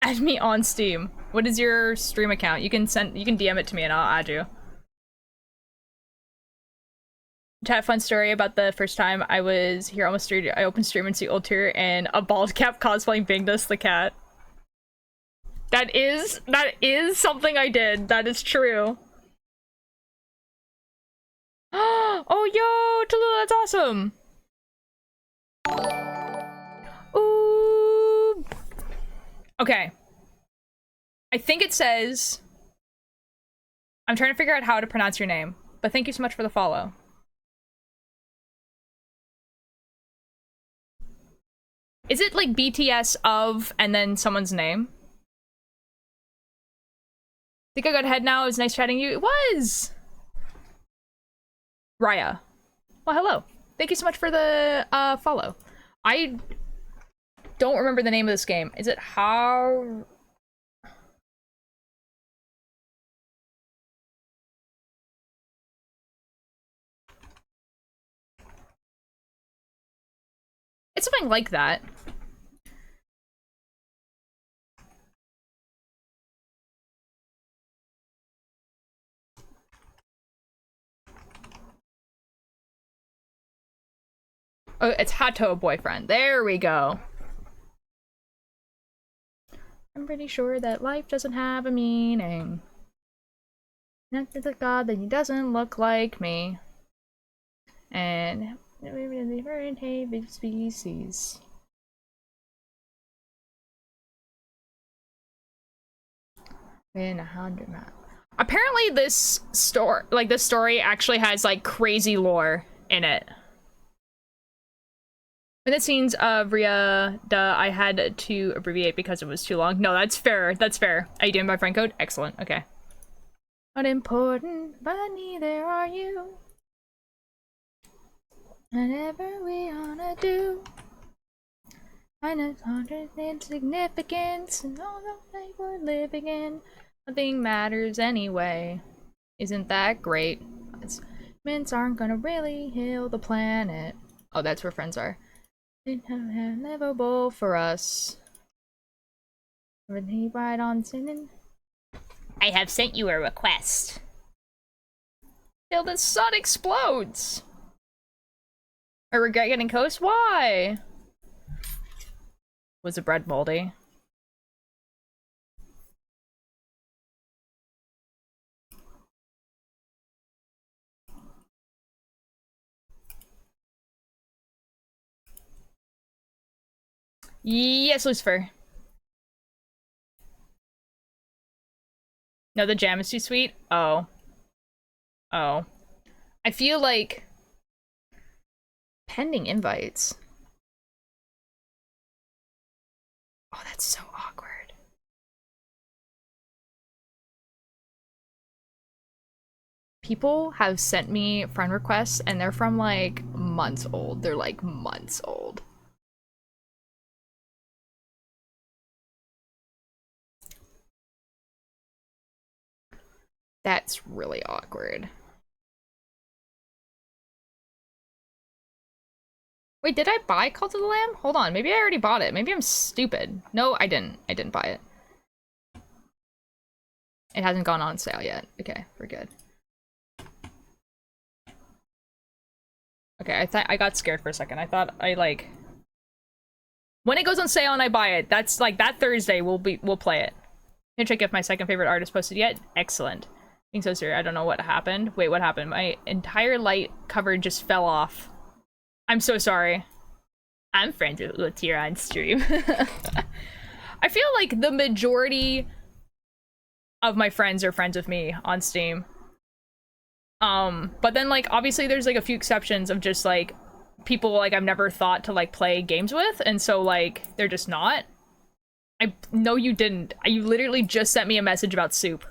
Add me on Steam. What is your stream account? You can DM it to me and I'll add you. Chat, fun story about the first time I was here almost stream. I opened stream and see old tier and a bald cap cosplaying Bingdus the cat. That is something I did. That is true. Oh, yo, Tallulah, that's awesome. Ooh. Okay. I think it says... I'm trying to figure out how to pronounce your name, but thank you so much for the follow. Is it like BTS of and then someone's name? Think I got ahead now. It was nice chatting you. It was! Raya. Well, hello. Thank you so much for the follow. I don't remember the name of this game. Is it how... It's something like that. Oh, it's Hato Boyfriend. There we go. I'm pretty sure that life doesn't have a meaning. Not to the god that he doesn't look like me. And we're in different hated species. In 100 miles. Apparently this story actually has like crazy lore in it. In the scenes of Ria, I had to abbreviate because it was too long. No, that's fair. That's fair. Are you doing my friend code? Excellent. Okay. Not important, but neither are you. Whatever we wanna do. I know hundreds insignificance and all the life we're living in. Nothing matters anyway. Isn't that great? Mints aren't gonna really heal the planet. Oh, that's where friends are. Livable for us. When he ride on singing. I have sent you a request. Till the sun explodes. I regret getting coast. Why? Was the bread moldy? Yes, Lucifer. No, the jam is too sweet? Oh. Oh. I feel like... Pending invites. Oh, that's so awkward. People have sent me friend requests and they're from like months old. They're like months old. That's really awkward. Wait, did I buy Cult of the Lamb? Hold on, maybe I already bought it. Maybe I'm stupid. No, I didn't. I didn't buy it. It hasn't gone on sale yet. Okay, we're good. Okay, I got scared for a second. I thought I like... When it goes on sale and I buy it, that's like that Thursday we'll play it. Can check if my second favorite artist posted yet. Excellent. Being so serious, I don't know what happened. Wait, what happened? My entire light cover just fell off. I'm so sorry. I'm friends with Latier on stream. I feel like the majority of my friends are friends with me on Steam. But then like obviously there's like a few exceptions of just like people like I've never thought to like play games with, and so like they're just not. I no you didn't. You literally just sent me a message about soup.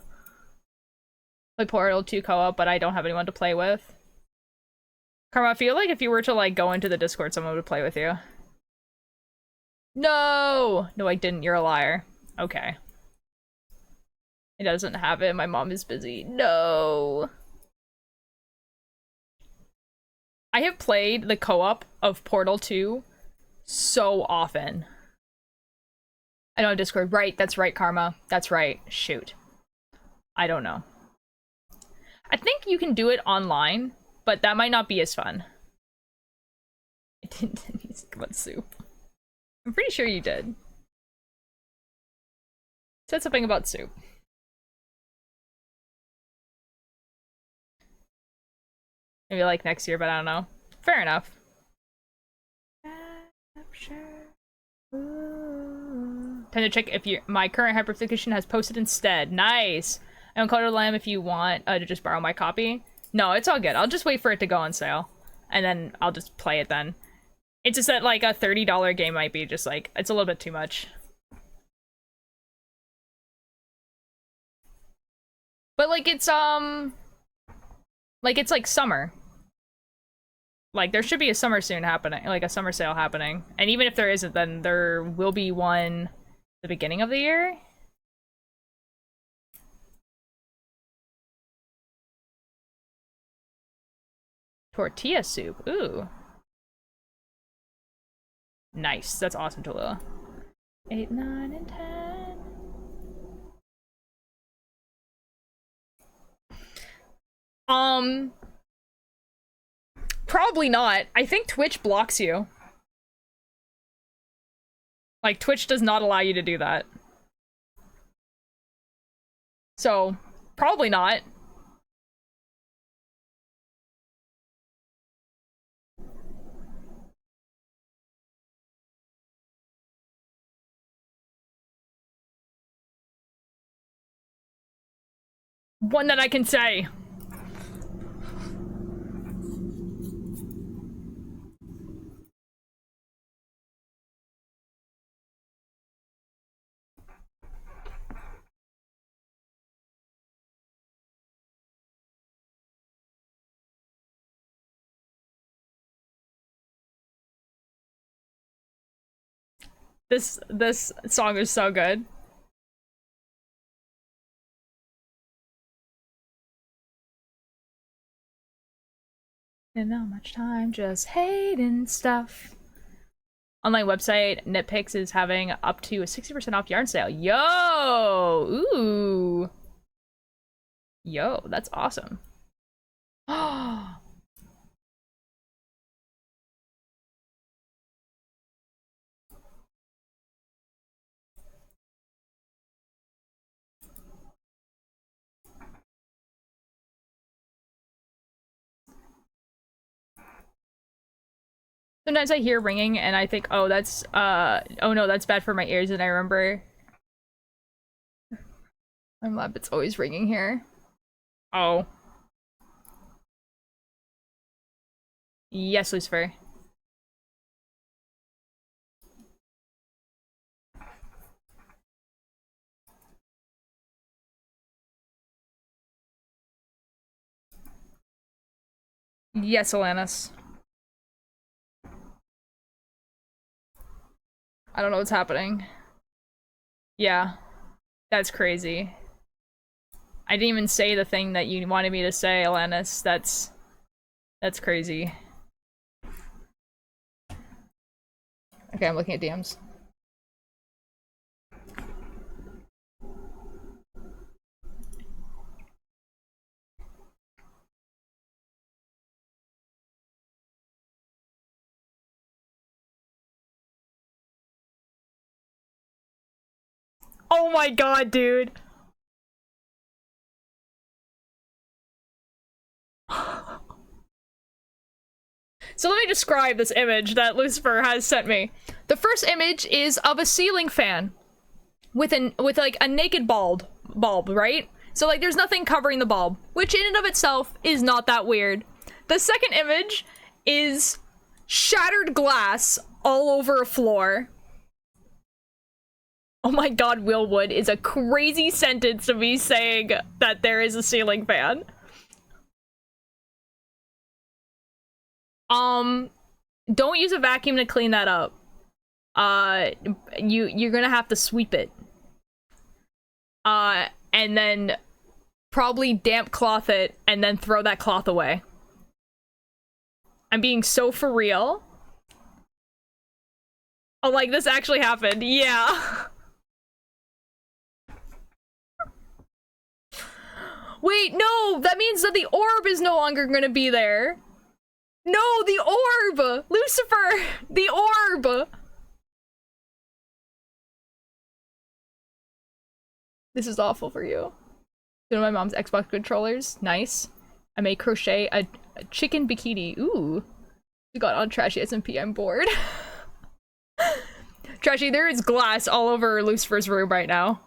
Like Portal 2 co-op, but I don't have anyone to play with. Karma, I feel like if you were to like go into the Discord, someone would play with you. No! No, I didn't. You're a liar. Okay. It doesn't have it. My mom is busy. No! I have played the co-op of Portal 2 so often. I don't have Discord. Right, that's right, Karma. That's right. Shoot. I don't know. I think you can do it online, but that might not be as fun. I didn't music about soup. I'm pretty sure you did. Said something about soup. Maybe like next year, but I don't know. Fair enough. Time to check if my current hyperfixation has posted instead. Nice. I don't call it a lamb if you want to just borrow my copy. No, it's all good. I'll just wait for it to go on sale. And then I'll just play it then. It's just that like a $30 game might be just like, it's a little bit too much. But like it's like summer. Like there should be a summer soon happening, like a summer sale happening. And even if there isn't, then there will be one at the beginning of the year. Tortilla soup. Ooh. Nice. That's awesome, Tallulah. 8, 9, and 10. Probably not. I think Twitch blocks you. Like, Twitch does not allow you to do that. So, probably not. One that I can say. This song is so good. And not much time just hating stuff. Online website Nitpicks is having up to a 60% off yarn sale. Yo! Ooh. Yo, that's awesome. Sometimes I hear ringing and I think, oh, that's, oh no, that's bad for my ears, and I remember... I'm lab, it's always ringing here. Oh. Yes, Lucifer. Yes, Alanis. I don't know what's happening. Yeah. That's crazy. I didn't even say the thing that you wanted me to say, Alanis. That's crazy. Okay, I'm looking at DMs. Oh my god, dude! So let me describe this image that Lucifer has sent me. The first image is of a ceiling fan with like a naked bulb, right? So like there's nothing covering the bulb, which in and of itself is not that weird. The second image is shattered glass all over a floor. Oh my god, Willwood is a crazy sentence to be saying that there is a ceiling fan. Don't use a vacuum to clean that up. You're gonna have to sweep it. And then probably damp cloth it and then throw that cloth away. I'm being so for real. Oh, like this actually happened. Yeah. Wait, no, that means that the orb is no longer gonna be there. No, the orb! Lucifer! The orb! This is awful for you. One of my mom's Xbox controllers. Nice. I may crochet a chicken bikini. Ooh. We got on Trashy SMP. I'm bored. Trashy, there is glass all over Lucifer's room right now.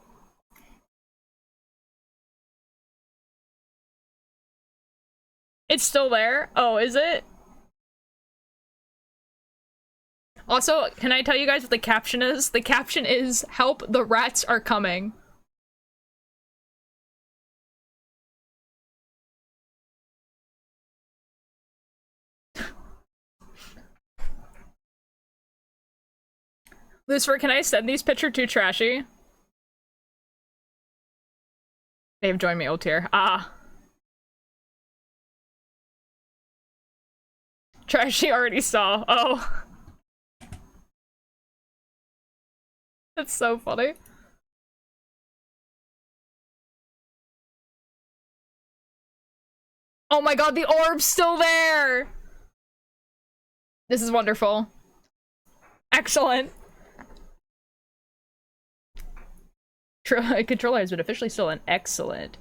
It's still there? Oh, is it? Also, can I tell you guys what the caption is? The caption is, "Help, the rats are coming." Lucifer, can I send these pictures to Trashy? They've joined me old tier. Ah. Trashy already saw. Oh. That's so funny. Oh my god, the orb's still there! This is wonderful. Excellent. Controller has been officially stolen. Excellent.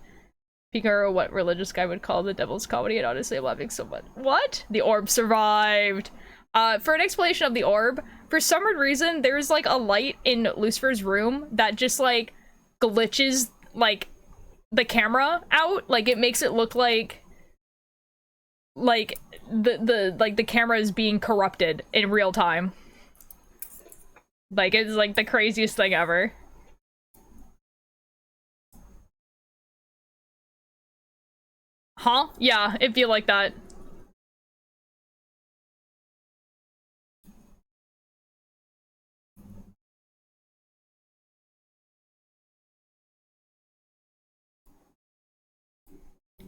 Picaro, what religious guy would call the devil's comedy, and honestly I'm laughing so much. What? The orb survived. For an explanation of the orb, for some reason, there's like a light in Lucifer's room that just like glitches like the camera out. Like it makes it look like the camera is being corrupted in real time. Like it's like the craziest thing ever. Huh? Yeah, it'd be like that.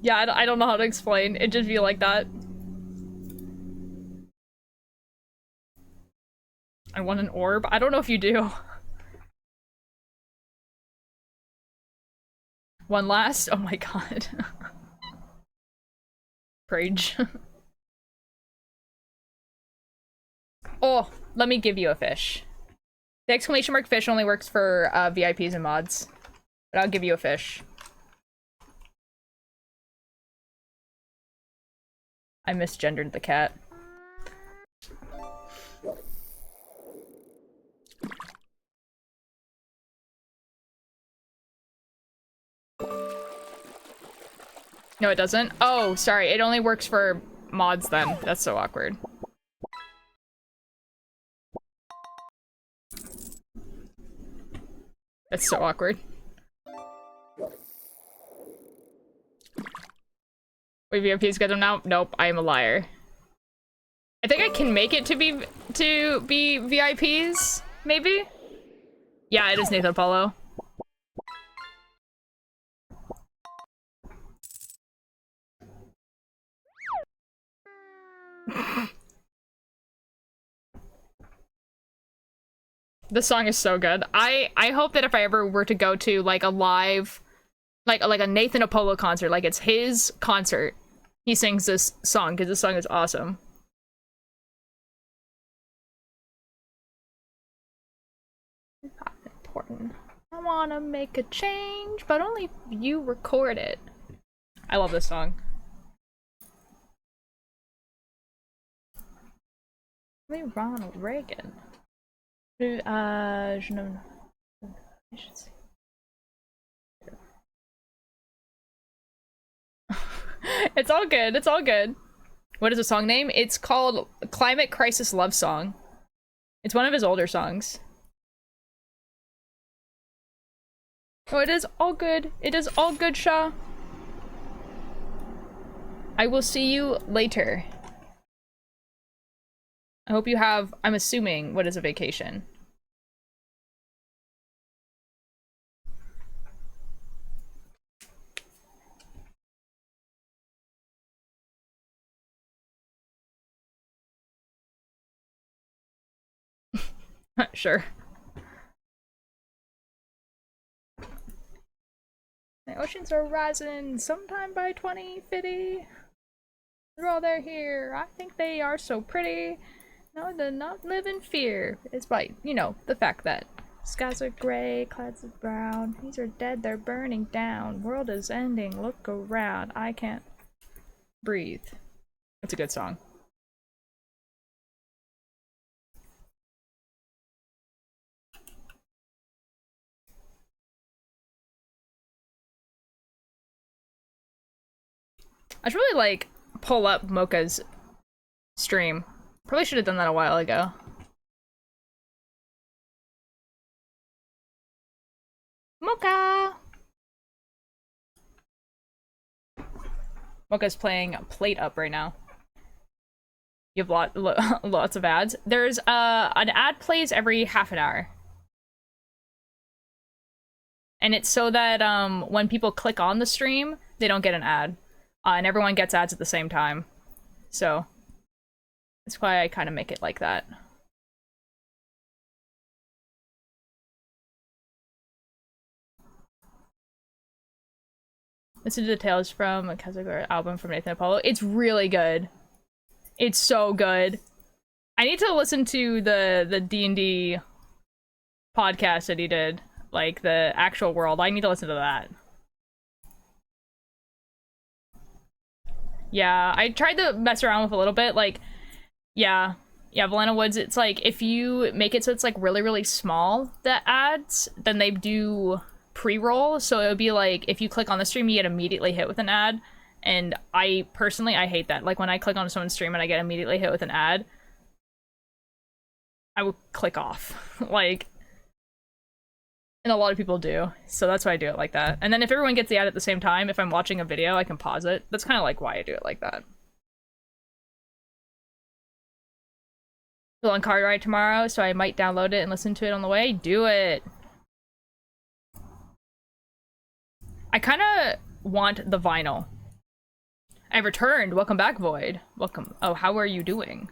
Yeah, I don't know how to explain. It'd just be like that. I want an orb? I don't know if you do. One last? Oh my god. Rage. Oh, let me give you a fish. The exclamation mark fish only works for VIPs and mods. But I'll give you a fish. I misgendered the cat. No, it doesn't. Oh, sorry. It only works for mods then. That's so awkward. That's so awkward. Wait, VIP schedule now? Nope, I am a liar. I think I can make it to be VIPs, maybe? Yeah, it is Nathan Apollo. This song is so good. I hope that if I ever were to go to like a live, like a Nathan Apollo concert, like it's his concert, he sings this song because this song is awesome. Not important. I wanna make a change, but only if you record it. I love this song. Maybe Ronald Reagan. I should see. It's all good. It's all good. What is the song name? It's called Climate Crisis Love Song. It's one of his older songs. Oh, it is all good. It is all good, Shaw. I will see you later. I hope you have, I'm assuming, what is a vacation? Sure. The oceans are rising sometime by 2050. While they're here, I think they are so pretty. No, they're not live in fear. It's by, you know, the fact that skies are gray, clouds are brown. These are dead, they're burning down. World is ending, look around. I can't breathe. It's a good song. I should really, like, pull up Mocha's stream. Probably should have done that a while ago. Mocha! Mocha's playing Plate Up right now. You have lots of ads. There's an ad plays every half an hour. And it's so that when people click on the stream, they don't get an ad. And everyone gets ads at the same time. So that's why I kind of make it like that. Listen to the Tales from a Kazakh album from Nathan Apollo. It's really good. It's so good. I need to listen to the D&D podcast that he did, like the actual world. I need to listen to that. Yeah, I tried to mess around with a little bit, like, yeah, Valena Woods, it's like, if you make it so it's like really, really small, the ads, then they do pre-roll, so it would be like, if you click on the stream, you get immediately hit with an ad, and I hate that. Like, when I click on someone's stream and I get immediately hit with an ad, I will click off, like, and a lot of people do, so that's why I do it like that. And then if everyone gets the ad at the same time, if I'm watching a video, I can pause it. That's kind of like why I do it like that. Still on car ride tomorrow, so I might download it and listen to it on the way. Do it! I kind of want the vinyl. I've returned. Welcome back, Void. Welcome. Oh, how are you doing?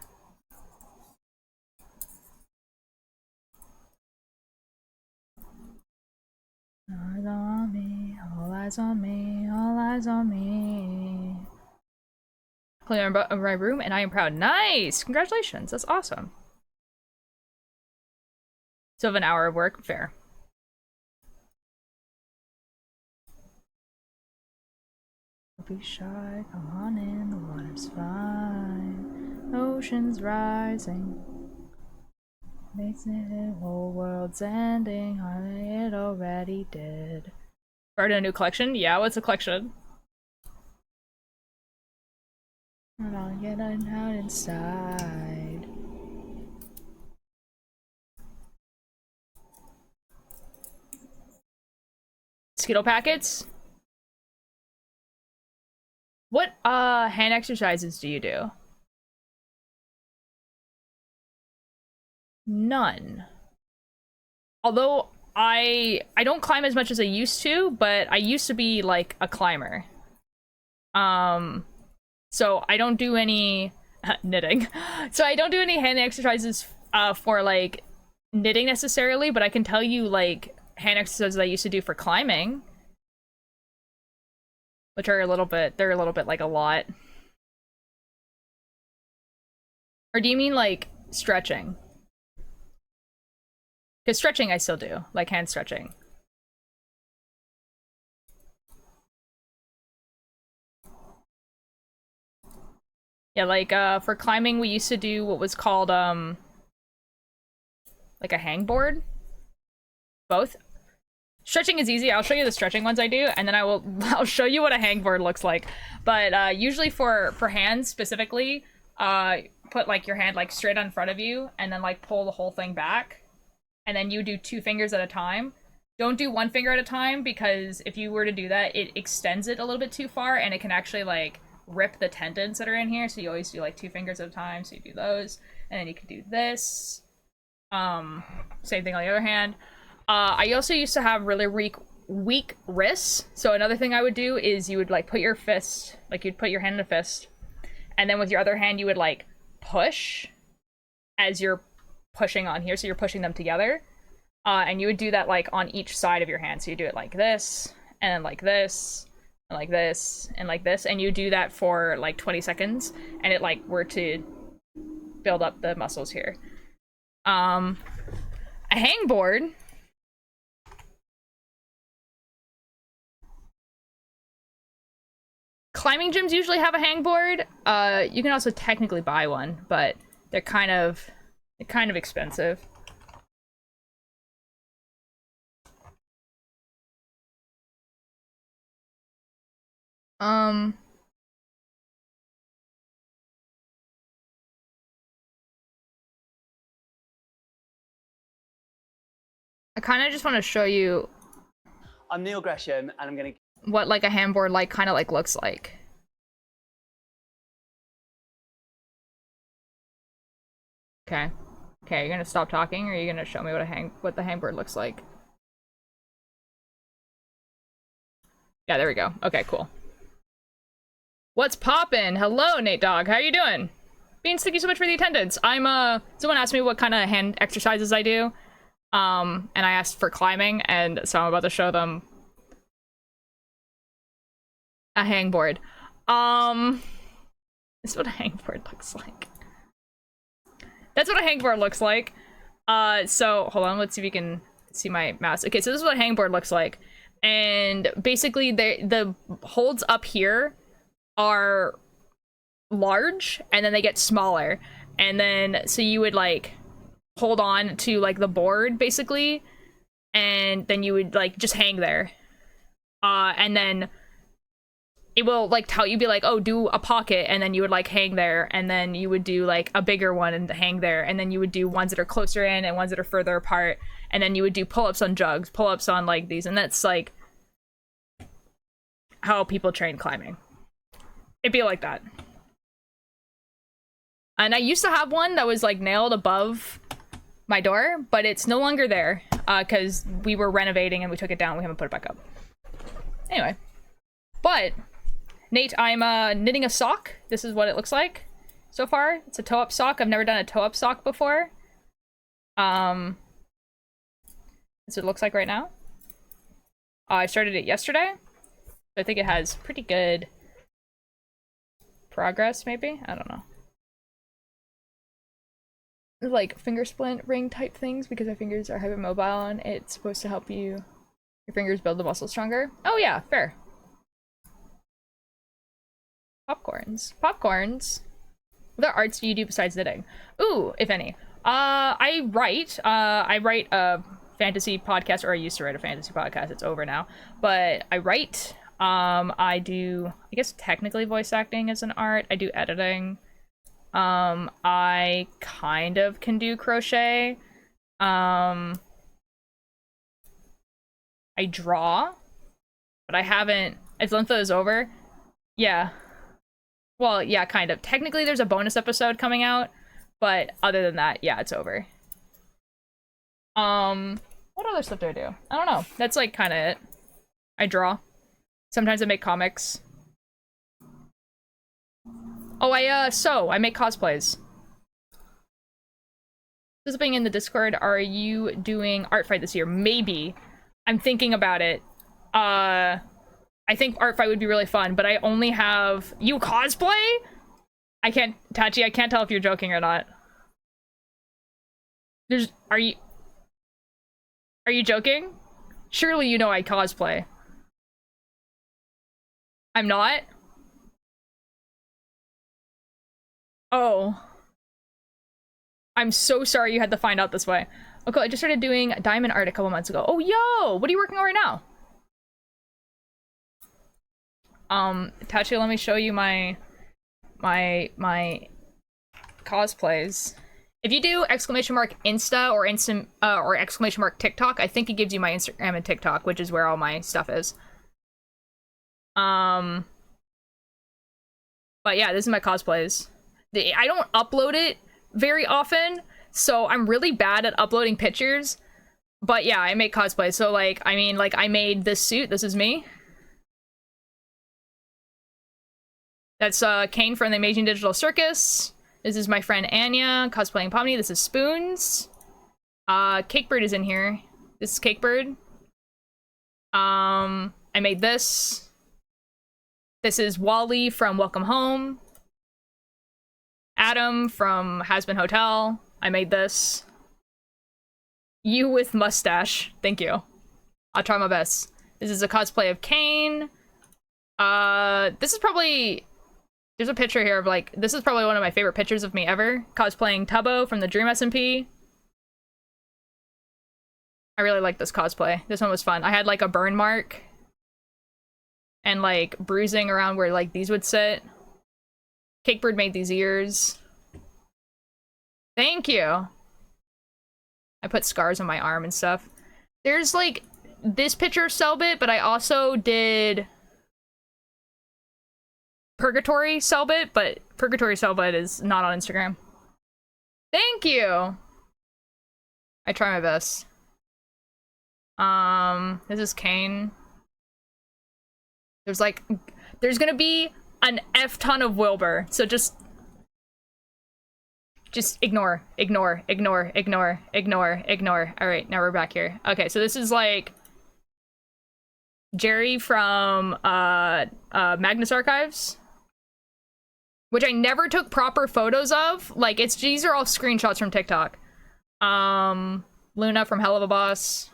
All eyes on me, all eyes on me, all eyes on me. Clear my room and I am proud. Nice! Congratulations, that's awesome. So have an hour of work, fair. Don't be shy, come on in, the water's fine. Ocean's rising. Makes it the whole world's ending, hardly it already did. Started a new collection? Yeah, what's a collection? And I'll get out inside. Skittle packets? What hand exercises do you do? None. Although I don't climb as much as I used to, but I used to be like a climber. So I don't do any knitting. So I don't do any hand exercises for like knitting necessarily, but I can tell you like hand exercises I used to do for climbing, which are they're a little bit like a lot. Or do you mean like stretching? Because stretching I still do, like hand stretching. Yeah, like for climbing we used to do what was called like a hangboard. Both. Stretching is easy. I'll show you the stretching ones I do, and then I'll show you what a hangboard looks like. But usually for hands specifically, put like your hand like straight in front of you and then like pull the whole thing back. And then you do 2 fingers at a time. Don't do 1 finger at a time, because if you were to do that, it extends it a little bit too far and it can actually like rip the tendons that are in here. So you always do like 2 fingers at a time. So you do those, and then you can do this. Same thing on the other hand. I also used to have really weak wrists. So another thing I would do is you would like put your fist, like you'd put your hand in a fist, and then with your other hand you would like push as you're pushing on here. So you're pushing them together. And you would do that like on each side of your hand. So you do it like this, and then like this, and like this, and like this. And you do that for like 20 seconds, and it like were to build up the muscles here. A hangboard. Climbing gyms usually have a hangboard. You can also technically buy one, but they're kind of expensive. I kind of just want to show you. I'm Neil Gresham, and I'm gonna. What like a handboard like kind of like looks like. Okay. Okay, you're gonna stop talking, or are you gonna show me what the hangboard looks like? Yeah, there we go. Okay, cool. What's poppin'? Hello, Nate Dogg. How are you doing? Beans, thank you so much for the attendance. Someone asked me what kind of hand exercises I do. And I asked for climbing, and so I'm about to show them a hangboard. This is what a hangboard looks like. That's what a hangboard looks like. So hold on, let's see if you can see my mouse. Okay, so this is what a hangboard looks like. And basically the holds up here are large, and then they get smaller. And then so you would like hold on to like the board basically, and then you would like just hang there. And then it will like tell you, be like, oh, do a pocket, and then you would like hang there, and then you would do like a bigger one and hang there, and then you would do ones that are closer in and ones that are further apart, and then you would do pull-ups on jugs, pull-ups on like these, and that's like how people train climbing. It'd be like that. And I used to have one that was like nailed above my door, but it's no longer there because we were renovating and we took it down. We haven't put it back up. Anyway, but Nate, I'm knitting a sock. This is what it looks like so far. It's a toe-up sock. I've never done a toe-up sock before. That's what it looks like right now. I started it yesterday. I think it has pretty good progress, maybe? I don't know. Like finger splint ring type things, because our fingers are hypermobile and it's supposed to help your fingers build the muscle stronger. Oh yeah, fair. Popcorns. What other arts do you do besides knitting? Ooh, if any. I write a fantasy podcast, or I used to write a fantasy podcast. It's over now. But I write. I do, I guess technically voice acting is an art. I do editing. I kind of can do crochet. I draw, but I haven't, as Lyntha is over. Yeah. Well, yeah, kind of. Technically there's a bonus episode coming out, but other than that, yeah, it's over. What other stuff do I do? I don't know. That's like kind of it. I draw. Sometimes I make comics. Oh, I make cosplays. This is being in the Discord. Are you doing art fight this year? Maybe. I'm thinking about it. I think art fight would be really fun, but I only have... You cosplay? I can't... Tachi, I can't tell if you're joking or not. Are you joking? Surely you know I cosplay. I'm not? Oh. I'm so sorry you had to find out this way. Okay, I just started doing diamond art a couple months ago. Oh, yo! What are you working on right now? Tachi, let me show you my cosplays. If you do !Insta or ! TikTok, I think it gives you my Instagram and TikTok, which is where all my stuff is. But yeah, this is my cosplays. I don't upload it very often, so I'm really bad at uploading pictures. But yeah, I make cosplays. So like, I mean, like I made this suit. This is me. That's Kane from the Amazing Digital Circus. This is my friend Anya cosplaying Pomni. This is Spoons. Cakebird is in here. This is Cakebird. I made this. This is Wally from Welcome Home. Adam from Has Been Hotel. I made this. You with mustache. Thank you. I'll try my best. This is a cosplay of Kane. This is probably... There's a picture here of like... This is probably one of my favorite pictures of me ever. Cosplaying Tubbo from the Dream SMP. I really like this cosplay. This one was fun. I had like a burn mark. And like bruising around where like these would sit. Cakebird made these ears. Thank you. I put scars on my arm and stuff. There's like this picture of Selbit, but I also did Purgatory Selbit, but Purgatory Selbit is not on Instagram. Thank you. I try my best. This is Kane. There's gonna be an F ton of Wilbur, so just ignore. Alright, now we're back here. Okay, so this is like Jerry from Magnus Archives, which I never took proper photos of. Like, these are all screenshots from TikTok. Luna from Hell of a Boss.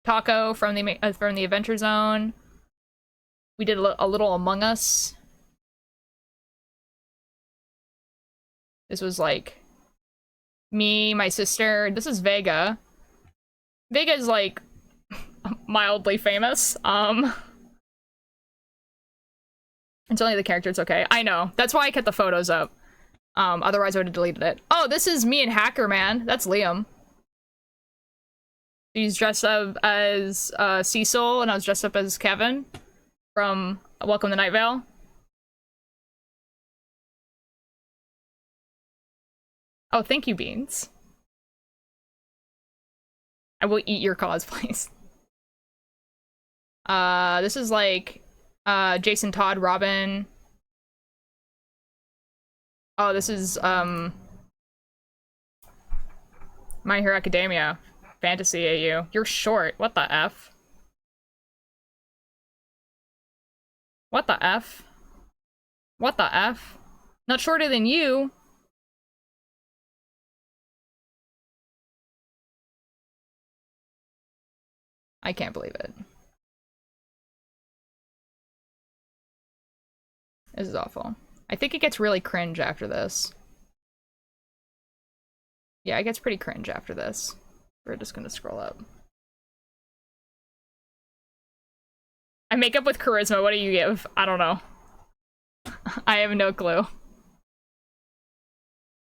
Taco from the Adventure Zone. We did a little Among Us. This was like me, my sister. This is Vega. Vega is like mildly famous. It's only the character, it's okay. I know. That's why I kept the photos up. Otherwise I would have deleted it. Oh, this is me and Hacker Man. That's Liam. He's dressed up as Cecil, and I was dressed up as Kevin from Welcome to Night Vale. Oh, thank you, Beans. I will eat your cosplays. This is like Jason Todd, Robin. Oh, this is My Hero Academia. Fantasy AU. You're short. What the F? What the F? What the F? Not shorter than you. I can't believe it. This is awful. I think it gets really cringe after this. Yeah, it gets pretty cringe after this. We're just gonna scroll up. I make up with charisma. What do you give? I don't know. I have no clue.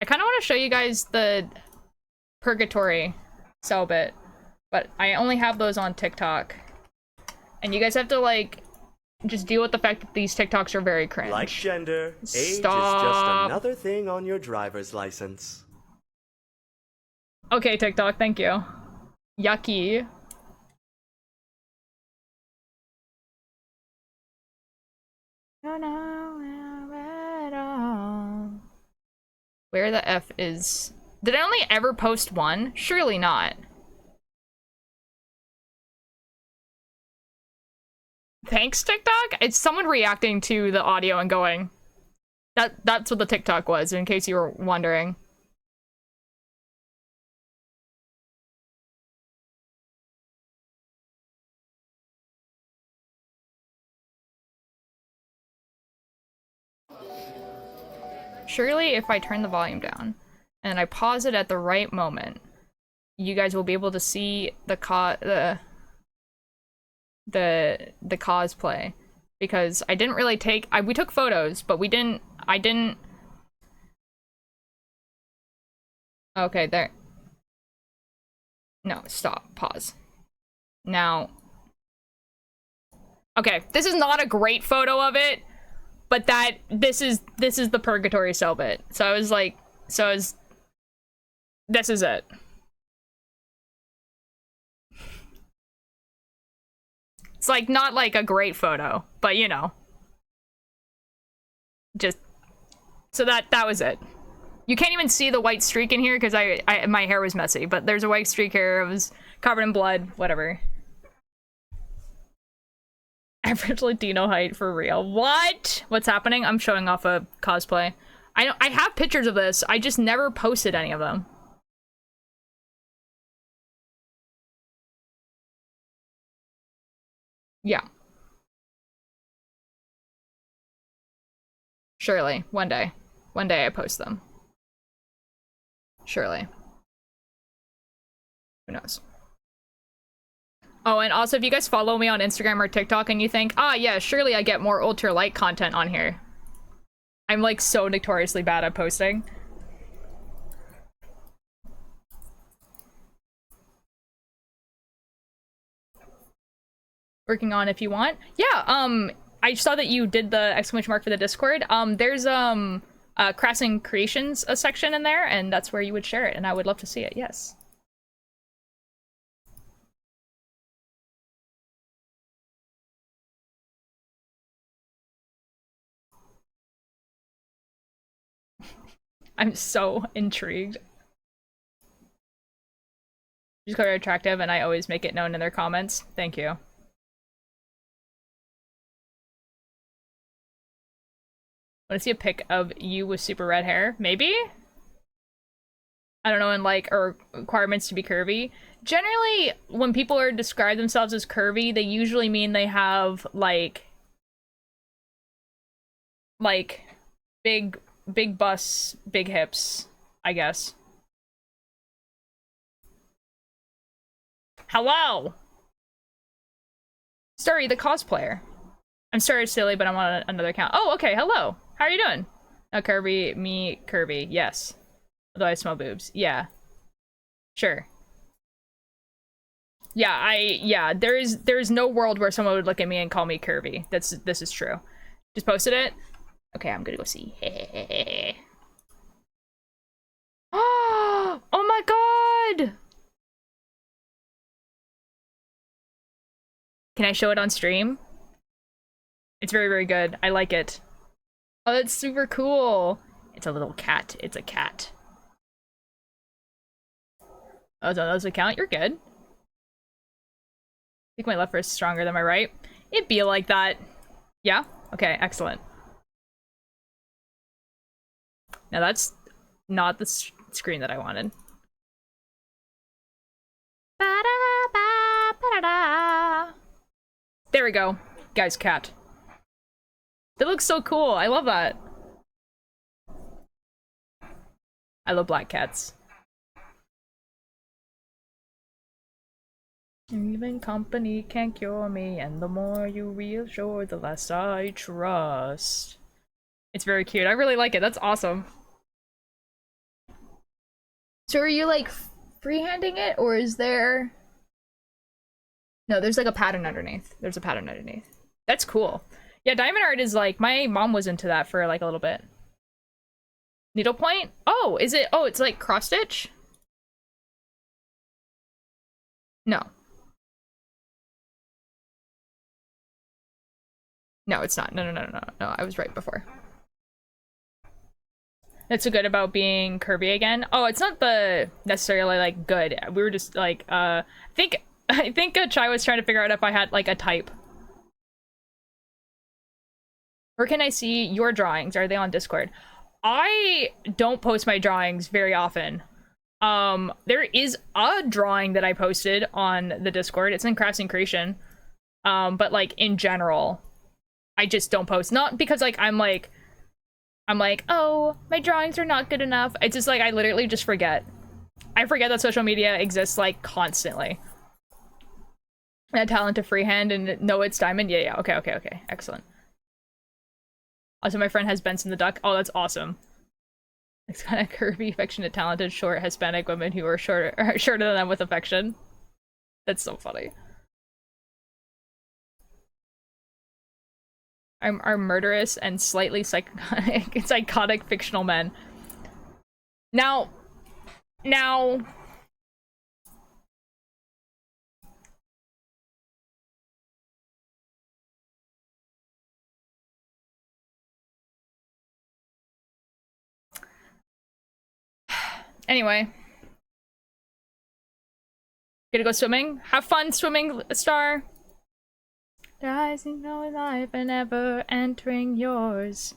I kind of want to show you guys the purgatory cellbit, but I only have those on TikTok. And you guys have to, like, just deal with the fact that these TikToks are very cringe. Like gender, age is just Stop. another thing on your driver's license. Okay, TikTok, thank you. Yucky. Where the F is... Did I only ever post one? Surely not. Thanks, TikTok? It's someone reacting to the audio and going. That's what the TikTok was, in case you were wondering. Surely if I turn the volume down and I pause it at the right moment, you guys will be able to see the cosplay, because I didn't really take we took photos, but I didn't okay, there. No, stop, pause. Now, okay, this is not a great photo of it, but this is the purgatory cellbit. So I was like, this is it. It's like not like a great photo, but you know. Just so that was it. You can't even see the white streak in here because my hair was messy, but there's a white streak here. It was covered in blood, whatever. Average Latino height for real. What? What's happening? I'm showing off a cosplay. I have pictures of this. I just never posted any of them. Yeah. Surely. One day. One day I post them. Surely. Who knows? Oh, and also, if you guys follow me on Instagram or TikTok and you think, ah, yeah, surely I get more ultralight content on here. I'm, like, so notoriously bad at posting. Working on if you want. Yeah, I saw that you did the exclamation mark for the Discord. There's, Crafting Creations a section in there, and that's where you would share it, and I would love to see it, yes. I'm so intrigued. She's very attractive, and I always make it known in their comments. Thank you. Want to see a pic of you with super red hair? Maybe? I don't know, and like, or requirements to be curvy. Generally, when people are describe themselves as curvy, they usually mean they have, like big busts, big hips, I guess. Hello! Story, the cosplayer. I'm sorry, silly, but I'm on another account. Oh, okay, hello. How are you doing? Oh, curvy, me, curvy, yes. Although I smell boobs. Yeah. Sure. Yeah, there's no world where someone would look at me and call me curvy. This is true. Just posted it? Okay, I'm gonna go see. Oh my god! Can I show it on stream? It's very, very good. I like it. Oh, that's super cool. It's a little cat. It's a cat. Oh, so those account? You're good. I think my left wrist is stronger than my right. It'd be like that. Yeah? Okay, excellent. Now that's not the screen that I wanted. There we go. Guys, cat. That looks so cool. I love that. I love black cats. Even company can't cure me, and the more you reassure, the less I trust. It's very cute. I really like it. That's awesome. So are you like freehanding it, or is there... No, there's like a pattern underneath. There's a pattern underneath. That's cool. Yeah, diamond art is like, my mom was into that for like a little bit. Needlepoint? Oh, is it? Oh, it's like cross stitch? No. No, it's not. No, I was right before. That's so good about being Kirby again. Oh, it's not the necessarily like good. We were just like, I think Chai was trying to figure out if I had like a type. Where can I see your drawings? Are they on Discord? I don't post my drawings very often. There is a drawing that I posted on the Discord. It's in Crafts and Creation. But like in general, I just don't post. Not because like I'm like, oh, my drawings are not good enough. It's just like I literally just forget. I forget that social media exists like constantly. A talent to freehand and no, it's diamond. Yeah. Okay. Excellent. Also, my friend has Benson the Duck. Oh, that's awesome. It's kind of curvy, affectionate, talented, short Hispanic women who are shorter than them with affection. That's so funny. Are murderous and slightly psychotic fictional men. Now. Anyway. Gonna go swimming? Have fun swimming, Star. Rising no life and ever entering yours.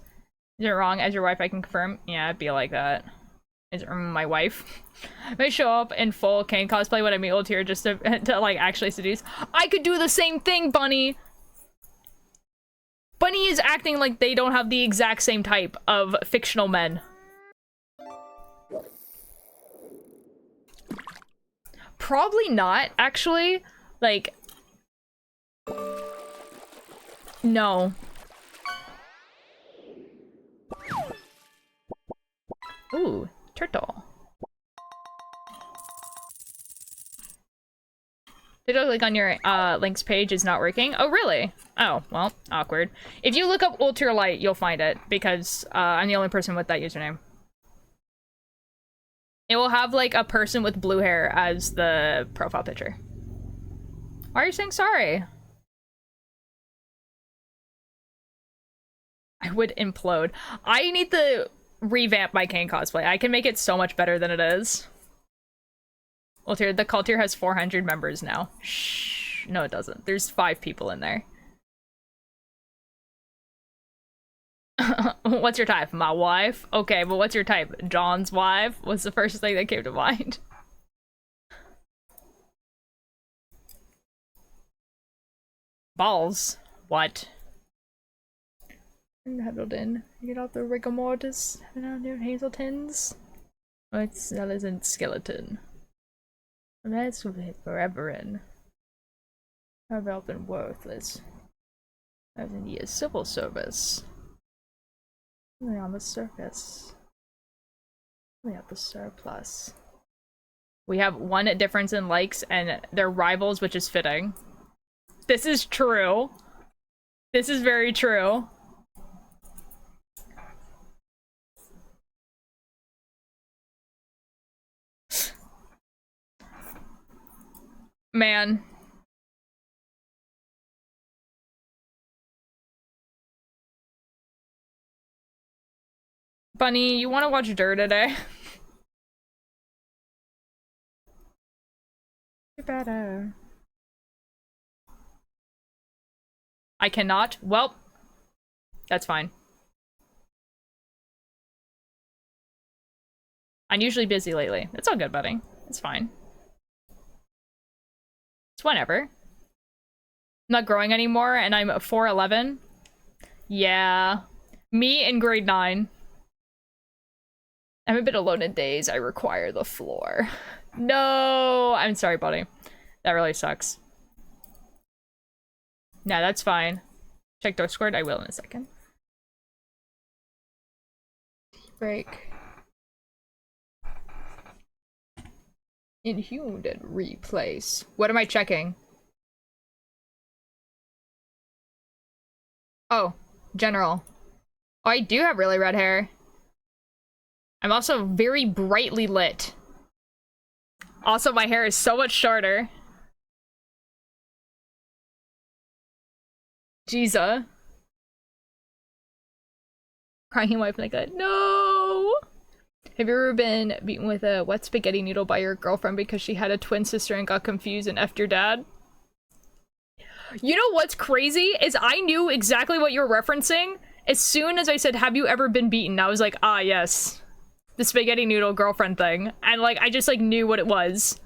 Is it wrong? As your wife, I can confirm. Yeah, it'd be like that. Is my wife? I may show up in full Kane cosplay when I meet Ultier just to like actually seduce. I could do the same thing, Bunny. Bunny is acting like they don't have the exact same type of fictional men. Probably not, actually. Like, no. Ooh, turtle. Did I click on your links page is not working? Oh, really? Oh, well, awkward. If you look up Ultralight, you'll find it, because I'm the only person with that username. It will have, like, a person with blue hair as the profile picture. Why are you saying sorry? I would implode. I need to revamp my Kane cosplay. I can make it so much better than it is. Ultier, the cult tier has 400 members now. Shh. No, it doesn't. There's 5 people in there. What's your type? My wife? Okay, but what's your type? John's wife? What's the first thing that came to mind? Balls? What? Hazelton. Get off the rigor mortis. Hazeltons. What's that isn't skeleton? That's forever in. I've all been worthless. I was in the civil service. Only on the surface. Only at the surplus. We have one difference in likes, and they're rivals, which is fitting. This is true. This is very true. Man. Bunny, you want to watch Dur today? You better. I cannot? Well, that's fine. I'm usually busy lately. It's all good, buddy. It's fine. It's whenever. I'm not growing anymore, and I'm 4'11". Yeah. Me in grade 9. I'm a bit alone in days. I require the floor. No! I'm sorry, buddy. That really sucks. Nah, that's fine. Check Discord, I will in a second. Break. Inhumed and replace. What am I checking? Oh, general. Oh, I do have really red hair. I'm also very brightly lit. Also, my hair is so much shorter. Jesus. Crying wife like that. No! Have you ever been beaten with a wet spaghetti noodle by your girlfriend because she had a twin sister and got confused and effed your dad? You know what's crazy is I knew exactly what you were referencing as soon as I said, have you ever been beaten? I was like, ah, yes. The spaghetti noodle girlfriend thing. And like, I just like knew what it was.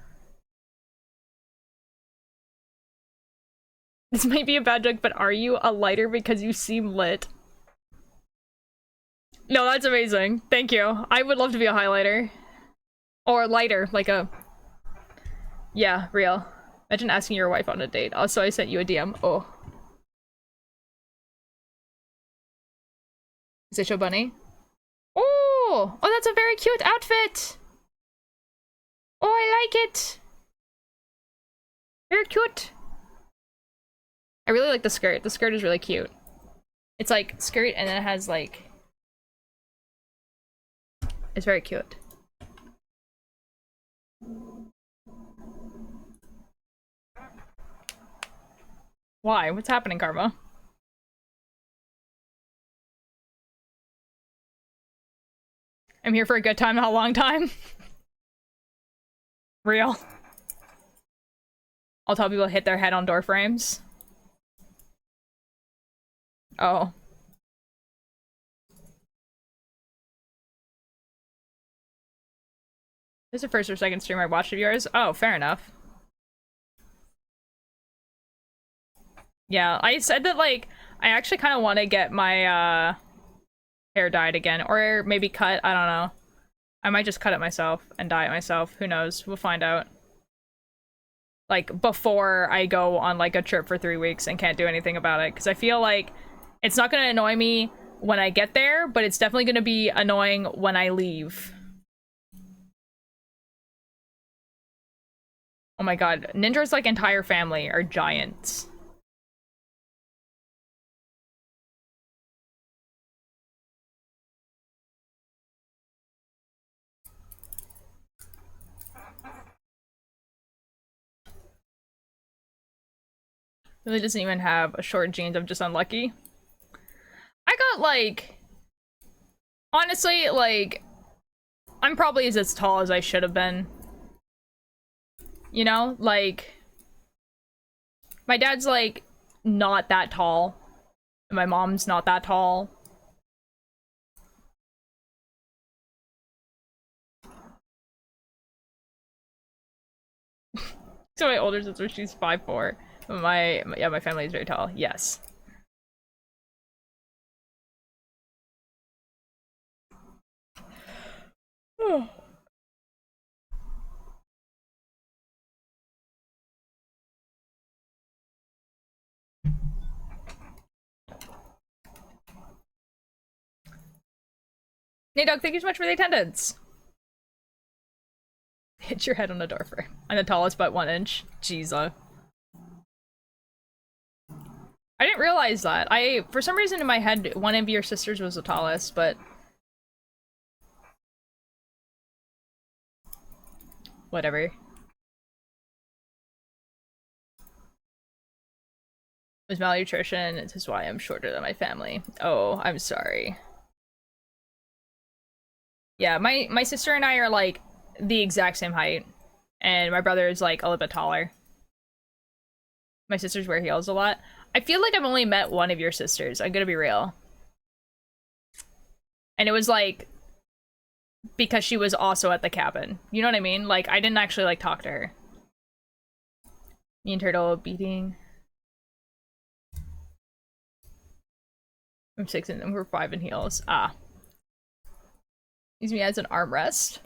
This might be a bad joke, but are you a lighter because you seem lit? No, that's amazing. Thank you. I would love to be a highlighter. Or lighter, like a... Yeah, real. Imagine asking your wife on a date. Also, I sent you a DM. Oh. Is it Show Bunny? Oh! Oh, that's a very cute outfit! Oh, I like it! Very cute. I really like the skirt. The skirt is really cute. It's like skirt and then it has like... It's very cute. Why? What's happening, Karma? I'm here for a good time, not a long time. Real. I'll tell people to hit their head on door frames. Oh. This is the first or second stream I watched of yours? Oh, fair enough. Yeah, I said that, like, I actually kind of want to get my, hair dyed again. Or maybe cut, I don't know. I might just cut it myself and dye it myself. Who knows? We'll find out. Like, before I go on, like, a trip for 3 weeks and can't do anything about it. Because I feel like it's not going to annoy me when I get there, but it's definitely going to be annoying when I leave. Oh my god, Ninja's like entire family are giants. Really doesn't even have a short jeans, I'm just unlucky. I got like... Honestly, like... I'm probably as tall as I should have been. You know, like, my dad's, like, not that tall. My mom's not that tall. So my older sister, she's 5'4". My family is very tall, yes. Oh. Hey Doug, thank you so much for the attendance. Hit your head on a door frame. I'm the tallest but 1 inch. Jesus. I didn't realize that. For some reason in my head, one of your sisters was the tallest, but... Whatever. It was malnutrition, this is why I'm shorter than my family. Oh, I'm sorry. Yeah, my sister and I are like the exact same height, and my brother is like a little bit taller. My sisters wear heels a lot. I feel like I've only met one of your sisters, I'm gonna be real. And it was like because she was also at the cabin. You know what I mean? Like, I didn't actually like talk to her. Me and Turtle beating. I'm 6 and we're 5 in heels. Ah. Use me as an armrest.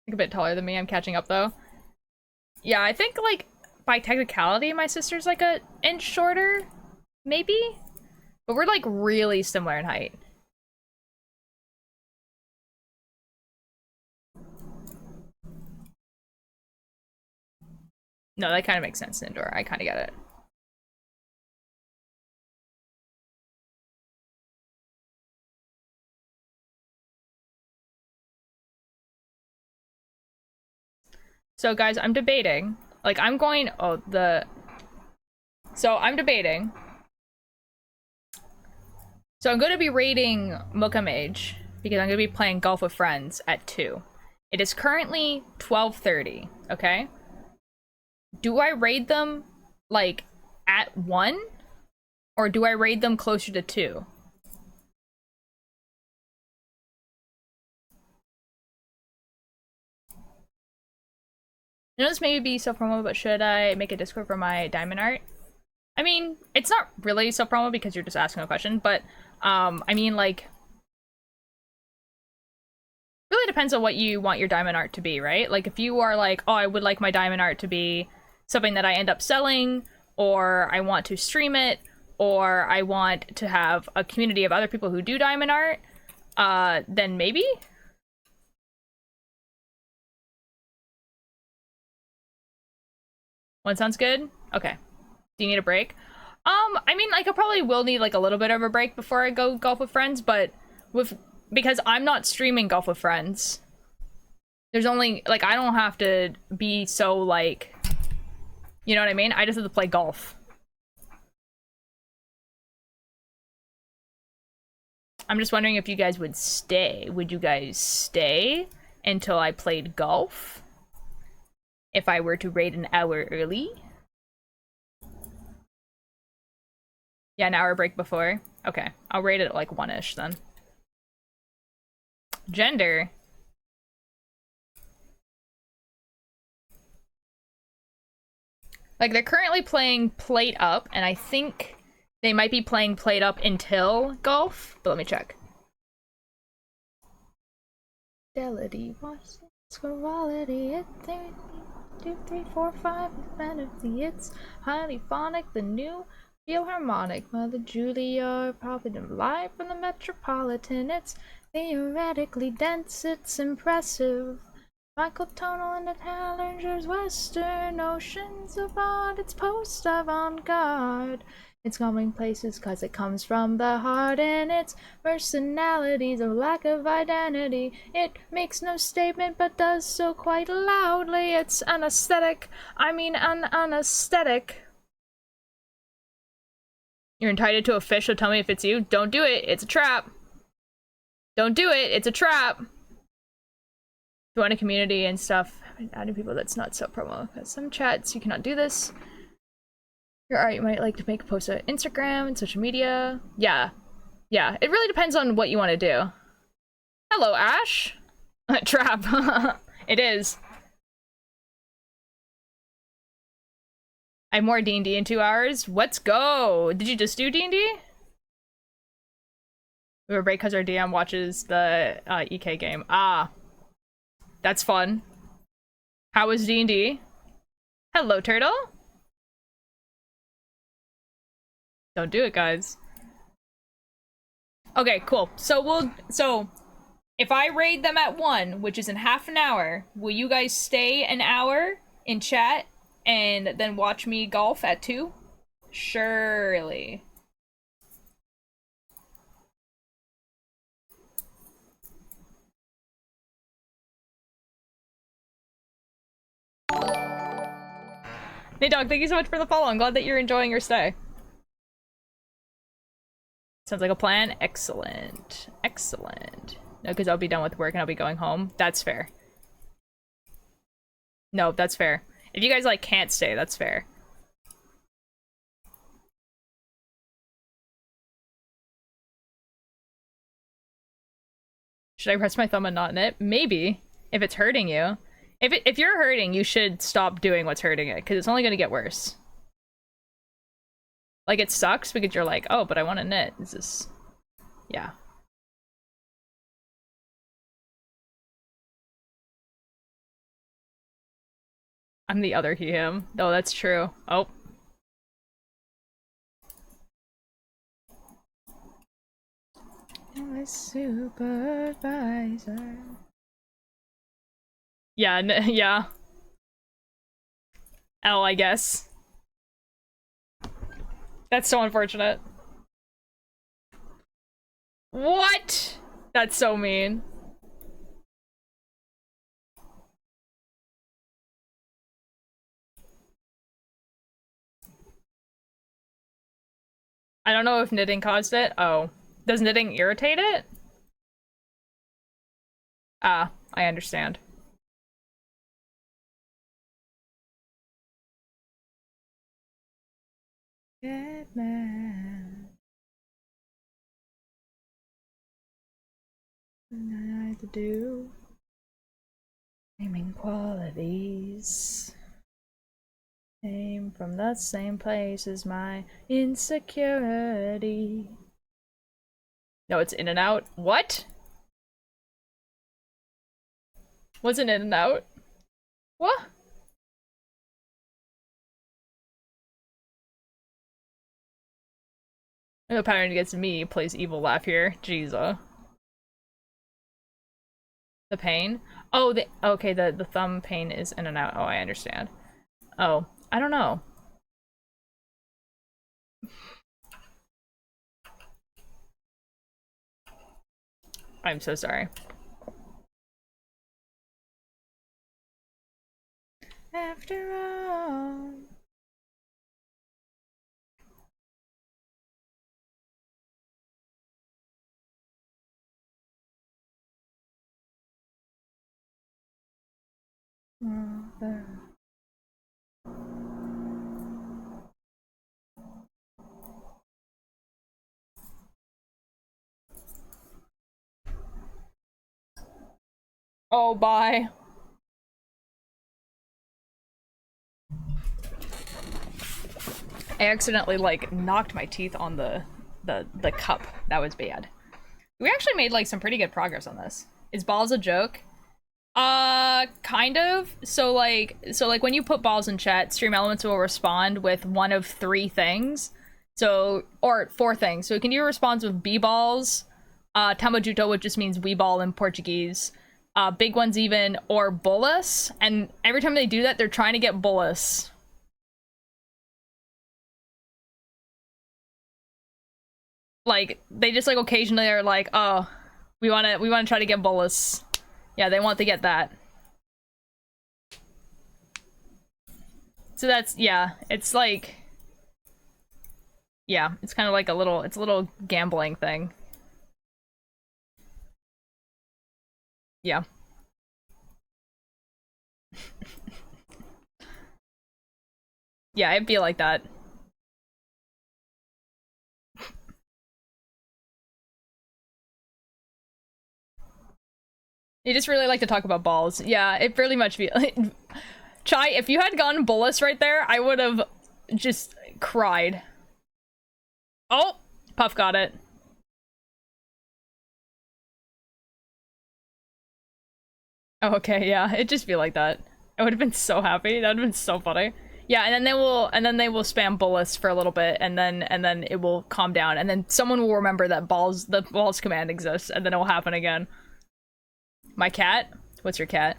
Like a bit taller than me. I'm catching up though. Yeah, I think like by technicality, my sister's like an inch shorter, maybe? But we're like really similar in height. No, that kind of makes sense, Nindor. I kind of get it. So guys, I'm debating. Like, I'm going... Oh, the... So, I'm debating. So, I'm going to be raiding Mooka Mage, because I'm going to be playing Golf with Friends at 2. It is currently 12:30, okay? Do I raid them, like, at 1? Or do I raid them closer to 2? I know this may be self-promo, but should I make a Discord for my diamond art? I mean, it's not really self-promo because you're just asking a question, but, I mean, like, really depends on what you want your diamond art to be, right? Like, if you are like, oh, I would like my diamond art to be something that I end up selling, or I want to stream it, or I want to have a community of other people who do diamond art, then maybe? One sounds good? Okay. Do you need a break? I mean, like, I probably will need, like, a little bit of a break before I go golf with friends, but because I'm not streaming golf with friends, there's only, like, I don't have to be so, like, you know what I mean? I just have to play golf. I'm just wondering if you guys would stay. Would you guys stay until I played golf? If I were to raid an hour early? Yeah, an hour break before. Okay, I'll rate it at like 1-ish then. Gender. Like, they're currently playing Plate Up, and I think they might be playing Plate Up until golf, but let me check. Fidelity, watch this quality, it 2, 3, 4, 5, vanity, it's highly phonic, the new Philharmonic, Mother Julia, probably live from the Metropolitan. It's theoretically dense, it's impressive. Michael Tonal and the Challenger's Western Oceans of art, it's post-avant-garde. It's coming places cause it comes from the heart, and its personalities of lack of identity. It makes no statement but does so quite loudly. It's an aesthetic, I mean an anesthetic. You're entitled to a fish, so tell me if it's you. Don't do it, it's a trap. Don't do it, it's a trap. If you want a community and stuff, adding people that's not self-promo. Because some chats, you cannot do this. Your art, you might like to make a post on Instagram and social media. Yeah. Yeah, it really depends on what you want to do. Hello, Ash. Trap. It is. I have more D&D in 2 hours. Let's go. Did you just do D&D? We were break because our DM watches the EK game. Ah. That's fun. How was D&D? Hello, Turtle. Don't do it, guys. Okay, cool. So if I raid them at 1, which is in half an hour, will you guys stay an hour in chat and then watch me golf at 2? Surely. Hey dog, thank you so much for the follow. I'm glad that you're enjoying your stay. Sounds like a plan. Excellent. Excellent. No, because I'll be done with work and I'll be going home. That's fair. No, that's fair. If you guys, like, can't stay, that's fair. Should I press my thumb and not knit? Maybe. If it's hurting you. If you're hurting, you should stop doing what's hurting it, because it's only going to get worse. Like, it sucks because you're like, oh, but I want to knit. This is... Yeah. I'm the other he, him. No, that's true. Oh. My supervisor. Yeah, yeah. L, I guess. That's so unfortunate. What? That's so mean. I don't know if knitting caused it. Oh. Does knitting irritate it? Ah, I understand. Batman. I had to do. Naming qualities. Came from the same place as my insecurity. No, it's in and out. What? Was it in and out? What? No pattern against me plays evil laugh here. Jesus. The pain? Oh, okay, the thumb pain is in and out. Oh, I understand. Oh, I don't know. I'm so sorry. After all. Oh, bye. I accidentally, like, knocked my teeth on the cup. That was bad. We actually made, like, some pretty good progress on this. Is balls a joke? Kind of. So like when you put balls in chat, Stream Elements will respond with one of 3 things. So, or 4 things. So it can either respond with B-balls, tamajuto, which just means wee ball in Portuguese, big ones even, or bolus. And every time they do that, they're trying to get bolus. Like, they just, like, occasionally are like, oh, we wanna try to get bolus. Yeah, they want to get that. So that's, yeah, it's like, yeah, it's kind of like it's a little gambling thing. Yeah. Yeah, it'd be like that. You just really like to talk about balls. Yeah, it pretty much be like, Chai, if you had gone bolus right there, I would have just cried. Oh, Puff got it. Oh, okay, yeah, it'd just be like that. I would have been so happy. That would have been so funny. Yeah, and then they will spam bolus for a little bit, and then it will calm down, and then someone will remember that the balls command exists, and then it will happen again. My cat? What's your cat?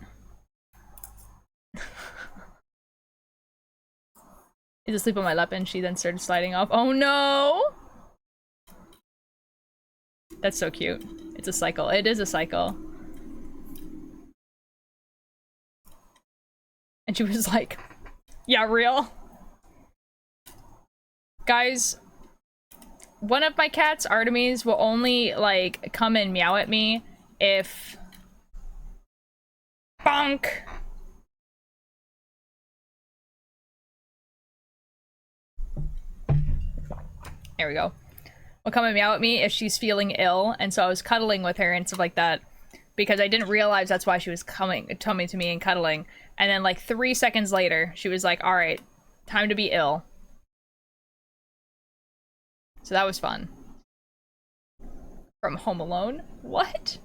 Is asleep on my lap, and she then started sliding off. Oh no! That's so cute. It's a cycle. It is a cycle. And she was like, yeah, real? Guys, one of my cats, Artemis, will only, like, come and meow at me if... Bonk! There we go. Will come and meow at me if she's feeling ill, and so I was cuddling with her and stuff like that, because I didn't realize that's why she was coming to me and cuddling. And then, like, 3 seconds later, she was like, alright, time to be ill. So that was fun. From Home Alone? What?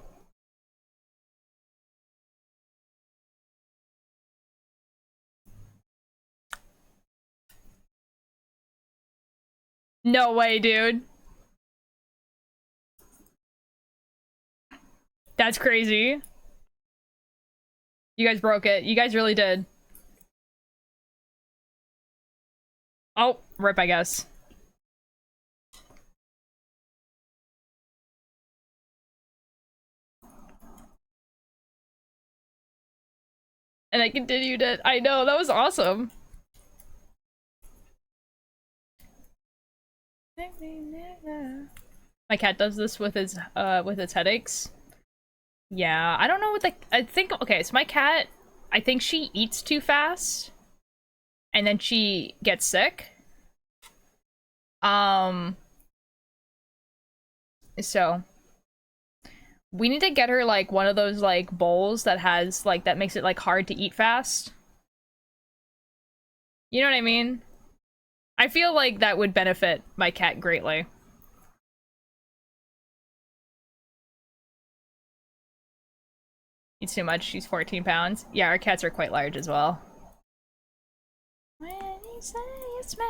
No way, dude. That's crazy. You guys broke it. You guys really did. Oh, rip, I guess. And I continued it. I know, that was awesome. My cat does this with his headaches. Yeah, I don't know what I think, okay, so my cat, I think she eats too fast and then she gets sick. So we need to get her like one of those like bowls that has like that makes it like hard to eat fast. You know what I mean? I feel like that would benefit my cat greatly. Eats too much, she's 14 pounds. Yeah, our cats are quite large as well. When you say it's me.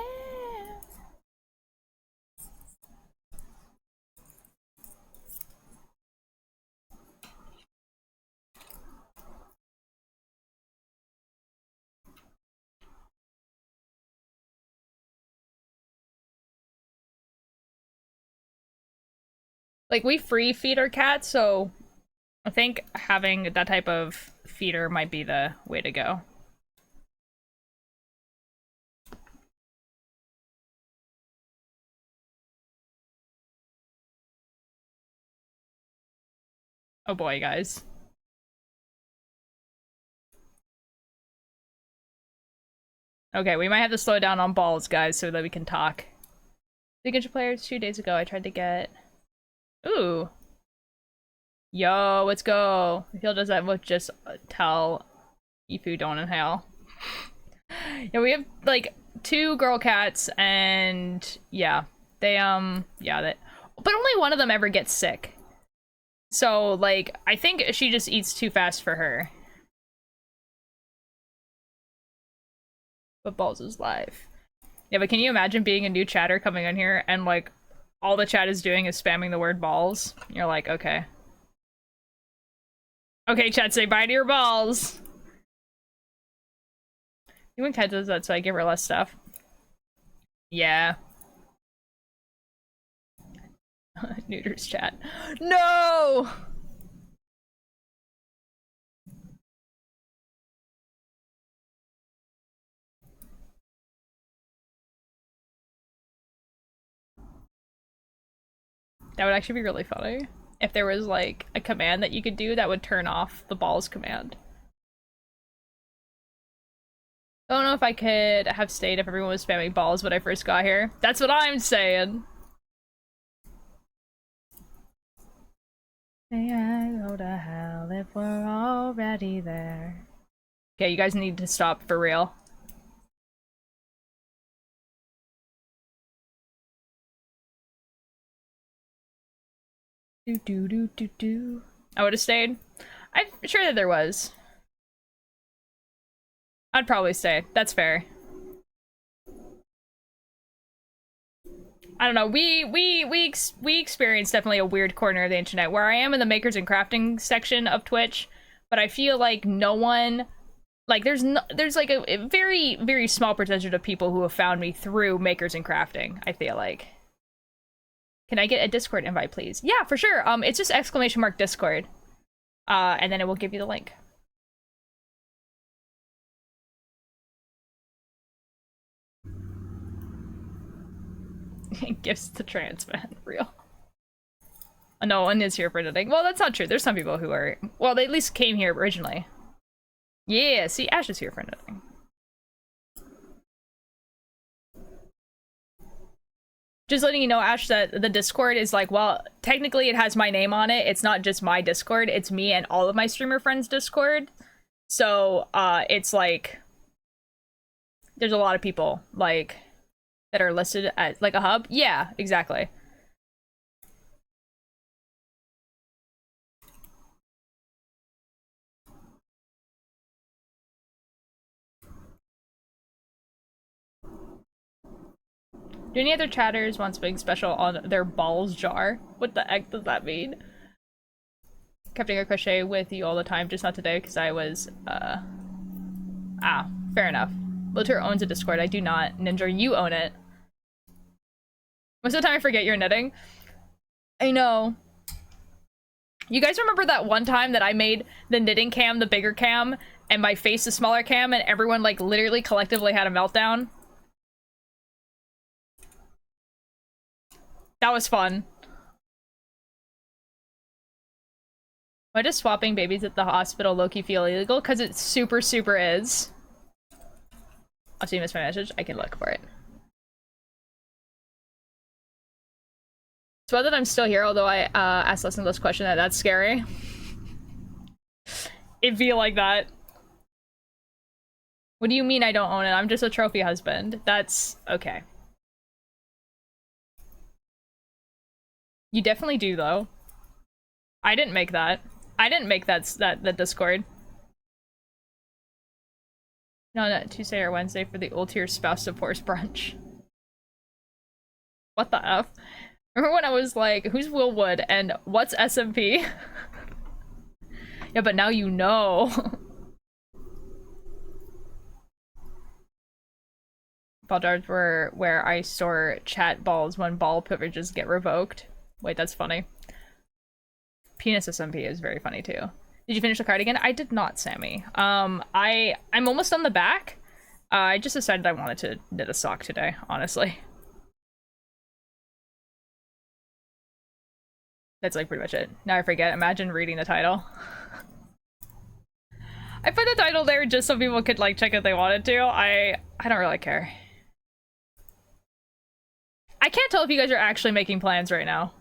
Like, we free feed our cats, so I think having that type of feeder might be the way to go. Oh boy, guys. Okay, we might have to slow down on balls, guys, so that we can talk. Signature players 2 days ago, I tried to get... Ooh. Yo, let's go. If he'll does that, we'll just tell Ifu don't inhale. Yeah, we have, like, 2 girl cats, and yeah. They, yeah, that... But only one of them ever gets sick. So, like, I think she just eats too fast for her. But Balls is live. Yeah, but can you imagine being a new chatter coming in here and, like, all the chat is doing is spamming the word balls? You're like, okay. Okay, chat, say bye to your balls. You and Kat does that, so I give her less stuff. Yeah. Neuters chat. No! That would actually be really funny. If there was, like, a command that you could do that would turn off the balls command. I don't know if I could have stayed if everyone was spamming balls when I first got here. That's what I'm saying! May I go to hell if we're already there. Okay, you guys need to stop for real. Do. I would have stayed. I'm sure that there was. I'd probably stay. That's fair. I don't know. We experienced definitely a weird corner of the internet where I am in the makers and crafting section of Twitch, but I feel like no one, like there's like a very, very small percentage of people who have found me through makers and crafting, I feel like. Can I get a Discord invite, please? Yeah, for sure. It's just ! Discord. And then it will give you the link. Gifts to trans man, real. No one is here for anything. Well, that's not true. There's some people who are, well, they at least came here originally. Yeah, see, Ash is here for anything. Just letting you know, Ash, that the Discord is like, well, technically it has my name on it. It's not just my Discord. It's me and all of my streamer friends' Discord. So, it's like, there's a lot of people, like, that are listed at, like, a hub. Yeah, exactly. Do any other chatters want something special on their balls jar? What the heck does that mean? Kept doing a crochet with you all the time, just not today because I was, fair enough. Lotur owns a Discord, I do not. Ninja, you own it. Most of the time I forget you're knitting. I know. You guys remember that one time that I made the knitting cam the bigger cam and my face the smaller cam and everyone like literally collectively had a meltdown? That was fun. Why does swapping babies at the hospital low-key feel illegal? Because it super is. Oh, so you missed my message? I can look for it. It's well that I'm still here, although I asked less and less question that's scary. It'd be like that. What do you mean I don't own it? I'm just a trophy husband. That's okay. You definitely do though. I didn't make that. I didn't make that Discord. No, not Tuesday or Wednesday for the old tier spouse divorce brunch. What the F? Remember when I was like, who's Will Wood and what's SMP? Yeah, but now you know. Ball jars were where I store chat balls when ball privileges get revoked. Wait, that's funny. Penis SMP is very funny too. Did you finish the cardigan? I did not, Sammy. I'm almost on the back. I just decided I wanted to knit a sock today, honestly. That's like pretty much it. Now I forget. Imagine reading the title. I put the title there just so people could like check if they wanted to. I don't really care. I can't tell if you guys are actually making plans right now.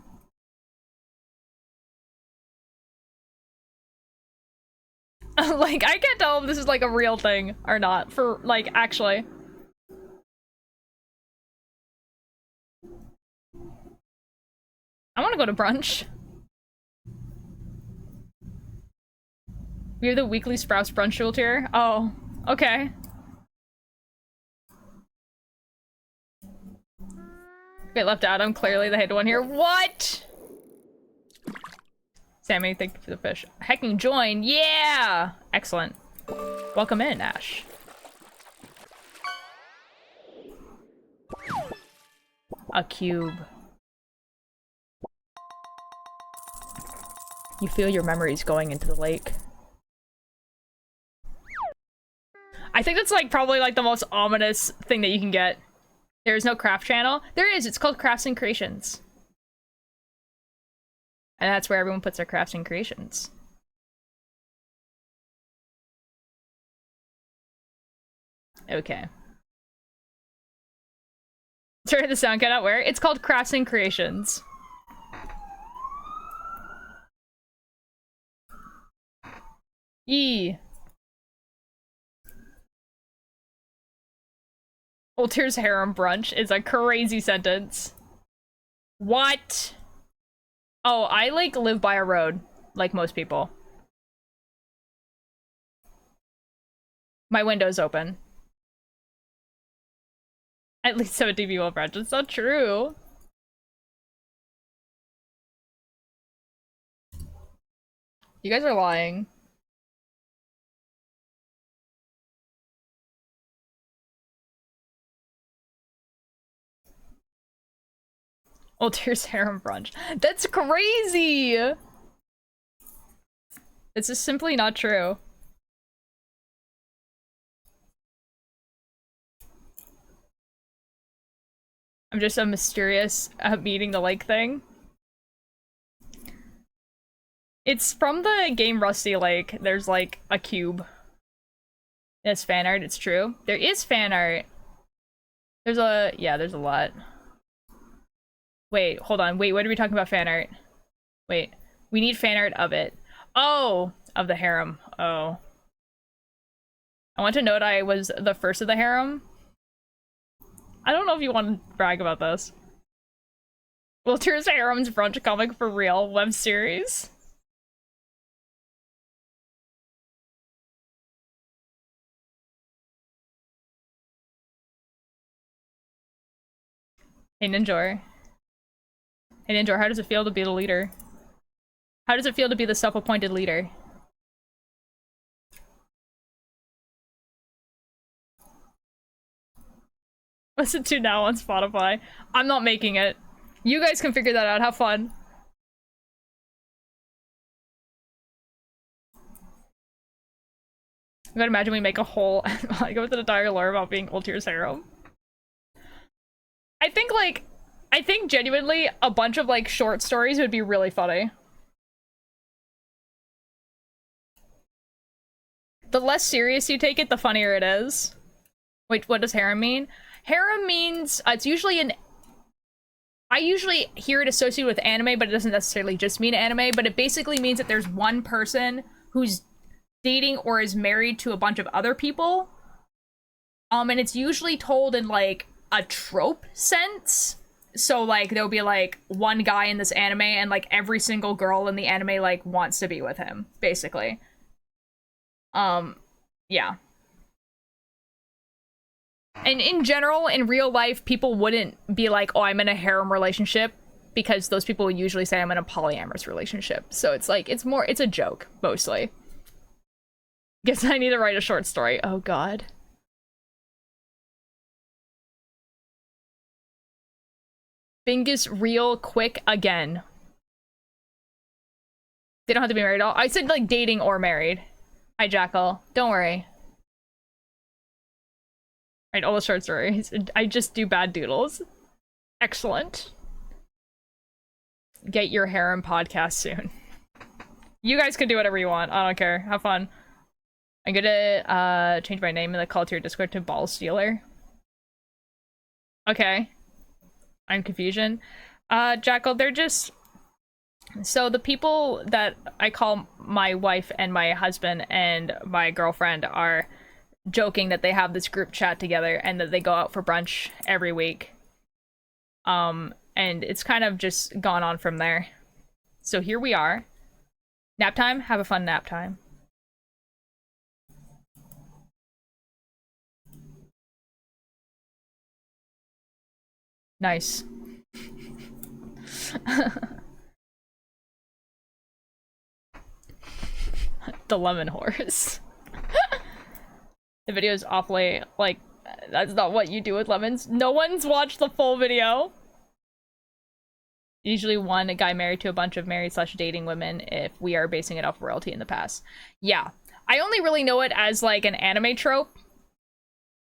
Like, I can't tell if this is like a real thing or not, for like, actually. I want to go to brunch. We have the weekly Sprouts brunch rule here. Oh, okay. Get left out. I'm clearly the head one here. What? Sammy, thank you for the fish. Hecking join. Yeah! Excellent. Welcome in, Ash. A cube. You feel your memories going into the lake. I think that's like probably like the most ominous thing that you can get. There is no craft channel. There is. It's called Crafts and Creations. And that's where everyone puts their crafts and creations. Okay. Turn the sound cut out where? It's called Crafts and Creations. Yee. Ulter's harem brunch is a crazy sentence. What? Oh, I like live by a road, like most people. My window's open. At least 70 people brunch. It's not true. You guys are lying. Ulter's harem brunch. That's crazy! It's just simply not true. I'm just a mysterious meeting the lake thing. It's from the game Rusty Lake. There's like a cube. It's fan art, it's true. There is fan art. There's a lot. Wait, hold on. Wait, what are we talking about fan art? Wait, we need fan art of it. Oh, of the harem. Oh. I want to note I was the first of the harem. I don't know if you want to brag about this. Walter's Harem's brunch comic for real web series. Hey Ninjor. Hey Ninjor, how does it feel to be the leader? How does it feel to be the self-appointed leader? Listen to now on Spotify. I'm not making it. You guys can figure that out. Have fun. I gotta imagine we make a whole like with an entire lore about being Ultir's harem. I think genuinely a bunch of like short stories would be really funny. The less serious you take it, the funnier it is. Wait, what does harem mean? Harem means it's usually an. I usually hear it associated with anime, but it doesn't necessarily just mean anime. But it basically means that there's one person who's dating or is married to a bunch of other people. And it's usually told in like a trope sense. So like there'll be like one guy in this anime, and like every single girl in the anime like wants to be with him, basically. Yeah. And in general, in real life, people wouldn't be like, oh, I'm in a harem relationship, because those people would usually say I'm in a polyamorous relationship. So it's like, it's a joke, mostly. Guess I need to write a short story. Oh god. Bingus real quick again. They don't have to be married at all. I said like dating or married. Hi, Jackal. Don't worry. Right, all the short stories. I just do bad doodles. Excellent. Get your harem podcast soon. You guys can do whatever you want. I don't care. Have fun. I'm gonna change my name in the call to your Discord to Ball Stealer. Okay. I'm confusion. Jackal, they're just... So the people that I call my wife and my husband and my girlfriend are joking that they have this group chat together and that they go out for brunch every week. And it's kind of just gone on from there. So here we are. Nap time? Have a fun nap time. Nice. The lemon horse. The video is awfully, like, that's not what you do with lemons. No one's watched the full video. Usually one, a guy married to a bunch of married / dating women if we are basing it off royalty in the past. Yeah. I only really know it as, like, an anime trope.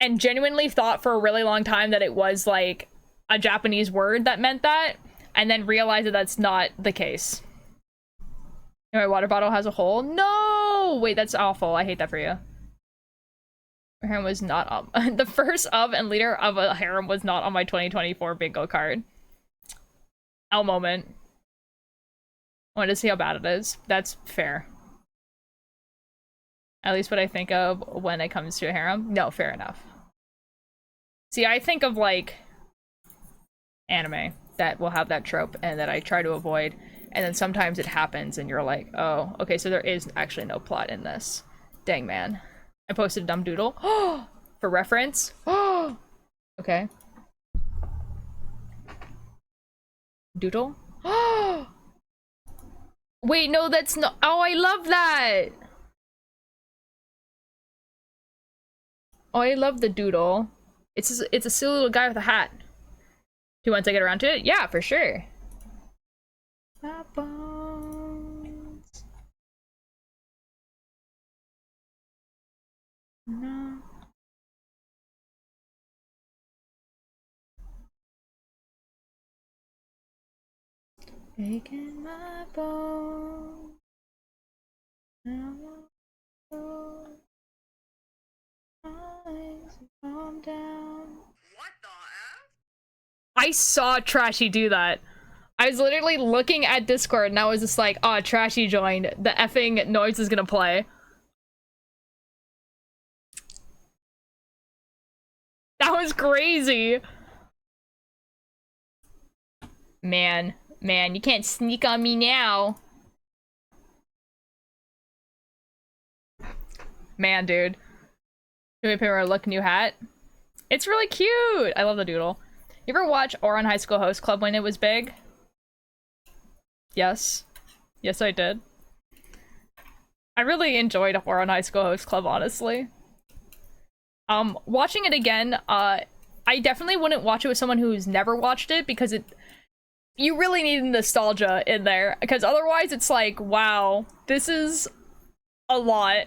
And genuinely thought for a really long time that it was, like, a Japanese word that meant that. And then realized that that's not the case. My water bottle has a hole? No! Wait, that's awful. I hate that for you. Harem was not on the first of and leader of a harem was not on my 2024 bingo card. L moment. I wanted to see how bad it is. That's fair. At least what I think of when it comes to a harem. No, fair enough. See, I think of like anime that will have that trope and that I try to avoid, and then sometimes it happens and you're like, oh, okay, so there is actually no plot in this. Dang, man. I posted a dumb doodle. For reference. Okay. Doodle? Wait, no, that's not. Oh, I love that. Oh, I love the doodle. It's a silly little guy with a hat. Do once I get around to it? Yeah, for sure. My bones. No. Taking my bones. Calm down. What the F? I saw Trashy do that. I was literally looking at Discord and I was just like, oh, Trashy joined. The effing noise is gonna play. That was crazy. Man, you can't sneak on me now. Man, dude. Do we pay our look new hat? It's really cute. I love the doodle. You ever watch Ouran High School Host Club when it was big? Yes. Yes, I did. I really enjoyed Ouran High School Host Club, honestly. Watching it again, I definitely wouldn't watch it with someone who's never watched it because you really need nostalgia in there, because otherwise it's like, wow, this is a lot.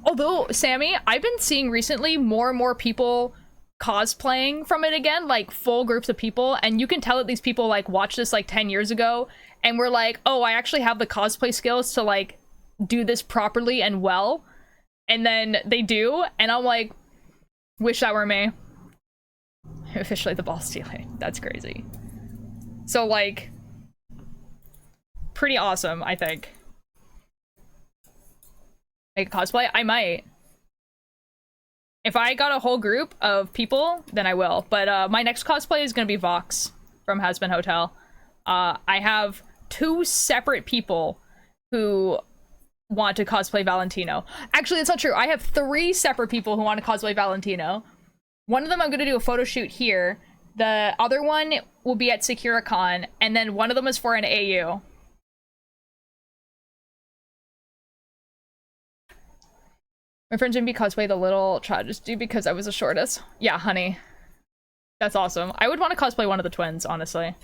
Although, Sammy, I've been seeing recently more and more people cosplaying from it again, like full groups of people, and you can tell that these people like watched this like 10 years ago and were like, oh, I actually have the cosplay skills to like do this properly and well, and then they do, and I'm like, wish that were me. Officially the ball stealing. That's crazy. So like, pretty awesome, I think. Make a cosplay? I might. If I got a whole group of people, then I will. But my next cosplay is gonna be Vox from Has Been Hotel. I have 2 separate people who want to cosplay Valentino. Actually, it's not true. I have 3 separate people who want to cosplay Valentino. One of them I'm gonna do a photo shoot here. The other one will be at SakuraCon, and then one of them is for an AU. My friends made me cosplay the little tragedy because I was the shortest. Yeah, honey. That's awesome. I would want to cosplay one of the twins, honestly.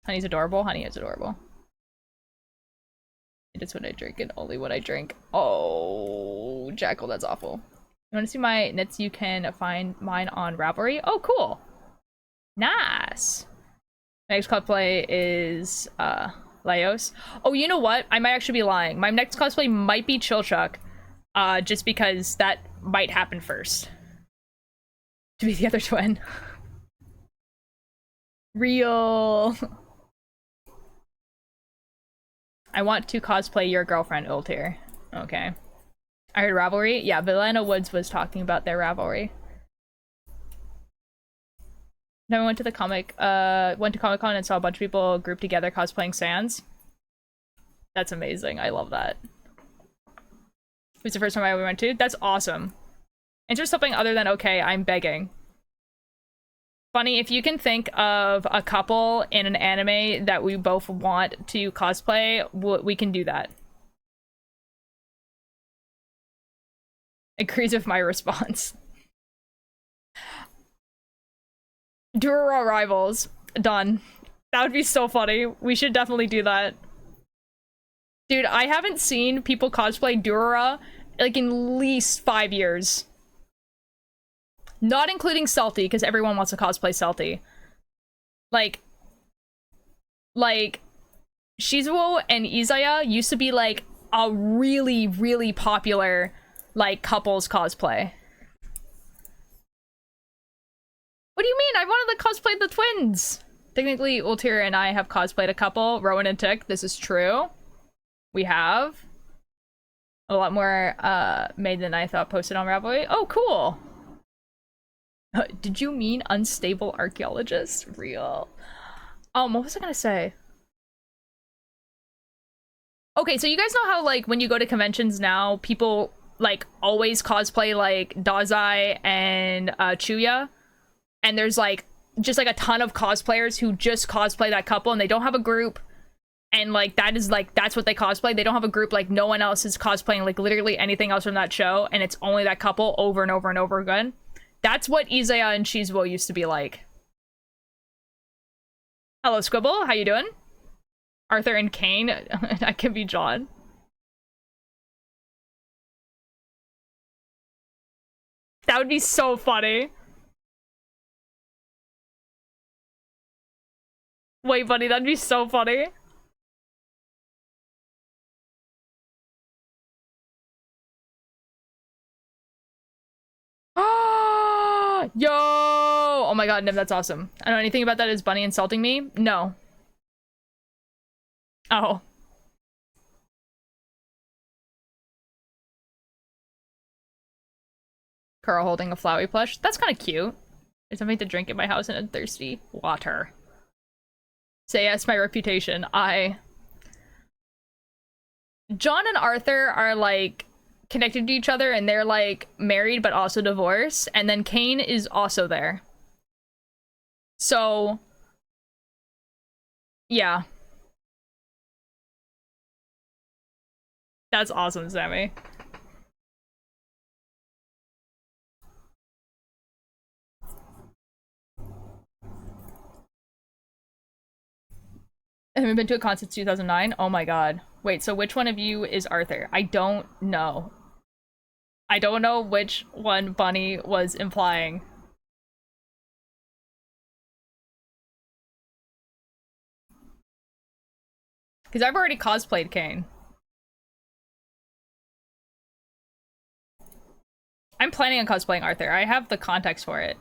Honey's adorable. Honey is adorable. It is what I drink and only what I drink. Oh, Jackal, that's awful. You want to see my knits? You can find mine on Ravelry. Oh, cool. Nice. My next cosplay is Laos. Oh, you know what? I might actually be lying. My next cosplay might be Chilchuck. Just because that might happen first. To be the other twin. Real. I want to cosplay your girlfriend, Ultir. Okay. I heard Ravelry. Yeah, Villana Woods was talking about their Ravelry. Then we went to the went to Comic-Con and saw a bunch of people grouped together cosplaying Sans. That's amazing. I love that. It was the first time I ever went to. That's awesome. And just something other than okay, I'm begging. Funny, if you can think of a couple in an anime that we both want to cosplay, we can do that. Agrees with my response. Durara rivals. Done. That would be so funny. We should definitely do that. Dude, I haven't seen people cosplay Durara like in at least 5 years. Not including Salty, because everyone wants to cosplay Salty. Like Shizuo and Izaya used to be like a really, really popular like couples cosplay. What do you mean? I wanted to cosplay the twins! Technically, Ultira and I have cosplayed a couple, Rowan and Tick. This is true. We have a lot more made than I thought posted on Ravelry. Oh, cool. Did you mean unstable archaeologist? Real. What was I gonna say? Okay, so you guys know how like when you go to conventions now, people like always cosplay like Dazai and Chuya, and there's like just like a ton of cosplayers who just cosplay that couple and they don't have a group. And like that is like that's what they cosplay. They don't have a group, like no one else is cosplaying like literally anything else from that show, and it's only that couple over and over and over again. That's what Izaya and Shizuo used to be like. Hello, Squibble. How you doing? Arthur and Kane. I can be John. That would be so funny. Wait, buddy, that'd be so funny. Yo! Oh my god, Nim, that's awesome. I don't know anything about that. Is Bunny insulting me? No. Oh. Carl holding a Flowey plush. That's kind of cute. There's something to drink in my house and a thirsty water. Say yes, my reputation. John and Arthur are like connected to each other and they're like married but also divorced, and then Kane is also there. So, yeah. That's awesome, Sammy. I haven't been to a con since 2009. Oh my god. Wait, so which one of you is Arthur? I don't know. I don't know which one Bunny was implying. Because I've already cosplayed Kane. I'm planning on cosplaying Arthur. I have the context for it.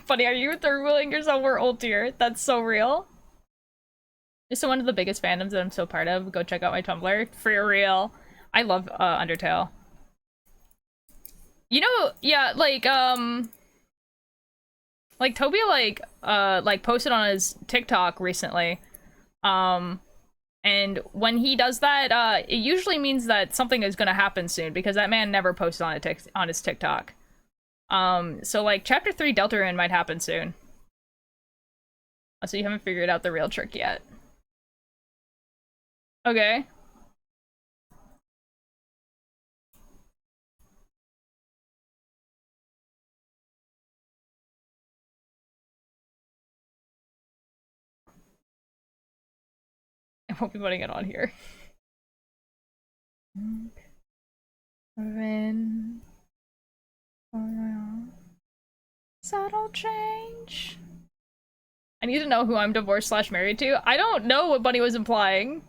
Funny, are you third-wheeling yourself or old tier? That's so real. This is one of the biggest fandoms that I'm so part of. Go check out my Tumblr. For real. I love Undertale. You know, yeah, like Toby like posted on his TikTok recently. And when he does that, it usually means that something is gonna happen soon because that man never posts on his TikTok. So like chapter 3 Deltarune might happen soon. So you haven't figured out the real trick yet. Okay. I won't be putting it on here. Subtle change. I need to know who I'm divorced / married to. I don't know what Bunny was implying.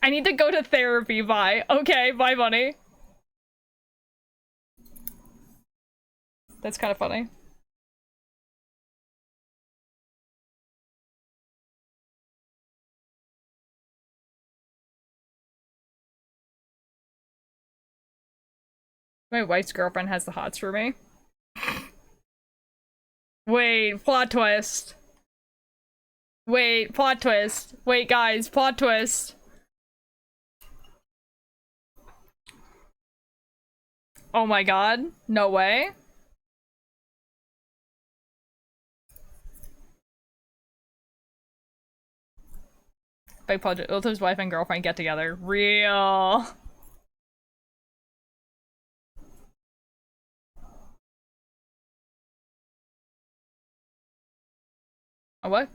I need to go to therapy, bye. Okay, bye, Bunny. That's kind of funny. My wife's girlfriend has the hots for me. Wait, plot twist. Wait, plot twist. Wait, guys, plot twist. Oh my god. No way. Big project. Ulto's wife and girlfriend get together. Real.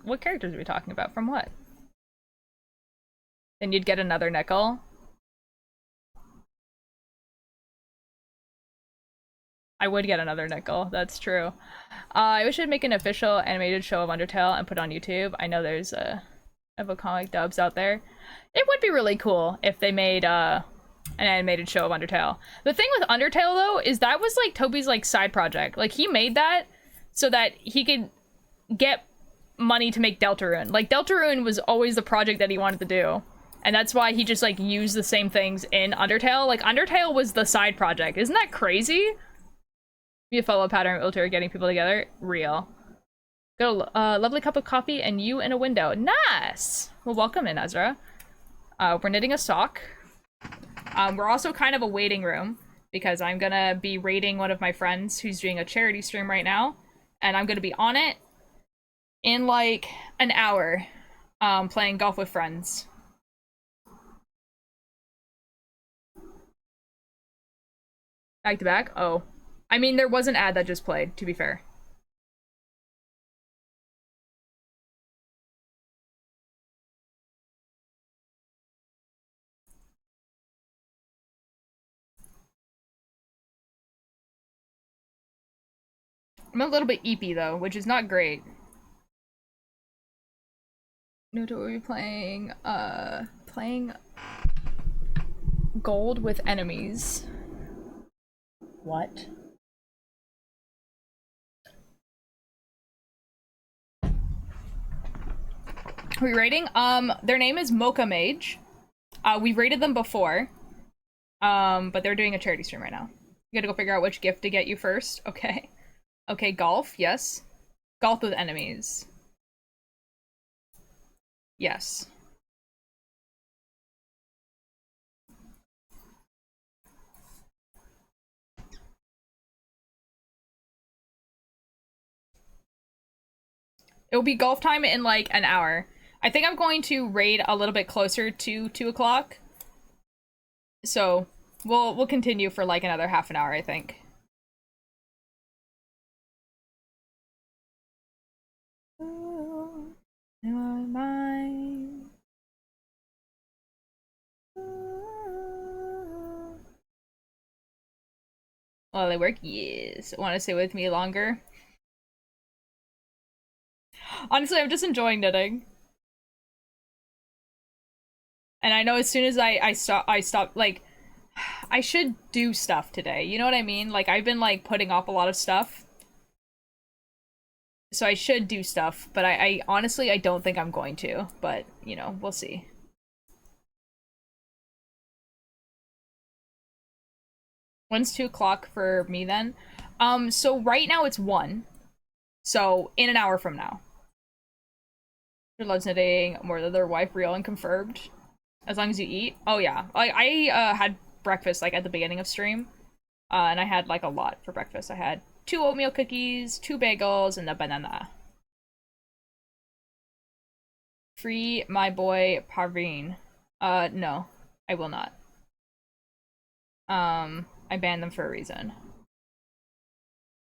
What characters are we talking about? From what? Then you'd get another nickel. I would get another nickel, that's true. I wish I'd make an official animated show of Undertale and put it on YouTube. I know there's a comic dubs out there. It would be really cool if they made an animated show of Undertale. The thing with Undertale though is that was like Toby's like side project. Like he made that so that he could get money to make Deltarune. Like Deltarune was always the project that he wanted to do. And that's why he just like used the same things in Undertale. Like Undertale was the side project. Isn't that crazy? Be a follow pattern of Ultra getting people together. Real. Got a lovely cup of coffee and you in a window. Nice! Well, welcome in, Ezra. We're knitting a sock. We're also kind of a waiting room because I'm gonna be raiding one of my friends who's doing a charity stream right now. And I'm gonna be on it in like an hour, playing golf with friends. Back to back? Oh. I mean, there was an ad that just played, to be fair. I'm a little bit eepy though, which is not great. No, what are we playing? Playing gold with enemies. What? Are we rating? Their name is Mocha Mage. We've rated them before. But they're doing a charity stream right now. You gotta go figure out which gift to get you first. Okay. Okay, golf, yes. Golf with enemies. Yes. It'll be golf time in like an hour. I think I'm going to raid a little bit closer to 2 o'clock. So we'll continue for like another half an hour, I think. While they work, yes. Want to stay with me longer? Honestly, I'm just enjoying knitting. And I know as soon as I stop, like, I should do stuff today. You know what I mean? Like, I've been, like, putting off a lot of stuff. So I should do stuff, but I honestly, I don't think I'm going to. But, you know, we'll see. When's 2 o'clock for me then? So right now it's 1. So in an hour from now. Who loves knitting more than their wife, real and confirmed? As long as you eat. Oh yeah. I had breakfast like at the beginning of stream. And I had like a lot for breakfast. I had 2 oatmeal cookies, 2 bagels, and a banana. Free my boy Parveen. No. I will not. I banned them for a reason.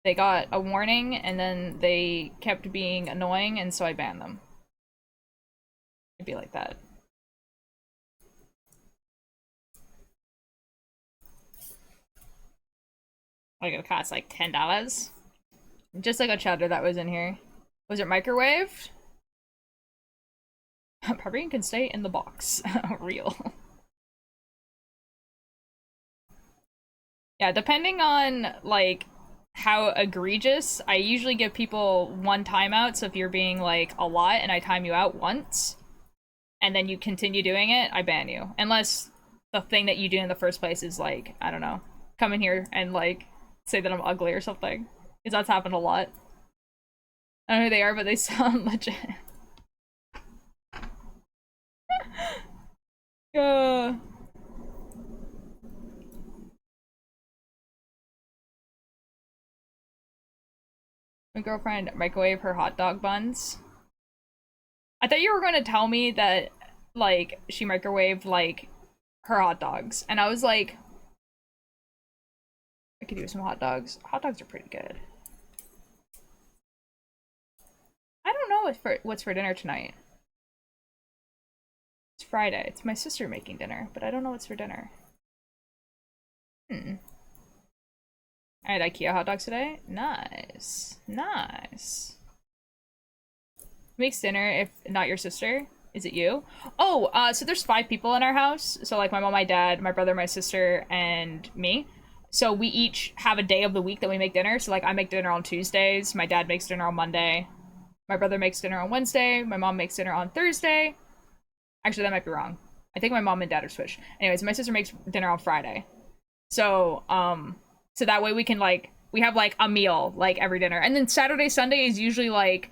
They got a warning, and then they kept being annoying, and so I banned them. It'd be like that. Like, it costs like $10. Just like a cheddar that was in here. Was it microwaved? Parveen can stay in the box. Real. Yeah, depending on, like, how egregious, I usually give people 1 timeout, so if you're being, like, a lot and I time you out once, and then you continue doing it, I ban you. Unless the thing that you do in the first place is, like, I don't know, come in here and, like, say that I'm ugly or something. Because that's happened a lot. I don't know who they are, but they sound legit. My girlfriend microwave her hot dog buns. I thought you were going to tell me that, like, she microwaved, like, her hot dogs. And I was like, I could use some hot dogs. Hot dogs are pretty good. I don't know what's for dinner tonight. It's Friday. It's my sister making dinner, but I don't know what's for dinner. I had IKEA hot dogs today. Nice. Nice. Who makes dinner if not your sister? Is it you? Oh, so there's 5 people in our house. So like my mom, my dad, my brother, my sister, and me. So we each have a day of the week that we make dinner. So like I make dinner on Tuesdays, my dad makes dinner on Monday, my brother makes dinner on Wednesday, my mom makes dinner on Thursday. Actually, that might be wrong. I think my mom and dad are switched. Anyways, my sister makes dinner on Friday. So, so that way we can, like, we have, like, a meal, like, every dinner. And then Saturday, Sunday is usually, like,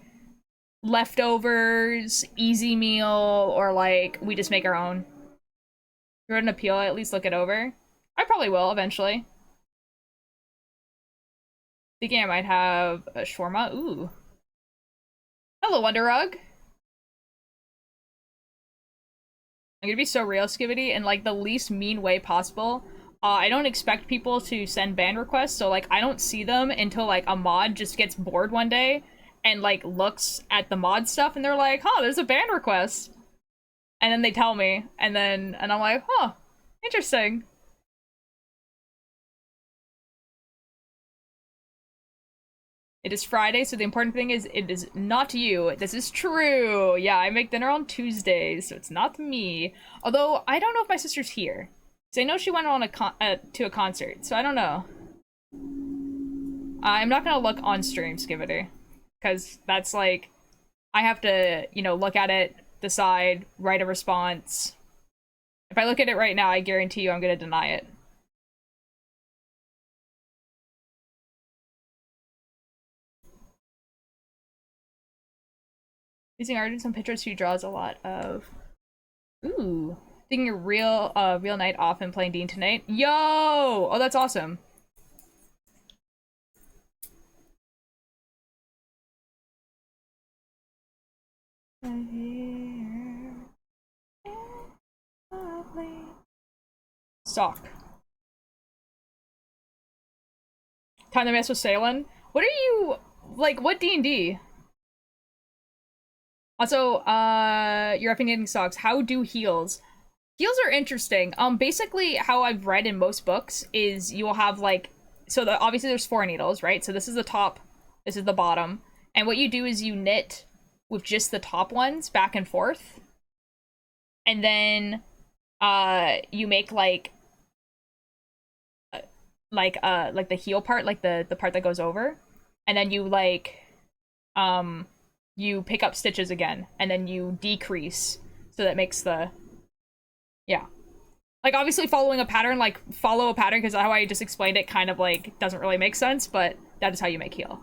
leftovers, easy meal, or, like, we just make our own. If you're an appeal, at least look it over. I probably will, eventually. Thinking I might have a shawarma. Ooh. Hello, Wonder Rug. I'm gonna be so real, Skibidi, in, like, the least mean way possible. I don't expect people to send ban requests, so, like, I don't see them until, like, a mod just gets bored one day and, like, looks at the mod stuff and they're like, huh, there's a ban request. And then they tell me, and I'm like, huh, interesting. It is Friday, so the important thing is it is not you. This is true. Yeah, I make dinner on Tuesdays, so it's not me. Although, I don't know if my sister's here. Because I know she went on to a concert, so I don't know. I'm not gonna look on stream, Skivity. Because that's like, I have to, you know, look at it, decide, write a response. If I look at it right now, I guarantee you I'm gonna deny it. Using art in some pictures, she draws a lot of. Ooh, taking a real night off and playing Dean tonight. Yo! Oh, that's awesome. Sock. Time to mess with Salen. What are you like? What D&D? Also, you're effing getting socks. How do heals? Heals are interesting. Basically, how I've read in most books is you will have like, obviously there's 4 needles, right? So this is the top, this is the bottom, and what you do is you knit with just the top ones back and forth, and then you make like the heel part, like the part that goes over, and then you like you pick up stitches again, and then you decrease, so that makes the, yeah, like obviously following a pattern, like follow a pattern, because how I just explained it kind of like doesn't really make sense, but that is how you make heal.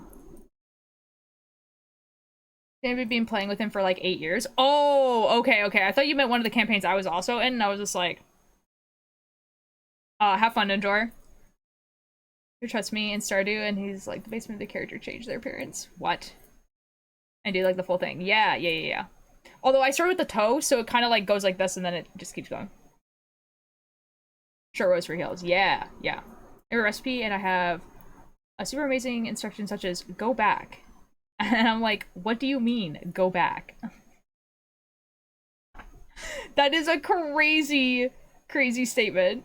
I've been playing with him for like 8 years. Oh, okay. I thought you meant one of the campaigns I was also in, and I was just like, have fun, Ninjor. You trust me in Stardew, and he's like, the basement of the character changed their appearance. What? And do like the full thing. Yeah. Although I started with the toe, so it kind of like goes like this, and then it just keeps going. Short rows for heals. Yeah. I have a recipe, and I have a super amazing instruction such as go back. And I'm like, what do you mean, go back? That is a crazy statement.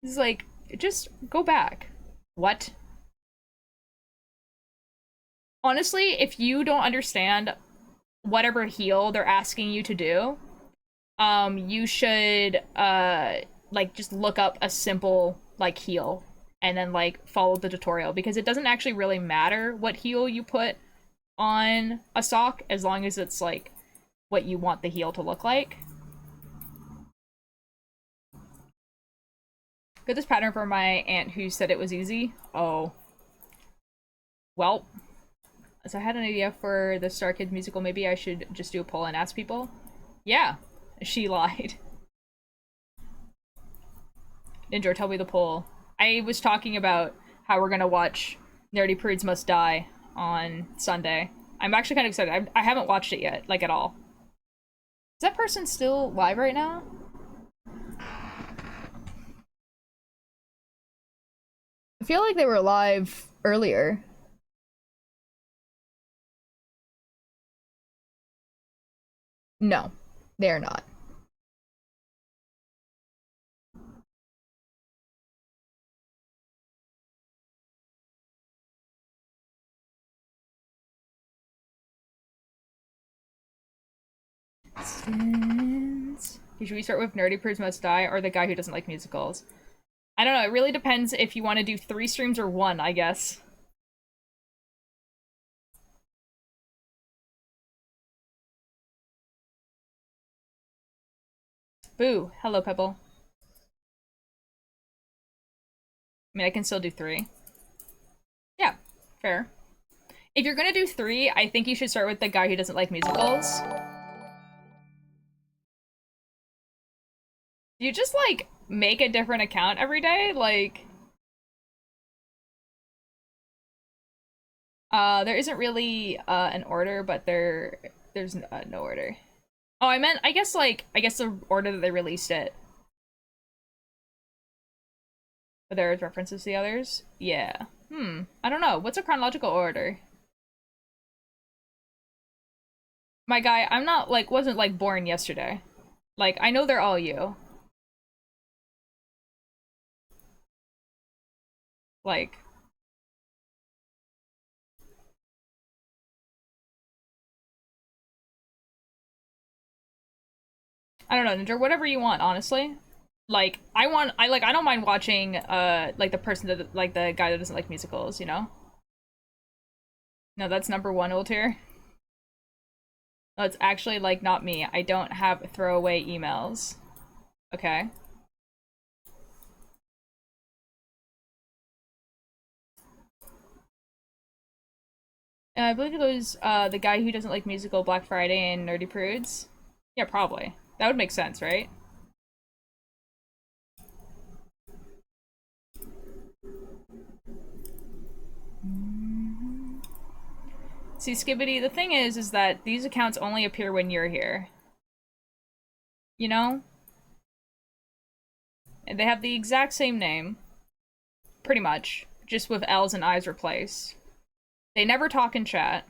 It's like, just go back. What? Honestly, if you don't understand whatever heal they're asking you to do, you should, like, just look up a simple, like, heal, and then, like, follow the tutorial, because it doesn't actually really matter what heal you put on a sock, as long as it's, like, what you want the heal to look like. Got this pattern for my aunt who said it was easy. Oh. Well. So I had an idea for the Star Kids musical. Maybe I should just do a poll and ask people. Yeah. She lied. Ninja, tell me the poll. I was talking about how we're gonna watch Nerdy Prudes Must Die on Sunday. I'm actually kind of excited. I haven't watched it yet, like, at all. Is that person still live right now? I feel like they were live earlier. No, they are not. Should we start with Nerdy Prudes Must Die or the guy who doesn't like musicals? I don't know, it really depends if you want to do 3 streams or 1, I guess. Boo. Hello, Pebble. I mean, I can still do 3. Yeah, fair. If you're gonna do 3, I think you should start with the guy who doesn't like musicals. You just, like, make a different account every day? Like... there isn't really, an order, but there's no order. Oh, I meant, I guess the order that they released it. But there's references to the others? Yeah. I don't know. What's a chronological order? My guy, I'm not, like, wasn't, like, born yesterday. Like, I know they're all you. Like... I don't know, Ninja, whatever you want, honestly. Like, I don't mind watching, like, the person that, like, the guy that doesn't like musicals, you know? No, that's number 1 old tier. No, it's actually, like, not me. I don't have throwaway emails. Okay. I believe it was, the guy who doesn't like musical, Black Friday, and Nerdy Prudes. Yeah, probably. That would make sense, right? See, Skibbity, the thing is that these accounts only appear when you're here. You know? And they have the exact same name. Pretty much. Just with L's and I's replaced. They never talk in chat.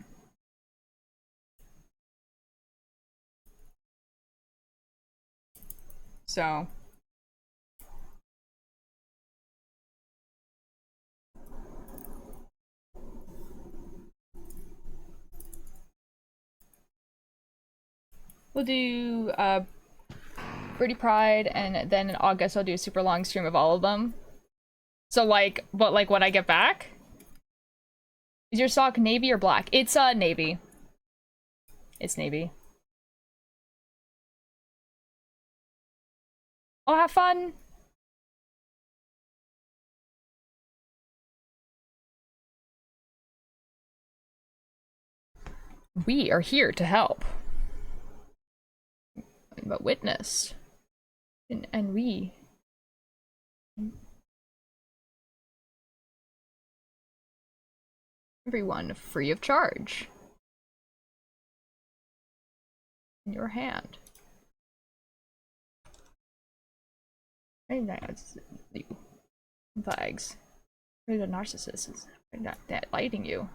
So... we'll do, Birdie Pride, and then in August I'll do a super long stream of all of them. So, like, but, like, when I get back? Is your sock navy or black? It's, navy. It's navy. Oh, have fun! We are here to help. But witness. And we. Everyone free of charge. In your hand. And that's you. Flags. Where's the narcissist? That lighting you.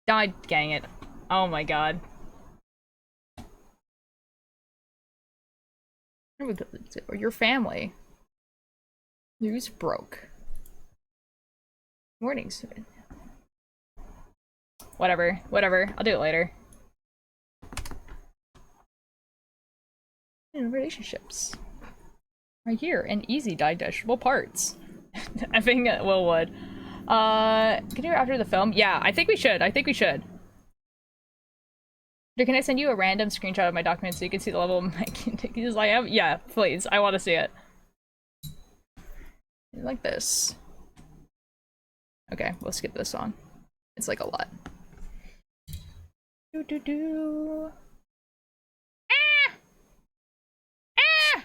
God dang it. Oh my god. Or your family. News broke. Mornings. Whatever. Whatever. I'll do it later. In relationships. Right here. And easy digestible parts. Effing Willwood. Can you do it after the film? Yeah, I think we should. I think we should. Can I send you a random screenshot of my document so you can see the level of my activities I am? Yeah, please. I want to see it. Like this. Okay, we'll skip this song. It's like a lot. Do do do. Ah! Ah!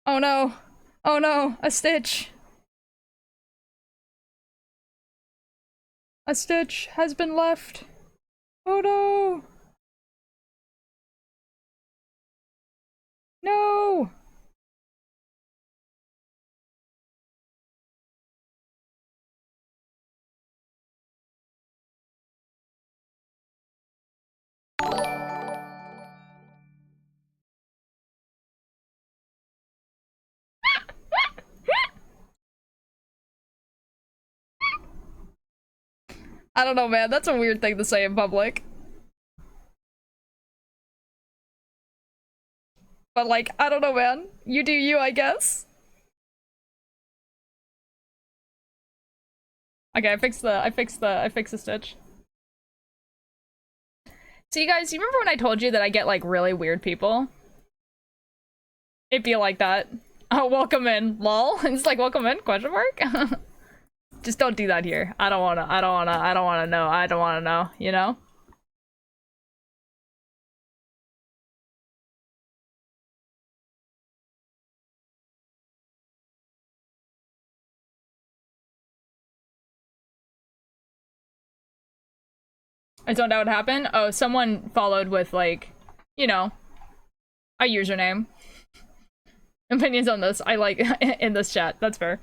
Oh no. Oh no, a stitch. A stitch has been left. Oh no! No! I don't know, man. That's a weird thing to say in public. But like, I don't know, man. You do you, I guess. Okay, I fixed the stitch. So you guys, you remember when I told you that I get like really weird people? It'd be like that. Oh, welcome in, lol. It's like, welcome in, question mark? Just don't do that here. I don't wanna know, you know? I don't know what happened. Oh, someone followed with like, you know, a username. Opinions on this, I like in this chat. That's fair.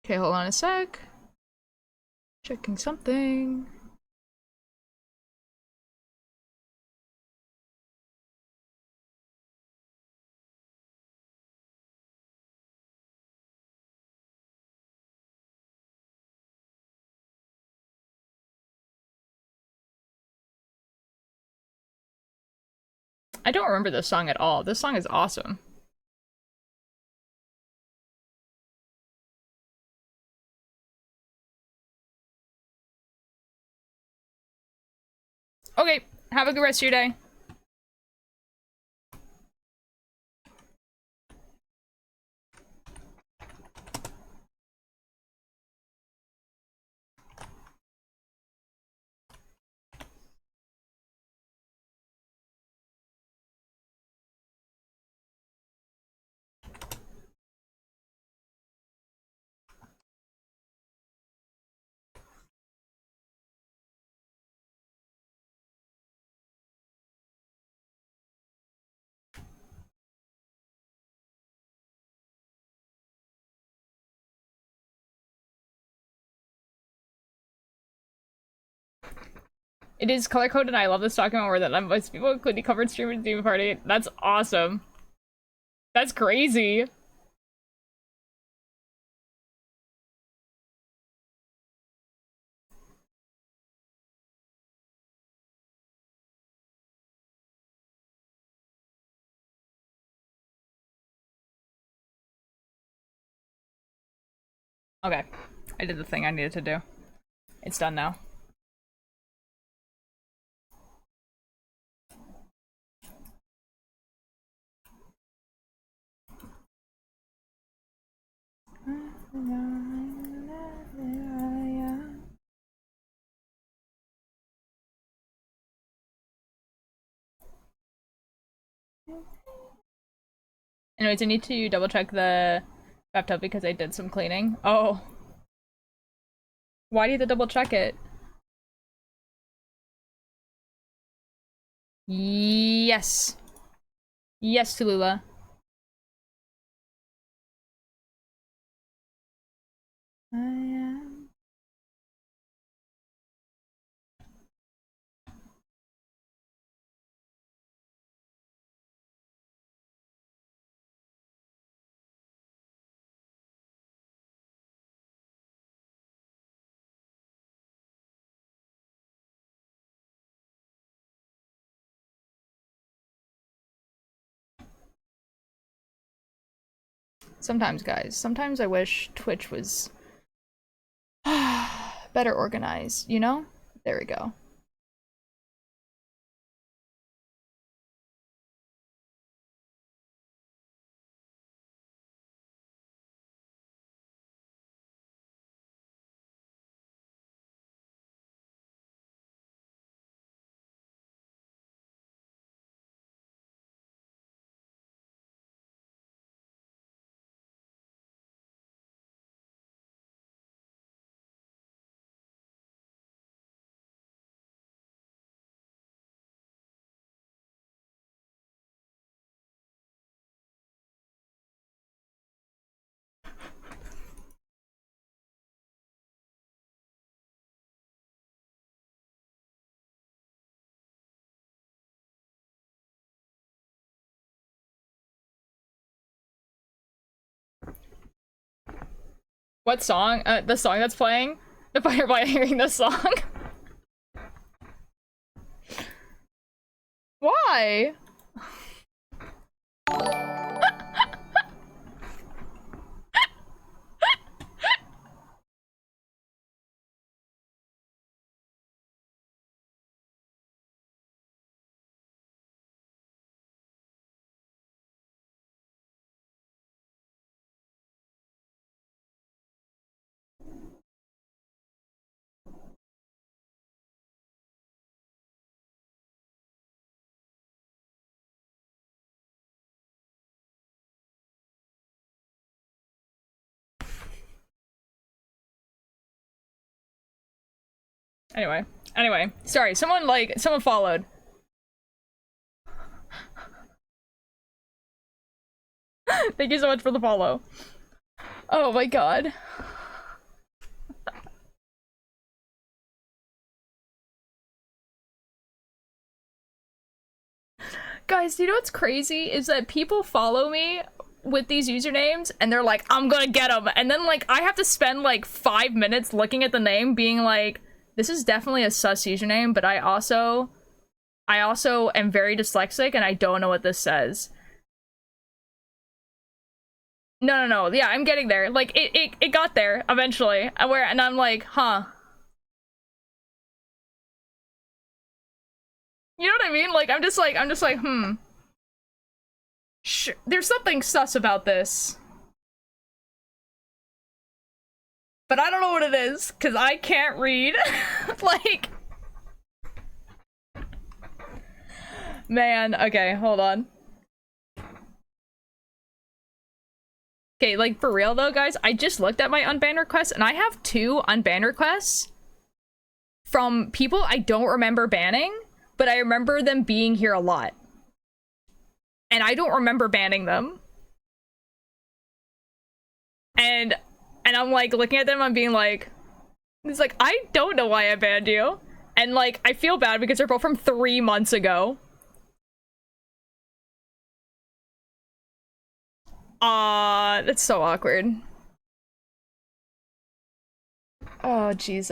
Okay, hold on a sec. Checking something. I don't remember this song at all. This song is awesome. Okay, have a good rest of your day. It is color coded, and I love this document where that most people, including covered streamers, Demon Party. That's awesome. That's crazy. Okay, I did the thing I needed to do. It's done now. Anyways, I need to double check the bathtub because I did some cleaning. Oh. Why do you have to double check it? Yes. Yes, Tulula. I am. Sometimes, guys. Sometimes I wish Twitch was better organized, you know? There we go. What song? The song that's playing? The Firefly hearing the song? Why? Anyway, sorry, someone followed. Thank you so much for the follow. Oh my god. Guys, do you know what's crazy? Is that people follow me with these usernames and they're like, I'm gonna get them. And then like, I have to spend like 5 minutes looking at the name being like, this is definitely a sus username, but I also am very dyslexic and I don't know what this says. No. Yeah, I'm getting there. Like, it got there eventually. And I'm like, huh. You know what I mean? Like, I'm just like, there's something sus about this. But I don't know what it is, because I can't read. Like... Man, okay, hold on. Okay, like, for real though, guys, I just looked at my unbanned requests, and I have 2 unbanned requests from people I don't remember banning, but I remember them being here a lot. And I don't remember banning them. And I'm like looking at them, I'm being like, it's like, I don't know why I banned you. And like, I feel bad because they're both from 3 months ago. That's so awkward. Oh, jeez.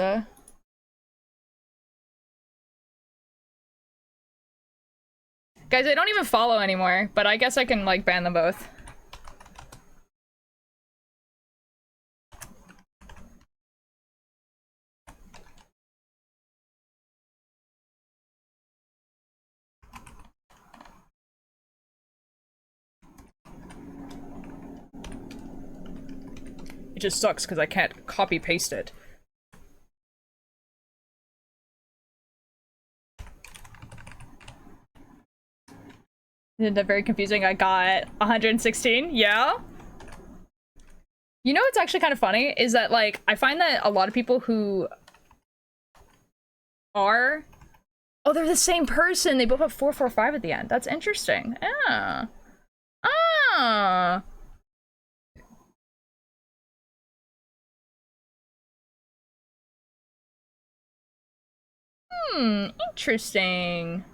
Guys, I don't even follow anymore, but I guess I can, like, ban them both. It just sucks because I can't copy-paste it. Isn't that very confusing? I got 116, yeah? You know what's actually kind of funny? Is that, like, I find that a lot of people who are... Oh, they're the same person! They both have 445 at the end. That's interesting. Ah. Ah! Interesting.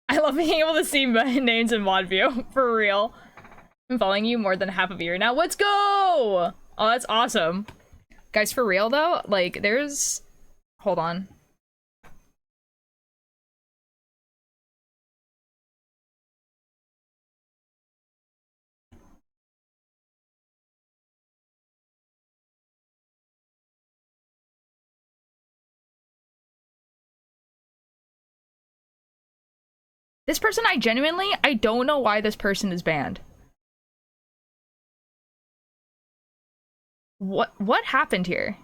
I love being able to see my names in mod view, for real. I'm following you more than half a year now. Let's go! Oh, that's awesome. Guys, for real though, like, there's... Hold on. This person, I don't know why this person is banned. What happened here?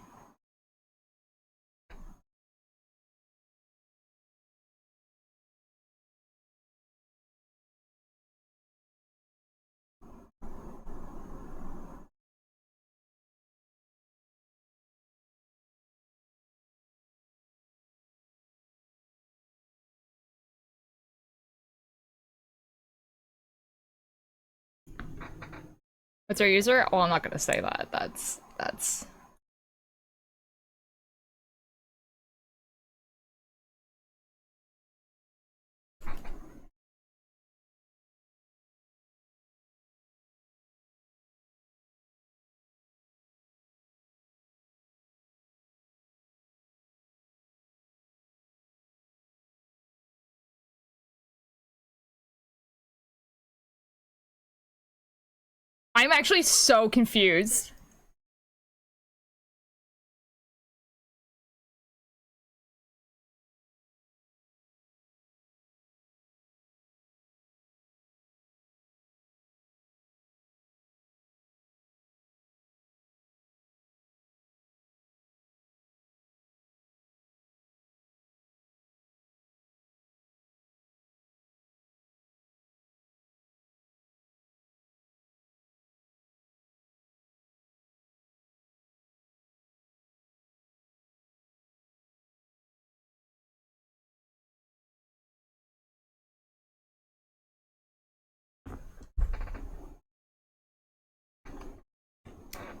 What's our user? Oh, I'm not gonna say that. That's... I'm actually so confused.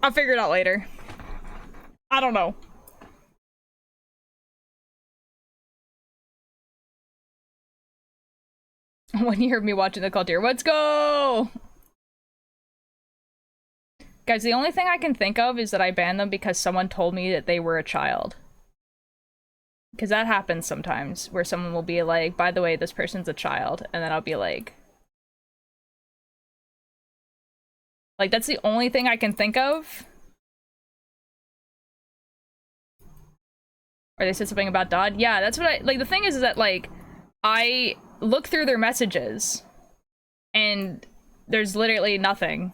I'll figure it out later. I don't know. When you heard me watching the cult here, let's go! Guys, the only thing I can think of is that I banned them because someone told me that they were a child. Because that happens sometimes, where someone will be like, by the way, this person's a child, and then I'll be like... Like, that's the only thing I can think of. Or they said something about Dodd. Yeah, that's what I... Like, the thing is that, like, I look through their messages, and there's literally nothing.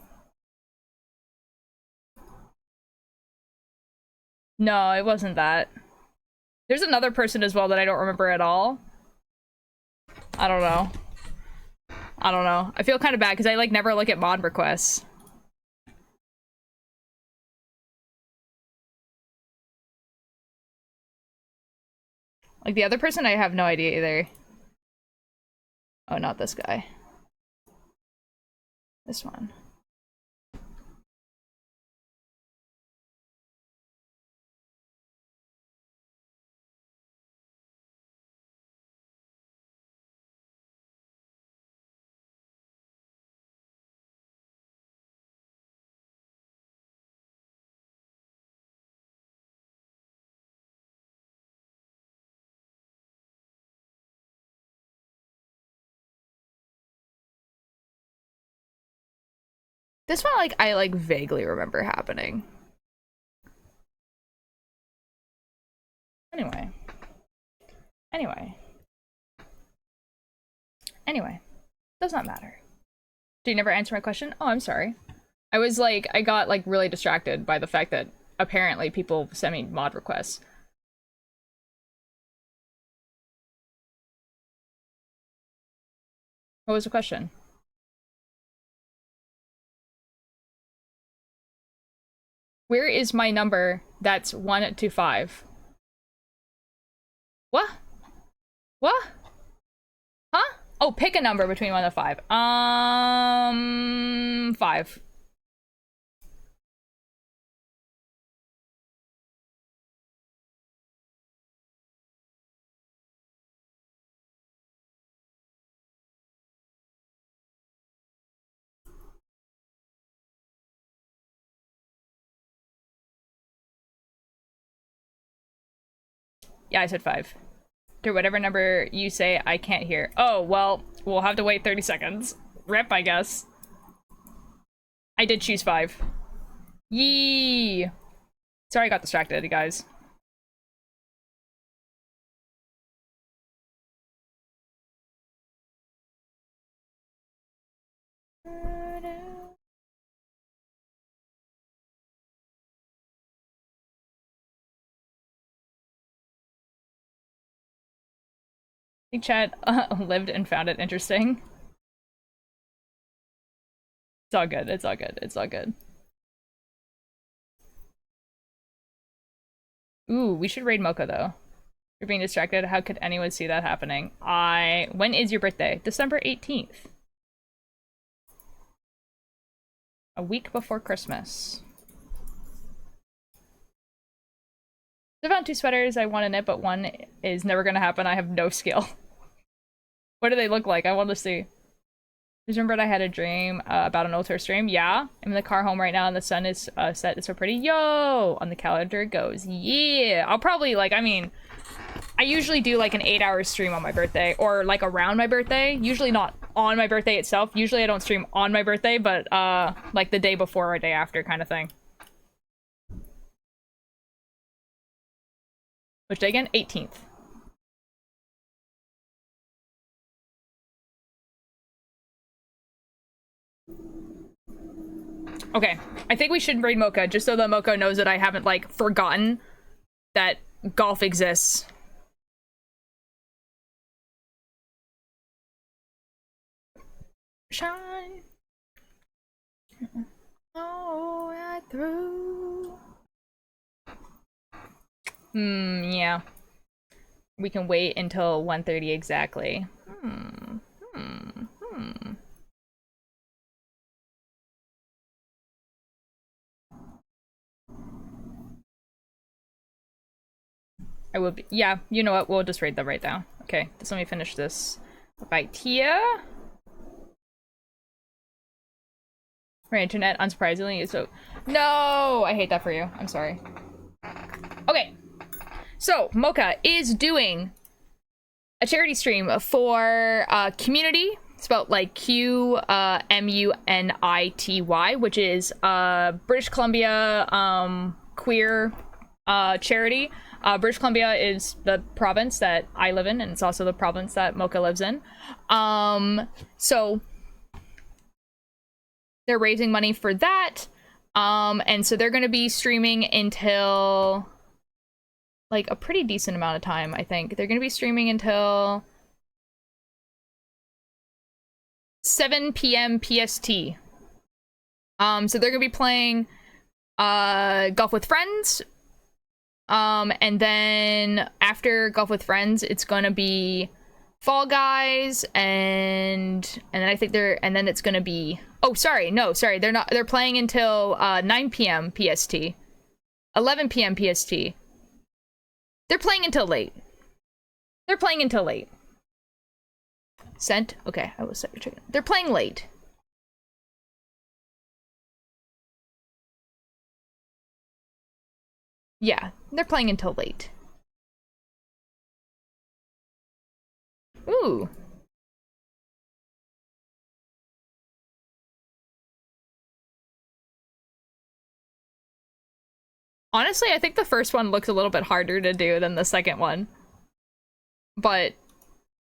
No, it wasn't that. There's another person as well that I don't remember at all. I don't know. I don't know. I feel kind of bad because I, like, never look at mod requests. Like, the other person, I have no idea either. Oh, not this guy. This one. This one, like, I, like, vaguely remember happening. Anyway. Does not matter. Did you never answer my question? Oh, I'm sorry. I was, like, I got, like, really distracted by the fact that apparently people send me mod requests. What was the question? Where is my number that's 1 to 5? What? What? Huh? Oh, pick a number between 1 and 5. 5. Yeah, I said 5. To whatever number you say, I can't hear. Oh, well, we'll have to wait 30 seconds. Rip, I guess. I did choose 5. Yee! Sorry I got distracted, guys. Big chat lived and found it interesting. It's all good, it's all good, it's all good. Ooh, we should raid Mocha though. You're being distracted. How could anyone see that happening? When is your birthday? December 18th. A week before Christmas. I found 2 sweaters I want to knit, but one is never gonna happen. I have no skill. What do they look like? I want to see. Just remembered I had a dream about an altar stream. Yeah, I'm in the car home right now and the sun is set. It's so pretty. Yo! On the calendar it goes. Yeah! I'll probably, like, I mean, I usually do like an 8-hour stream on my birthday or like around my birthday. Usually not on my birthday itself. Usually I don't stream on my birthday, but like the day before or day after kind of thing. Which day again? 18th. Okay, I think we should raid Mocha just so that Mocha knows that I haven't, like, forgotten that golf exists. Shine. Oh, right through. Yeah. We can wait until 1:30 exactly. I will be, yeah, you know what, we'll just raid them right now. Okay, just let me finish this right here. My internet, unsurprisingly, is so... No! I hate that for you. I'm sorry. Okay. So, Mocha is doing a charity stream for Community, spelled like Q-M-U-N-I-T-Y, which is British Columbia queer charity. British Columbia is the province that I live in, and it's also the province that Mocha lives in. So they're raising money for that. And so they're going to be streaming until like a pretty decent amount of time, I think. They're going to be streaming until 7 p.m. PST. So they're going to be playing Golf with Friends. And then after Golf with Friends, it's going to be Fall Guys, and then I think and then it's going to be, oh, sorry, no, sorry, they're playing until 9 p.m. PST. 11 p.m. PST. They're playing until late. They're playing until late. Sent? Okay, I will set your chicken. They're playing late. Yeah, they're playing until late. Ooh. Honestly, I think the first one looks a little bit harder to do than the second one. But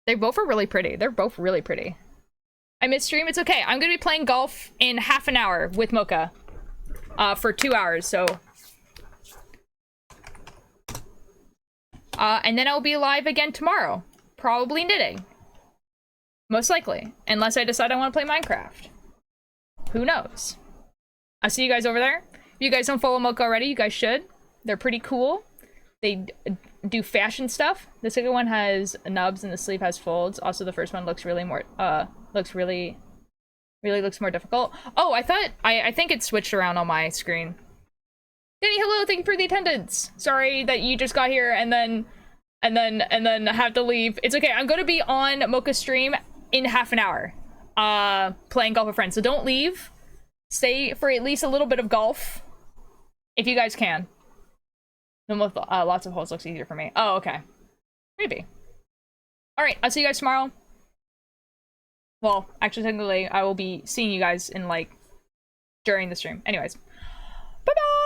they both are really pretty. They're both really pretty. I missed stream. It's okay. I'm going to be playing golf in half an hour with Mocha. For 2 hours, so... and then I'll be live again tomorrow. Probably knitting. Most likely. Unless I decide I want to play Minecraft. Who knows? I'll see you guys over there. If you guys don't follow Mocha already, you guys should. They're pretty cool. They do fashion stuff. The second one has nubs and the sleeve has folds. Also, the first one looks really more, really looks more difficult. Oh, I think it switched around on my screen. Danny, hello, thank you for the attendance. Sorry that you just got here and then have to leave. It's okay, I'm gonna be on Mocha's stream in half an hour. Playing golf with friends, so don't leave. Stay for at least a little bit of golf. If you guys can. The one with lots of holes looks easier for me. Oh, okay. Maybe. Alright, I'll see you guys tomorrow. Well, actually, technically, I will be seeing you guys in, like, during the stream. Anyways. Bye-bye!